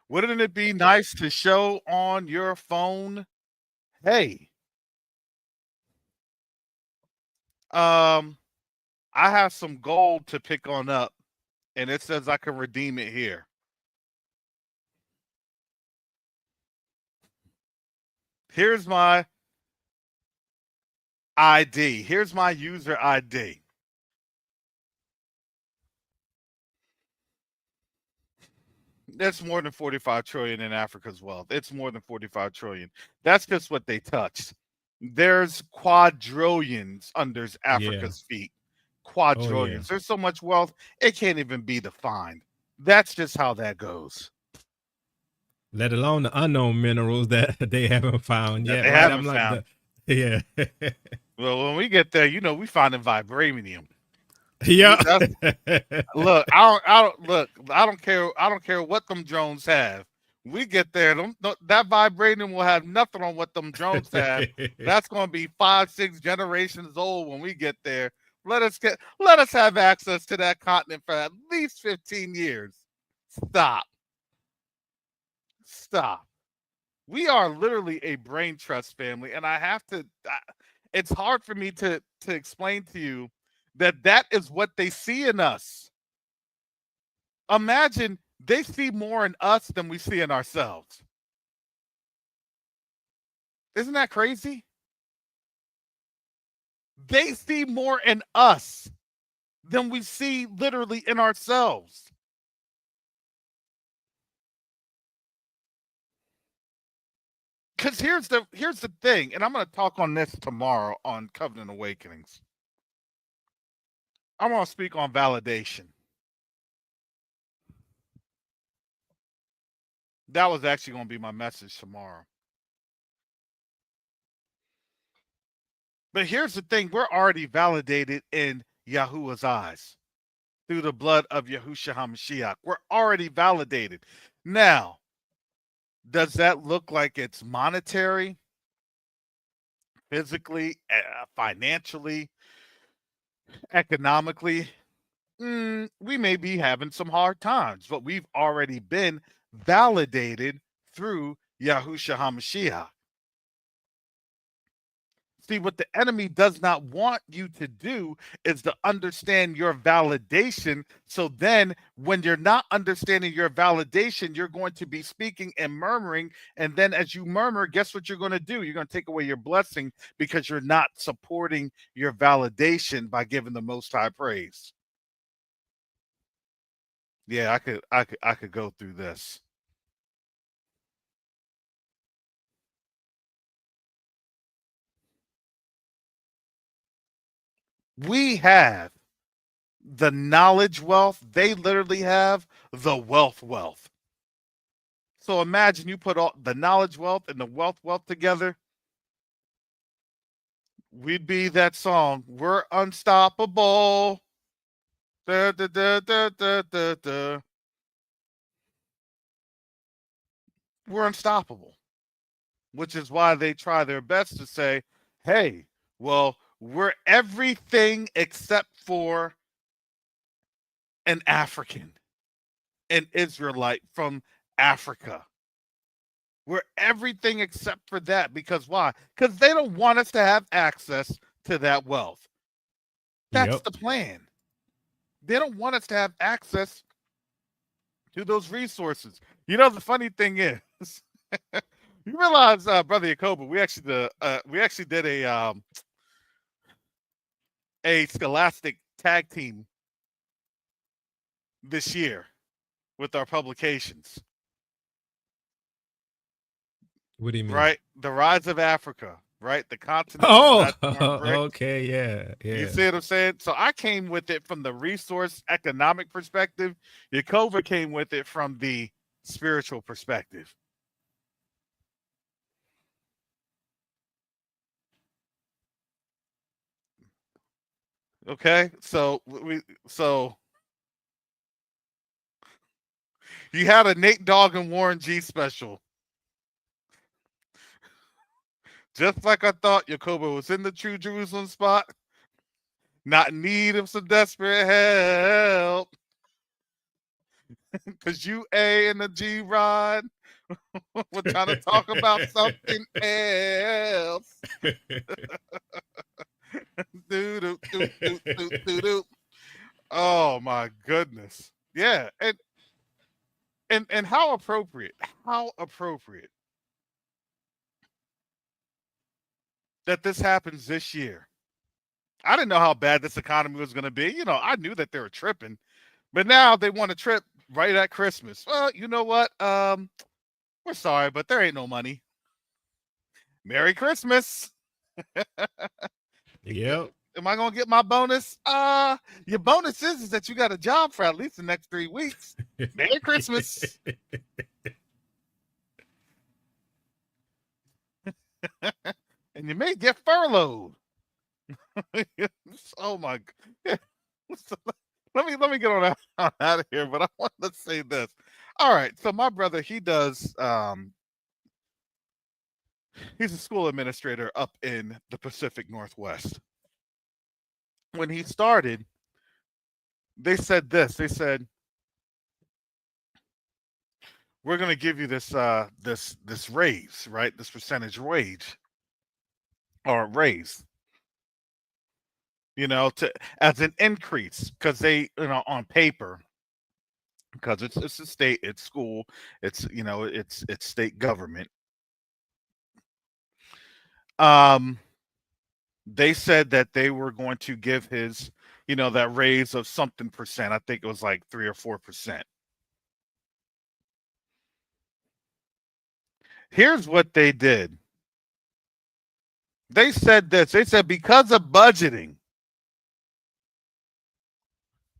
Wouldn't it be nice to show on your phone, hey, I have some gold to pick on up, and it says I can redeem it here. Here's my ID. Here's my user ID. That's more than 45 trillion in Africa's wealth. It's more than 45 trillion. That's just what they touched. There's quadrillions under Yeah. Africa's feet. Oh yeah. Quadrillions. There's so much wealth, it can't even be defined. That's just how that goes. Let alone the unknown minerals that they haven't found That yet, they right? haven't I'm like found. yeah. Well, when we get there, we finding vibranium. Yeah. Look, I don't care what them drones have. We get there, that vibranium will have nothing on what them drones have. That's going to be 5-6 generations old when we get there. Let us have access to that continent for at least 15 years. Stop. We are literally a brain trust family, and it's hard for me to explain to you that is what they see in us. Imagine they see more in us than we see in ourselves. Isn't that crazy? They see more in us than we see literally in ourselves. Because here's the thing, and I'm going to talk on this tomorrow on Covenant Awakenings. I'm going to speak on validation. That was actually going to be my message tomorrow. But here's the thing, we're already validated in Yahuwah's eyes through the blood of Yahushua HaMashiach. We're already validated. Now, does that look like it's monetary, physically, financially, economically? We may be having some hard times, but we've already been validated through Yahushua HaMashiach. See, what the enemy does not want you to do is to understand your validation. So then, when you're not understanding your validation, you're going to be speaking and murmuring. And then, as you murmur, guess what you're going to do? You're going to take away your blessing because you're not supporting your validation by giving the Most High praise. Yeah, I could go through this. We have the knowledge wealth. They literally have the wealth. So imagine you put all the knowledge wealth and the wealth together. We'd be that song. We're unstoppable. Da, da, da, da, da, da, da. We're unstoppable. Which is why they try their best to say, hey, well, we're everything except for an African, an Israelite from Africa. We're everything except for that. Because why? Because they don't want us to have access to that wealth. That's Yep. the plan. They don't want us to have access to those resources. The funny thing is, you realize, Brother Yacoba, we actually did a scholastic tag team this year with our publications. What do you mean? Right? The Rise of Africa, right? The continent. Oh, okay, yeah. You see what I'm saying? So I came with it from the resource economic perspective. Yakova came with it from the spiritual perspective. Okay, so you had a Nate Dogg and Warren G special. Just like I thought, Yacoba was in the True Jerusalem spot, not in need of some desperate help. Because UA and the G Rod were trying to talk about something else. Oh my goodness. Yeah. And how appropriate that this happens this year. I didn't know how bad this economy was going to be. I knew that they were tripping, but now they want to trip right at Christmas. Well, you know what? We're sorry, but there ain't no money. Merry Christmas. Yep. Am I gonna get my bonus? Your bonus is that you got a job for at least the next 3 weeks. Merry Christmas. And you may get furloughed. Oh my God. Let me get on out of here, but I want to say this. All right, so my brother, he does he's a school administrator up in the Pacific Northwest. When he started, they said this. They said, we're going to give you this this raise, right? This percentage wage or raise, you know, to as an increase because they, you know, on paper, because it's a state, it's school, it's, you know, it's state government. They said that they were going to give his, you know, that raise of something percent. I think it was like 3 or 4%. Here's what they did. They said this. They said because of budgeting,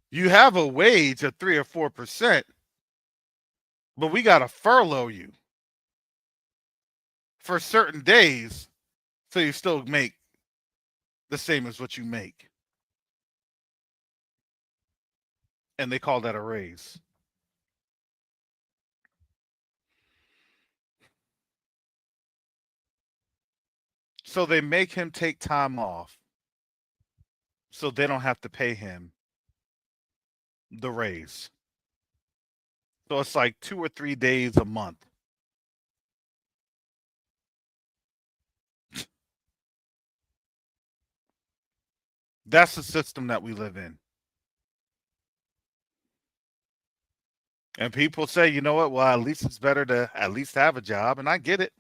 you have a wage of 3 or 4%, but we got to furlough you for certain days so you still make the same as what you make. And they call that a raise. So they make him take time off so they don't have to pay him the raise. So it's like 2 or 3 days a month. That's the system that we live in. And people say, you know what? Well, at least it's better to at least have a job. And I get it.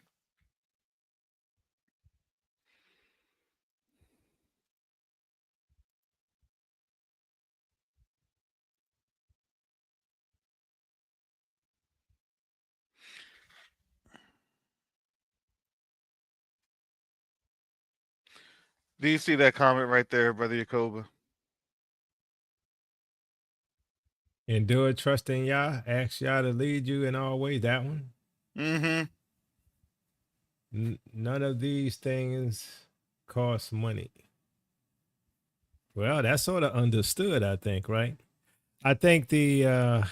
Do you see that comment right there, Brother Yakoba? Endure it, trust in Yah, ask Yah to lead you in all ways. That one. Mm-hmm. None of these things cost money. Well, that's sort of understood, I think, right? I think the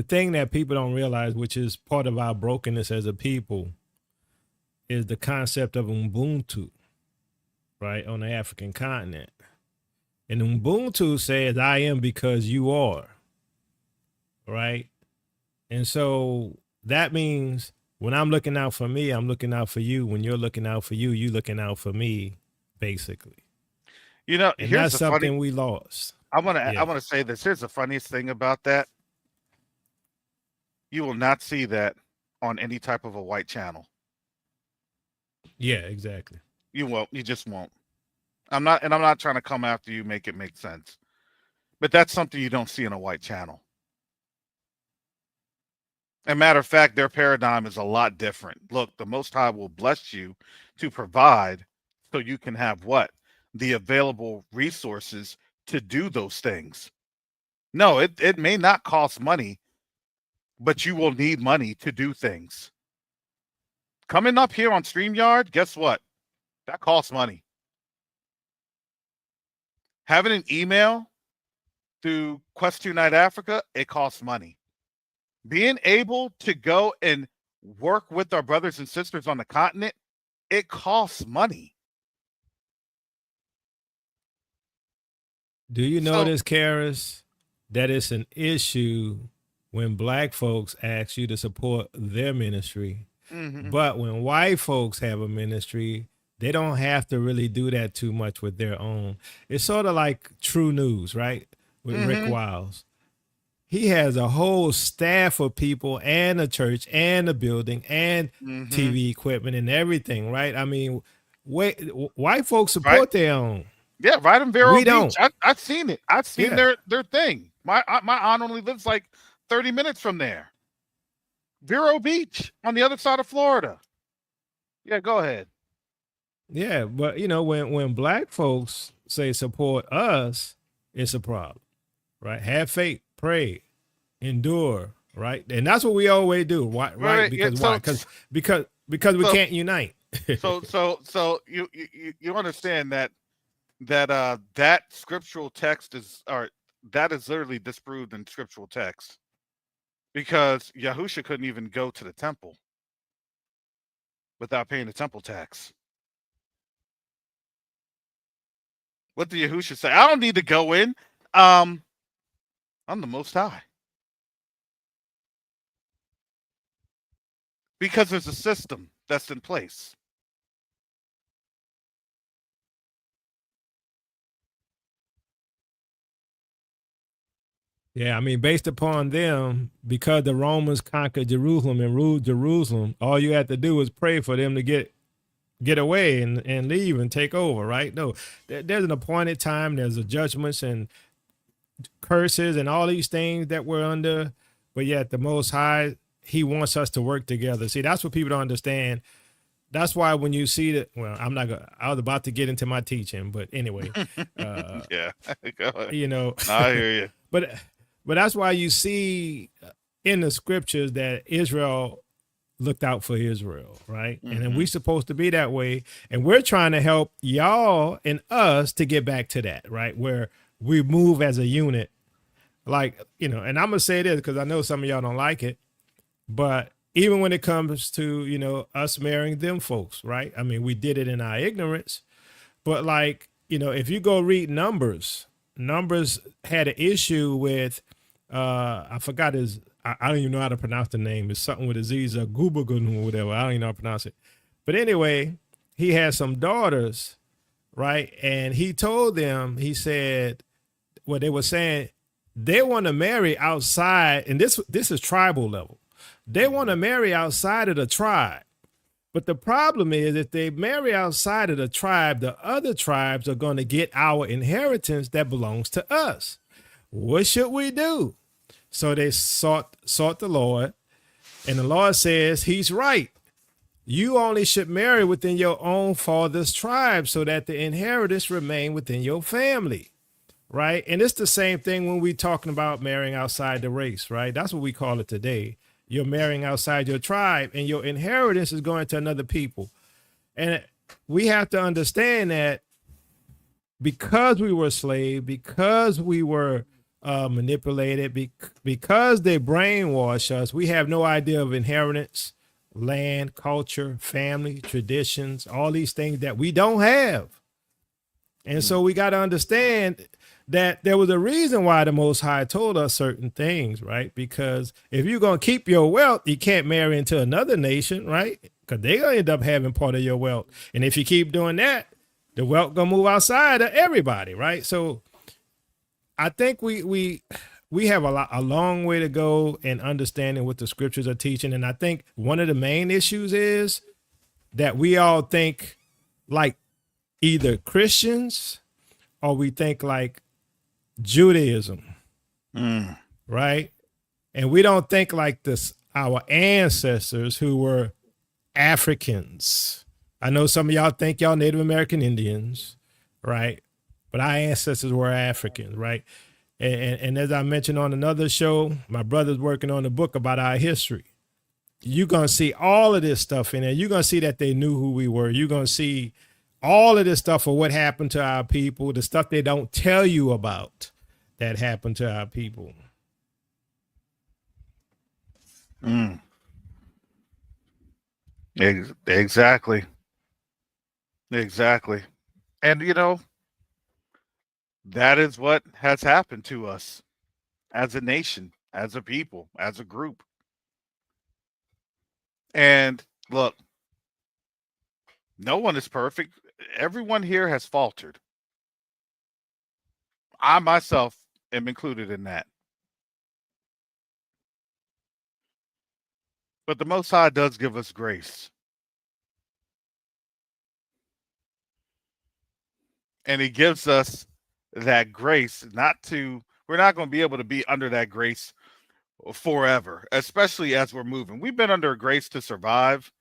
thing that people don't realize, which is part of our brokenness as a people, is the concept of Ubuntu, right, on the African continent. And Ubuntu says, I am because you are, right? And so that means when I'm looking out for me, I'm looking out for you. When you're looking out for you, you're looking out for me, basically. You know, And here's that's something funny, we lost. I want to say this. Here's the funniest thing about that. You will not see that on any type of a white channel. Yeah, exactly. You won't. You just won't. I'm not trying to come after you, make it make sense. But that's something you don't see in a white channel. As a matter of fact, their paradigm is a lot different. Look, the Most High will bless you to provide so you can have what? The available resources to do those things. No, it may not cost money, but you will need money to do things. Coming up here on StreamYard, guess what? That costs money. Having an email through Quest2 Night Africa, it costs money. Being able to go and work with our brothers and sisters on the continent, it costs money. Do you notice, Karis, that it's an issue when black folks ask you to support their ministry, but when white folks have a ministry, they don't have to really do that too much with their own. It's sort of like True News, right? With Rick Wiles. He has a whole staff of people and a church and a building and TV equipment and everything, right? I mean, white folks support their own. Yeah, right in Vero We Beach. don't. I've seen it. I've seen their thing. My aunt only lives like 30 minutes from there. Vero Beach on the other side of Florida. Yeah, go ahead. Yeah, but when black folks say support us, it's a problem, right? Have faith, pray, endure, right? And that's what we always do. Why? Right? Because why? Because we can't unite. So you understand that scriptural text is, or that is literally disproved in scriptural text, because Yahusha couldn't even go to the temple without paying the temple tax. What did Yahusha say? I don't need to go in. I'm the Most High. Because there's a system that's in place. Yeah, I mean, based upon them, because the Romans conquered Jerusalem and ruled Jerusalem, all you had to do was pray for them to get away and leave and take over, right? No, there's an appointed time. There's a judgments and curses and all these things that we're under, but yet the Most High, He wants us to work together. See, that's what people don't understand. That's why when you see that, well, I was about to get into my teaching, but anyway, Yeah, go ahead. I hear you. But that's why you see in the scriptures that Israel looked out for Israel, right? Mm-hmm. And then we're supposed to be that way. And we're trying to help y'all and us to get back to that, right? Where we move as a unit. Like, and I'm going to say this because I know some of y'all don't like it, but even when it comes to, us marrying them folks, right? I mean, we did it in our ignorance, but like, if you go read Numbers had an issue with, I forgot I don't even know how to pronounce the name. It's something with Aziz or Gubagun or whatever. I don't even know how to pronounce it. But anyway, he had some daughters, right? And he told them, he said, they were saying they want to marry outside, and this is tribal level. They want to marry outside of the tribe. But the problem is if they marry outside of the tribe, the other tribes are going to get our inheritance that belongs to us. What should we do? So they sought the Lord, and the Lord says He's right. You only should marry within your own father's tribe so that the inheritance remain within your family, right? And it's the same thing when we're talking about marrying outside the race, right? That's what we call it today. You're marrying outside your tribe and your inheritance is going to another people. And we have to understand that because we were slaves, because we were manipulated, because they brainwash us, we have no idea of inheritance, land, culture, family, traditions, all these things that we don't have. And so we got to understand that there was a reason why the Most High told us certain things, right? Because if you're going to keep your wealth, you can't marry into another nation, right? Because they're going to end up having part of your wealth. And if you keep doing that, the wealth going to move outside of everybody, right? So I think we have a long way to go in understanding what the scriptures are teaching. And I think one of the main issues is that we all think like either Christians or we think like Judaism, right? And we don't think like this, our ancestors who were Africans. I know some of y'all think y'all Native American Indians, right? But our ancestors were Africans, right? And as I mentioned on another show, my brother's working on a book about our history. You're going to see all of this stuff in there. You're going to see that they knew who we were. You're going to see all of this stuff of what happened to our people, the stuff they don't tell you about that happened to our people. Exactly. And that is what has happened to us as a nation, as a people, as a group. And look, no one is perfect. Everyone here has faltered. I myself am included in that. But the Most High does give us grace. And He gives us that grace we're not going to be able to be under that grace forever, especially as we're moving. We've been under grace to survive,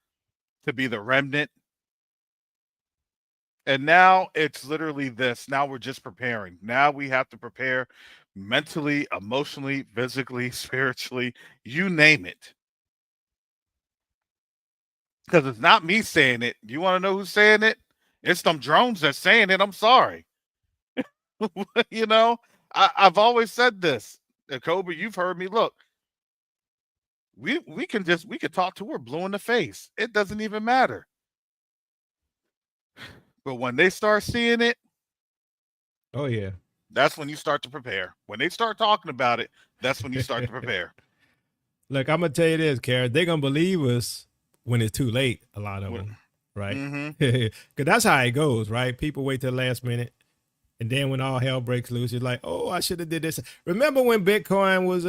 to be the remnant. And now it's literally this. Now we're just preparing. Now we have to prepare mentally, emotionally, physically, spiritually, you name it. Because it's not me saying it. You want to know who's saying it? It's them drones that's saying it. I'm sorry. You know, I've always said this. Kobe, you've heard me. Look, we can talk to her blue in the face. It doesn't even matter. But when they start seeing it, Oh yeah. that's when you start to prepare. When they start talking about it, that's when you start to prepare. Look, I'm gonna tell you this, Karen. They're gonna believe us when it's too late. A lot of When- them, right? Mhm. Because that's how it goes, right? People wait till the last minute, and then when all hell breaks loose, you're like, "Oh, I should have did this." Remember when Bitcoin was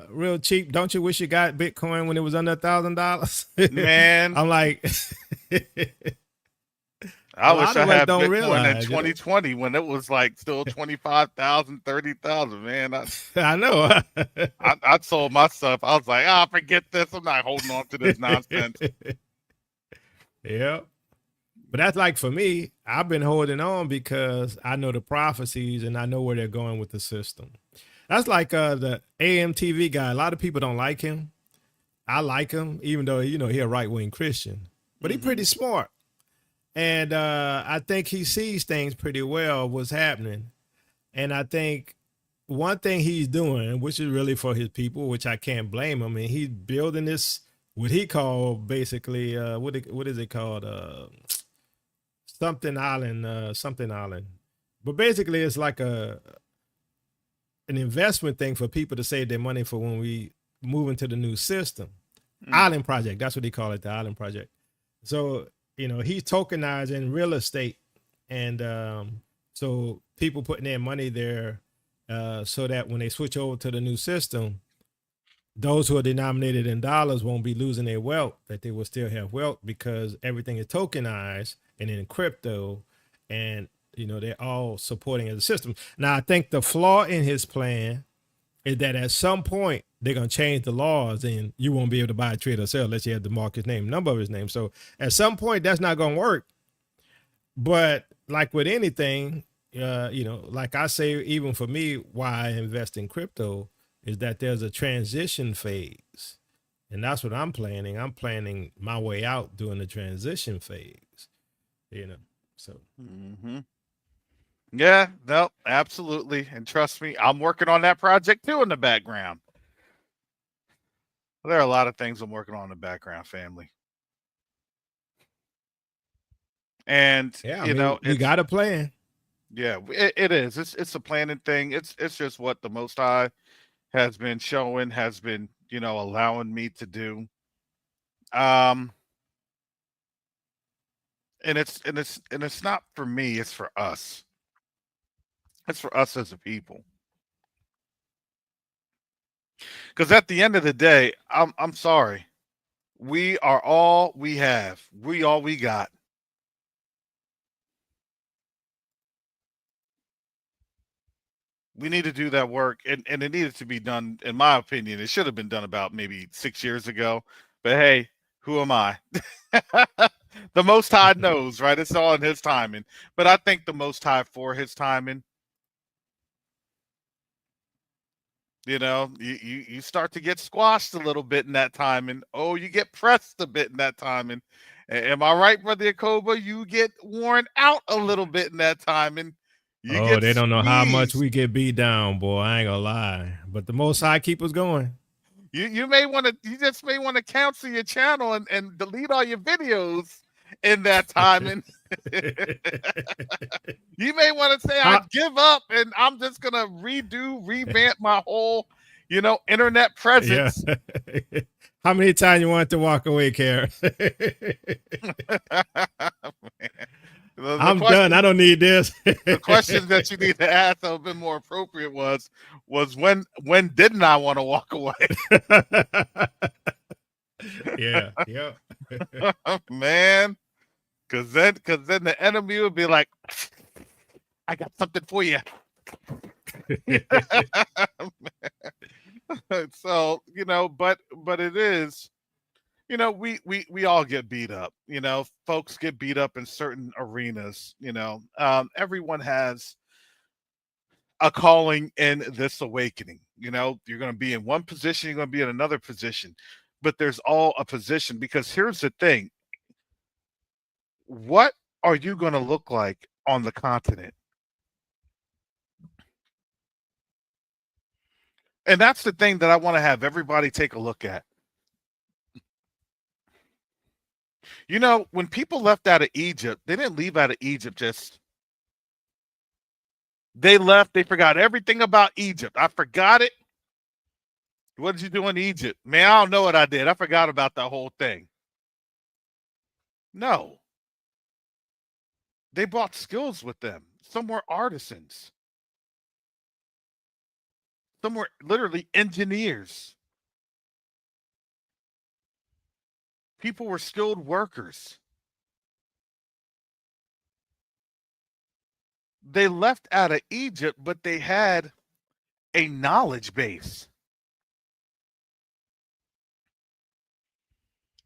real cheap? Don't you wish you got Bitcoin when it was under $1,000? Man, I'm like, I a wish lot I of us had don't Bitcoin in realize, you know? 2020 when it was like still 25,000, 30,000. Man, I know. I sold my stuff. I was like, forget this. I'm not holding on to this nonsense. Yeah. But that's like for me, I've been holding on because I know the prophecies and I know where they're going with the system. That's like the AMTV guy. A lot of people don't like him. I like him, even though, you know, he's a right-wing Christian. But he's pretty smart. And I think he sees things pretty well, what's happening. And I think one thing he's doing, which is really for his people, which I can't blame him, and he's building this, what he called basically, what is it called? Something Island. But basically it's like an investment thing for people to save their money for when we move into the new system. Island Project, that's what they call it, the Island Project. So, you know, he's tokenizing real estate. And so people putting their money there so that when they switch over to the new system, those who are denominated in dollars won't be losing their wealth, that they will still have wealth because everything is tokenized and in crypto. And, you know, they're all supporting the system. Now, I think the flaw in his plan is that at some point they're going to change the laws and you won't be able to buy, trade, or sell unless you have to mark his name, number of his name. So at some point that's not going to work. But like with anything, you know, like I say, even for me, why I invest in crypto is that there's a transition phase. And that's what I'm planning. I'm planning my way out during the transition phase, you know, so. Mm-hmm. Yeah, no, absolutely. And trust me, I'm working on that project too in the background. There are a lot of things I'm working on in the background, family. And Yeah, I you mean, know, we got a plan. Yeah, it is. It's a planning thing. It's just what the Most High has been showing, has been, you know, allowing me to do. And it's not for me, it's for us. It's for us as a people. Because at the end of the day, I'm sorry. We are all we have. We all we got. We need to do that work, and it needed to be done, in my opinion. It should have been done about maybe 6 years ago. But hey, who am I? The Most High knows, right? It's all in His timing. But I thank the Most High for His timing. You know, you start to get squashed a little bit in that timing. Oh, you get pressed a bit in that timing. Am I right, Brother Yakoba? You get worn out a little bit in that timing. You Oh, get they don't know how much squeezed. we get beat down, boy. I ain't gonna lie. But the Most High keep us going. You may want to, you just may want to cancel your channel and delete all your videos in that timing. You may want to say I give up and I'm just gonna revamp my whole, you know, internet Yeah. presence. How many times you want to walk away, Karen? I'm done. I don't need this. The questions that you need to ask that would have been more appropriate was when didn't I want to walk away? Yeah. Man. Cause then the enemy would be like, I got something for you. So, but it is, we all get beat up. Folks get beat up in certain arenas. Everyone has a calling in this awakening. You're going to be in one position, you're going to be in another position, but there's all a position, because here's the thing: what are you going to look like on the continent? And that's the thing that I want to have everybody take a look at. When people left out of Egypt, they didn't leave out of Egypt just. They left, they forgot everything about Egypt. I forgot it. What did you do in Egypt? Man, I don't know what I did. I forgot about that whole thing. No. They brought skills with them. Some were artisans. Some were literally engineers. People were skilled workers. They left out of Egypt, but they had a knowledge base.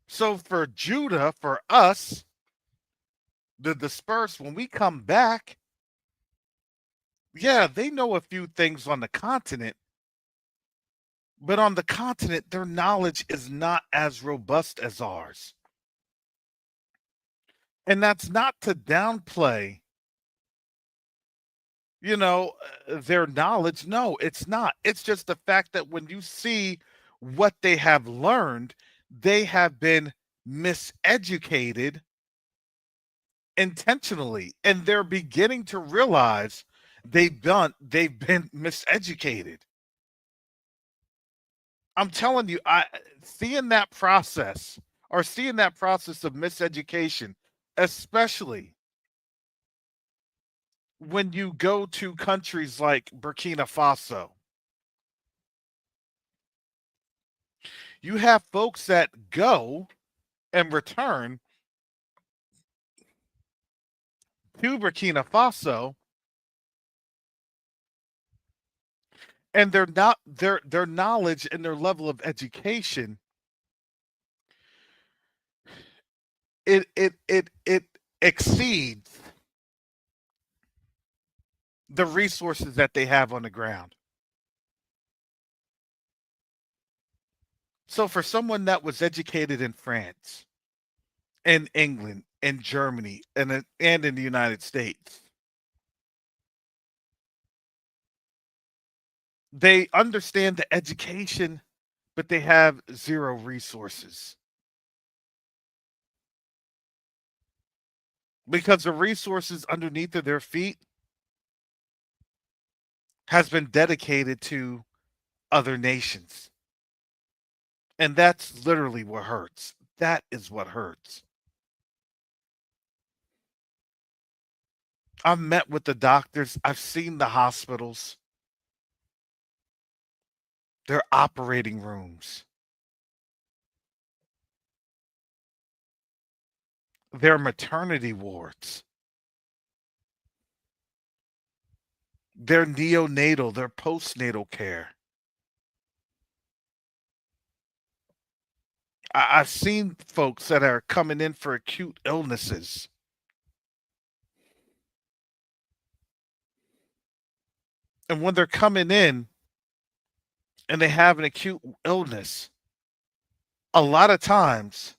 So for Judah, for us, the dispersed, when we come back, yeah, they know a few things on the continent, but on the continent, their knowledge is not as robust as ours. And that's not to downplay, their knowledge. No, it's not. It's just the fact that when you see what they have learned, they have been miseducated intentionally, and they're beginning to realize they've been miseducated. I'm telling you, seeing that process or seeing that process of miseducation, especially when you go to countries like Burkina Faso, you have folks that go and return to Burkina Faso, and their knowledge and their level of education, it exceeds the resources that they have on the ground. So for someone that was educated in France, in England, in Germany, and in the United States, they understand the education, but they have zero resources, because the resources underneath of their feet has been dedicated to other nations. And that's literally what hurts. That is what hurts. I've met with the doctors. I've seen the hospitals, their operating rooms, their maternity wards, their neonatal, their postnatal care. I've seen folks that are coming in for acute illnesses. And when they're coming in and they have an acute illness, a lot of times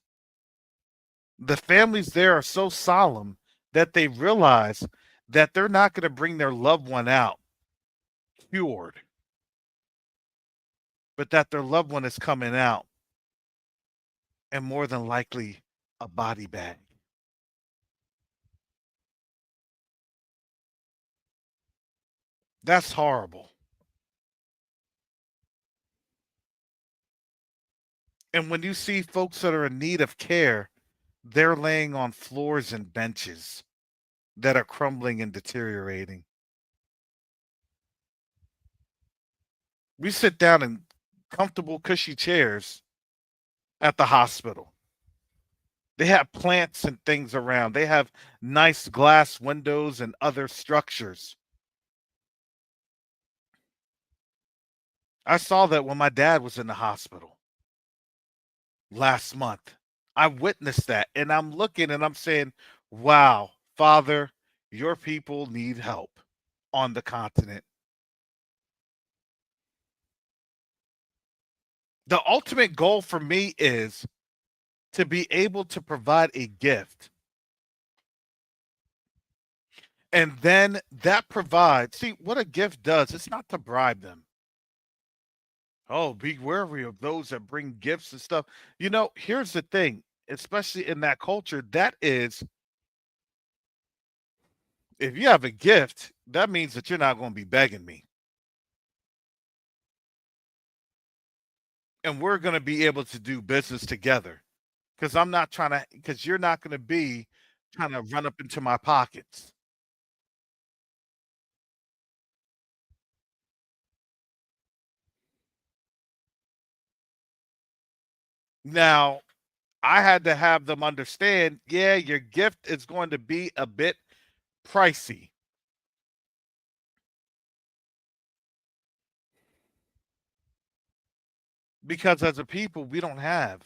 the families there are so solemn that they realize that they're not going to bring their loved one out cured, but that their loved one is coming out and more than likely a body bag. That's horrible. And when you see folks that are in need of care, they're laying on floors and benches that are crumbling and deteriorating. We sit down in comfortable, cushy chairs at the hospital. They have plants and things around. They have nice glass windows and other structures. I saw that when my dad was in the hospital last month. I witnessed that, and I'm looking and I'm saying, wow, Father, your people need help on the continent. The ultimate goal for me is to be able to provide a gift. And then that provides, see what a gift does, it's not to bribe them. Oh, be wary of those that bring gifts and stuff. You know, here's the thing, especially in that culture, that is, if you have a gift, that means that you're not going to be begging me. And we're going to be able to do business together. Because I'm not trying to, because you're not going to be trying to run up into my pockets. Now, I had to have them understand, yeah, your gift is going to be a bit pricey. Because as a people, we don't have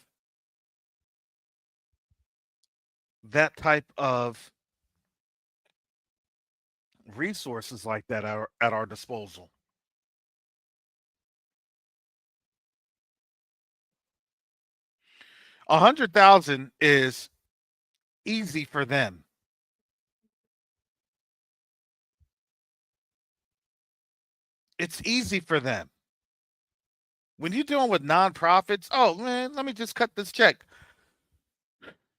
that type of resources like that at our disposal. 100,000 is easy for them. It's easy for them. When you're dealing with nonprofits, oh man, let me just cut this check.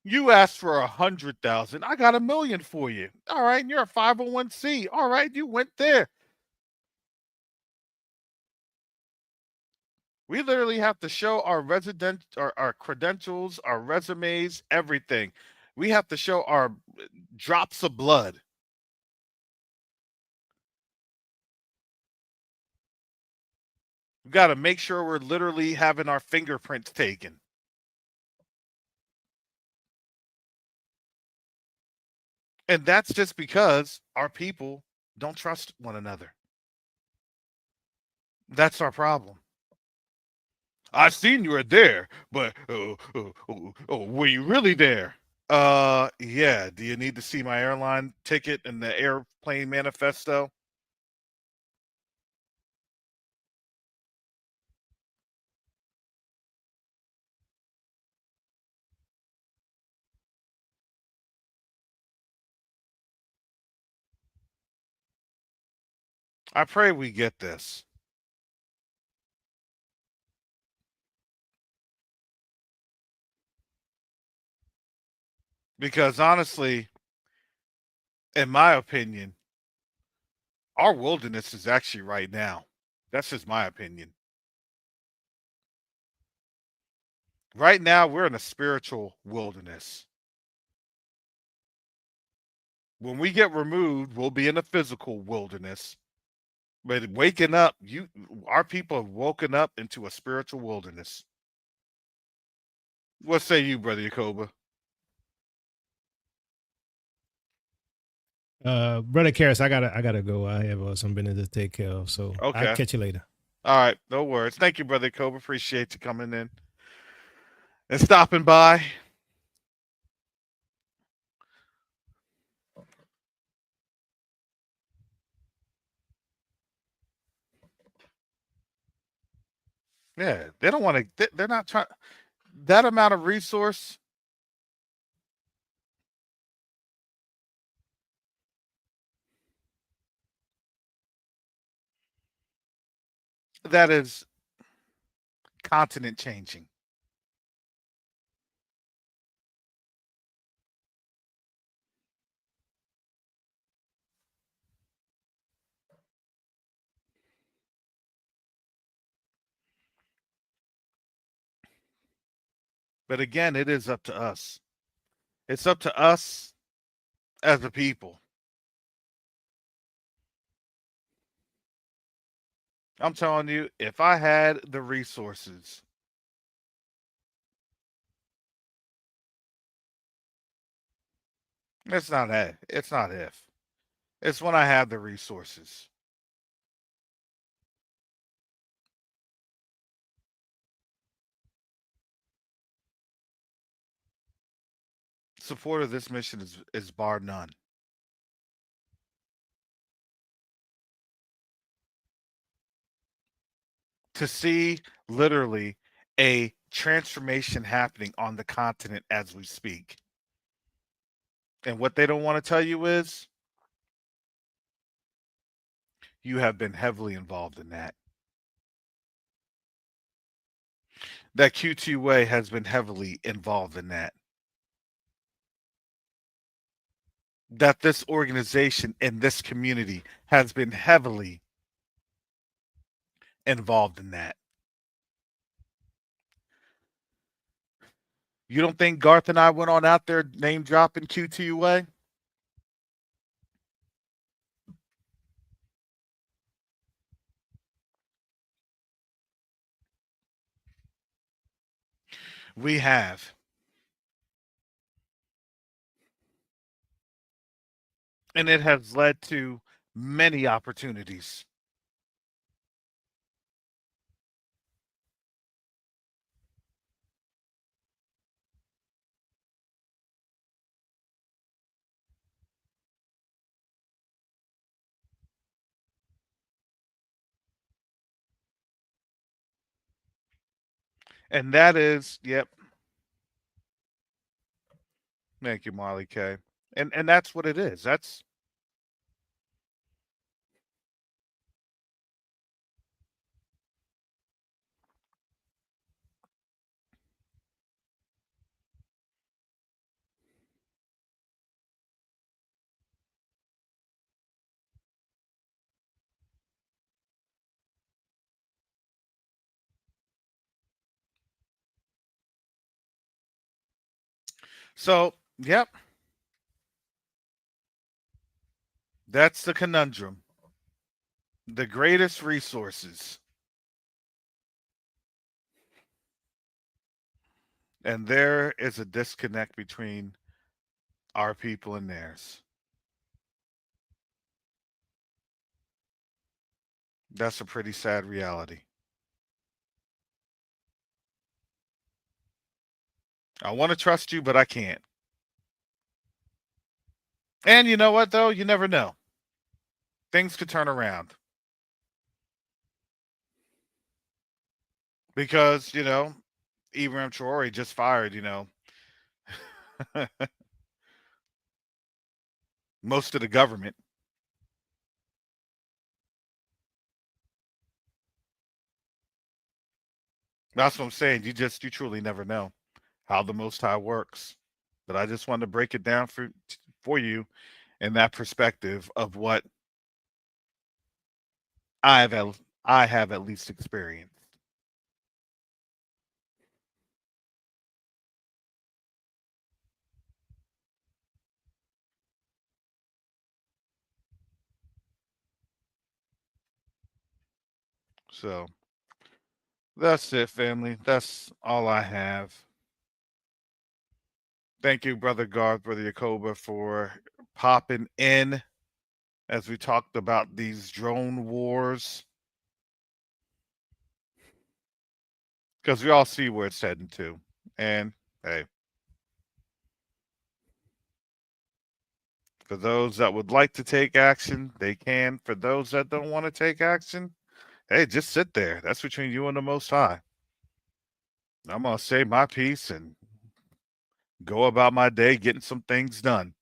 You asked for 100,000. I got 1 million for you. All right, and you're a 501c. All right, you went there. We literally have to show our our credentials, our resumes, everything. We have to show our drops of blood. We got to make sure we're literally having our fingerprints taken. And that's just because our people don't trust one another. That's our problem. I seen you were there, but were you really there? Yeah. Do you need to see my airline ticket and the airplane manifesto? I pray we get this. Because honestly, in my opinion, our wilderness is actually right now. That's just my opinion. Right now, we're in a spiritual wilderness. When we get removed, we'll be in a physical wilderness. But waking up, our people have woken up into a spiritual wilderness. What say you, Brother Yakoba? Brother Karras, I gotta go. I have some business to take care of. So I'll Okay. catch you later. All right. No worries. Thank you, Brother Yakoba. Appreciate you coming in and stopping by. Yeah, they don't want to. They're not trying. That amount of resource. That is continent changing. But again, it is up to us. It's up to us as a people. I'm telling you, if I had the resources, it's not that. It's not if. It's when I have the resources. support of this mission is bar none. To see literally a transformation happening on the continent as we speak. And what they don't want to tell you is you have been heavily involved in that. That Q2UA has been heavily involved in that. That this organization and this community has been heavily involved in that. You don't think Garth and I went on out there name dropping Q2UA? We have. And it has led to many opportunities. And that is, yep. Thank you, Marley K. And that's what it is. That's so, yep. That's the conundrum. The greatest resources. And there is a disconnect between our people and theirs. That's a pretty sad reality. I want to trust you, but I can't. And you know what, though? You never know. Things could turn around. Because, Ibrahim Traore just fired, most of the government. That's what I'm saying. You truly never know how the Most High works. But I just wanted to break it down for you in that perspective of what I have at least experienced. So that's it, family. That's all I have. Thank you, Brother Garth, Brother Yakoba, for popping in as we talked about these drone wars. Because we all see where it's heading to. And hey, for those that would like to take action, they can. For those that don't want to take action, hey, just sit there. That's between you and the Most High. I'm going to say my piece and go about my day getting some things done.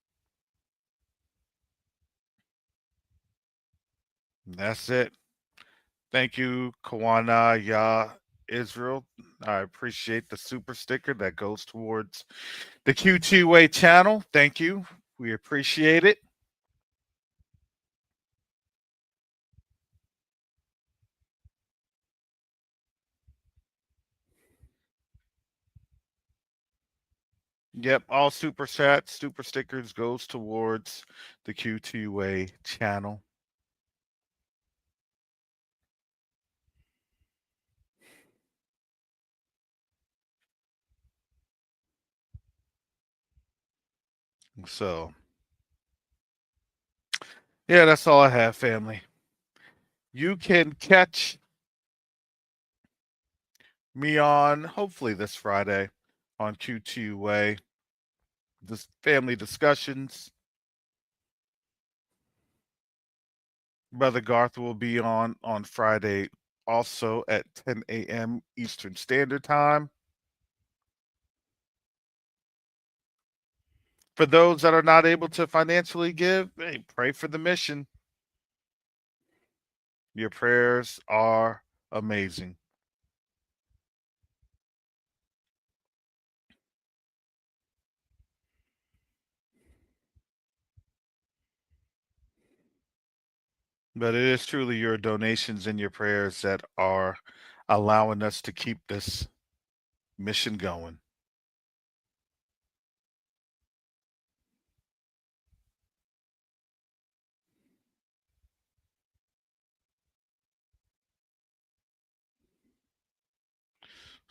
And that's it. Thank you, Kawana Ya Israel. I appreciate the super sticker that goes towards the Q2A channel. Thank you. We appreciate it. Yep, all super chats, super stickers goes towards the Q2A channel. So, yeah, that's all I have, family. You can catch me on hopefully this Friday on Q2A. this family discussions. Brother Garth will be on Friday also at 10 a.m. Eastern Standard Time. For those that are not able to financially give, hey, pray for the mission. Your prayers are amazing. But it is truly your donations and your prayers that are allowing us to keep this mission going.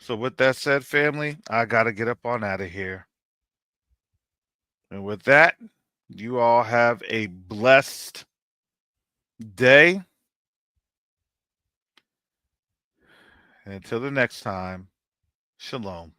So with that said, family, I got to get up on out of here. And with that, you all have a blessed day. And until the next time, shalom.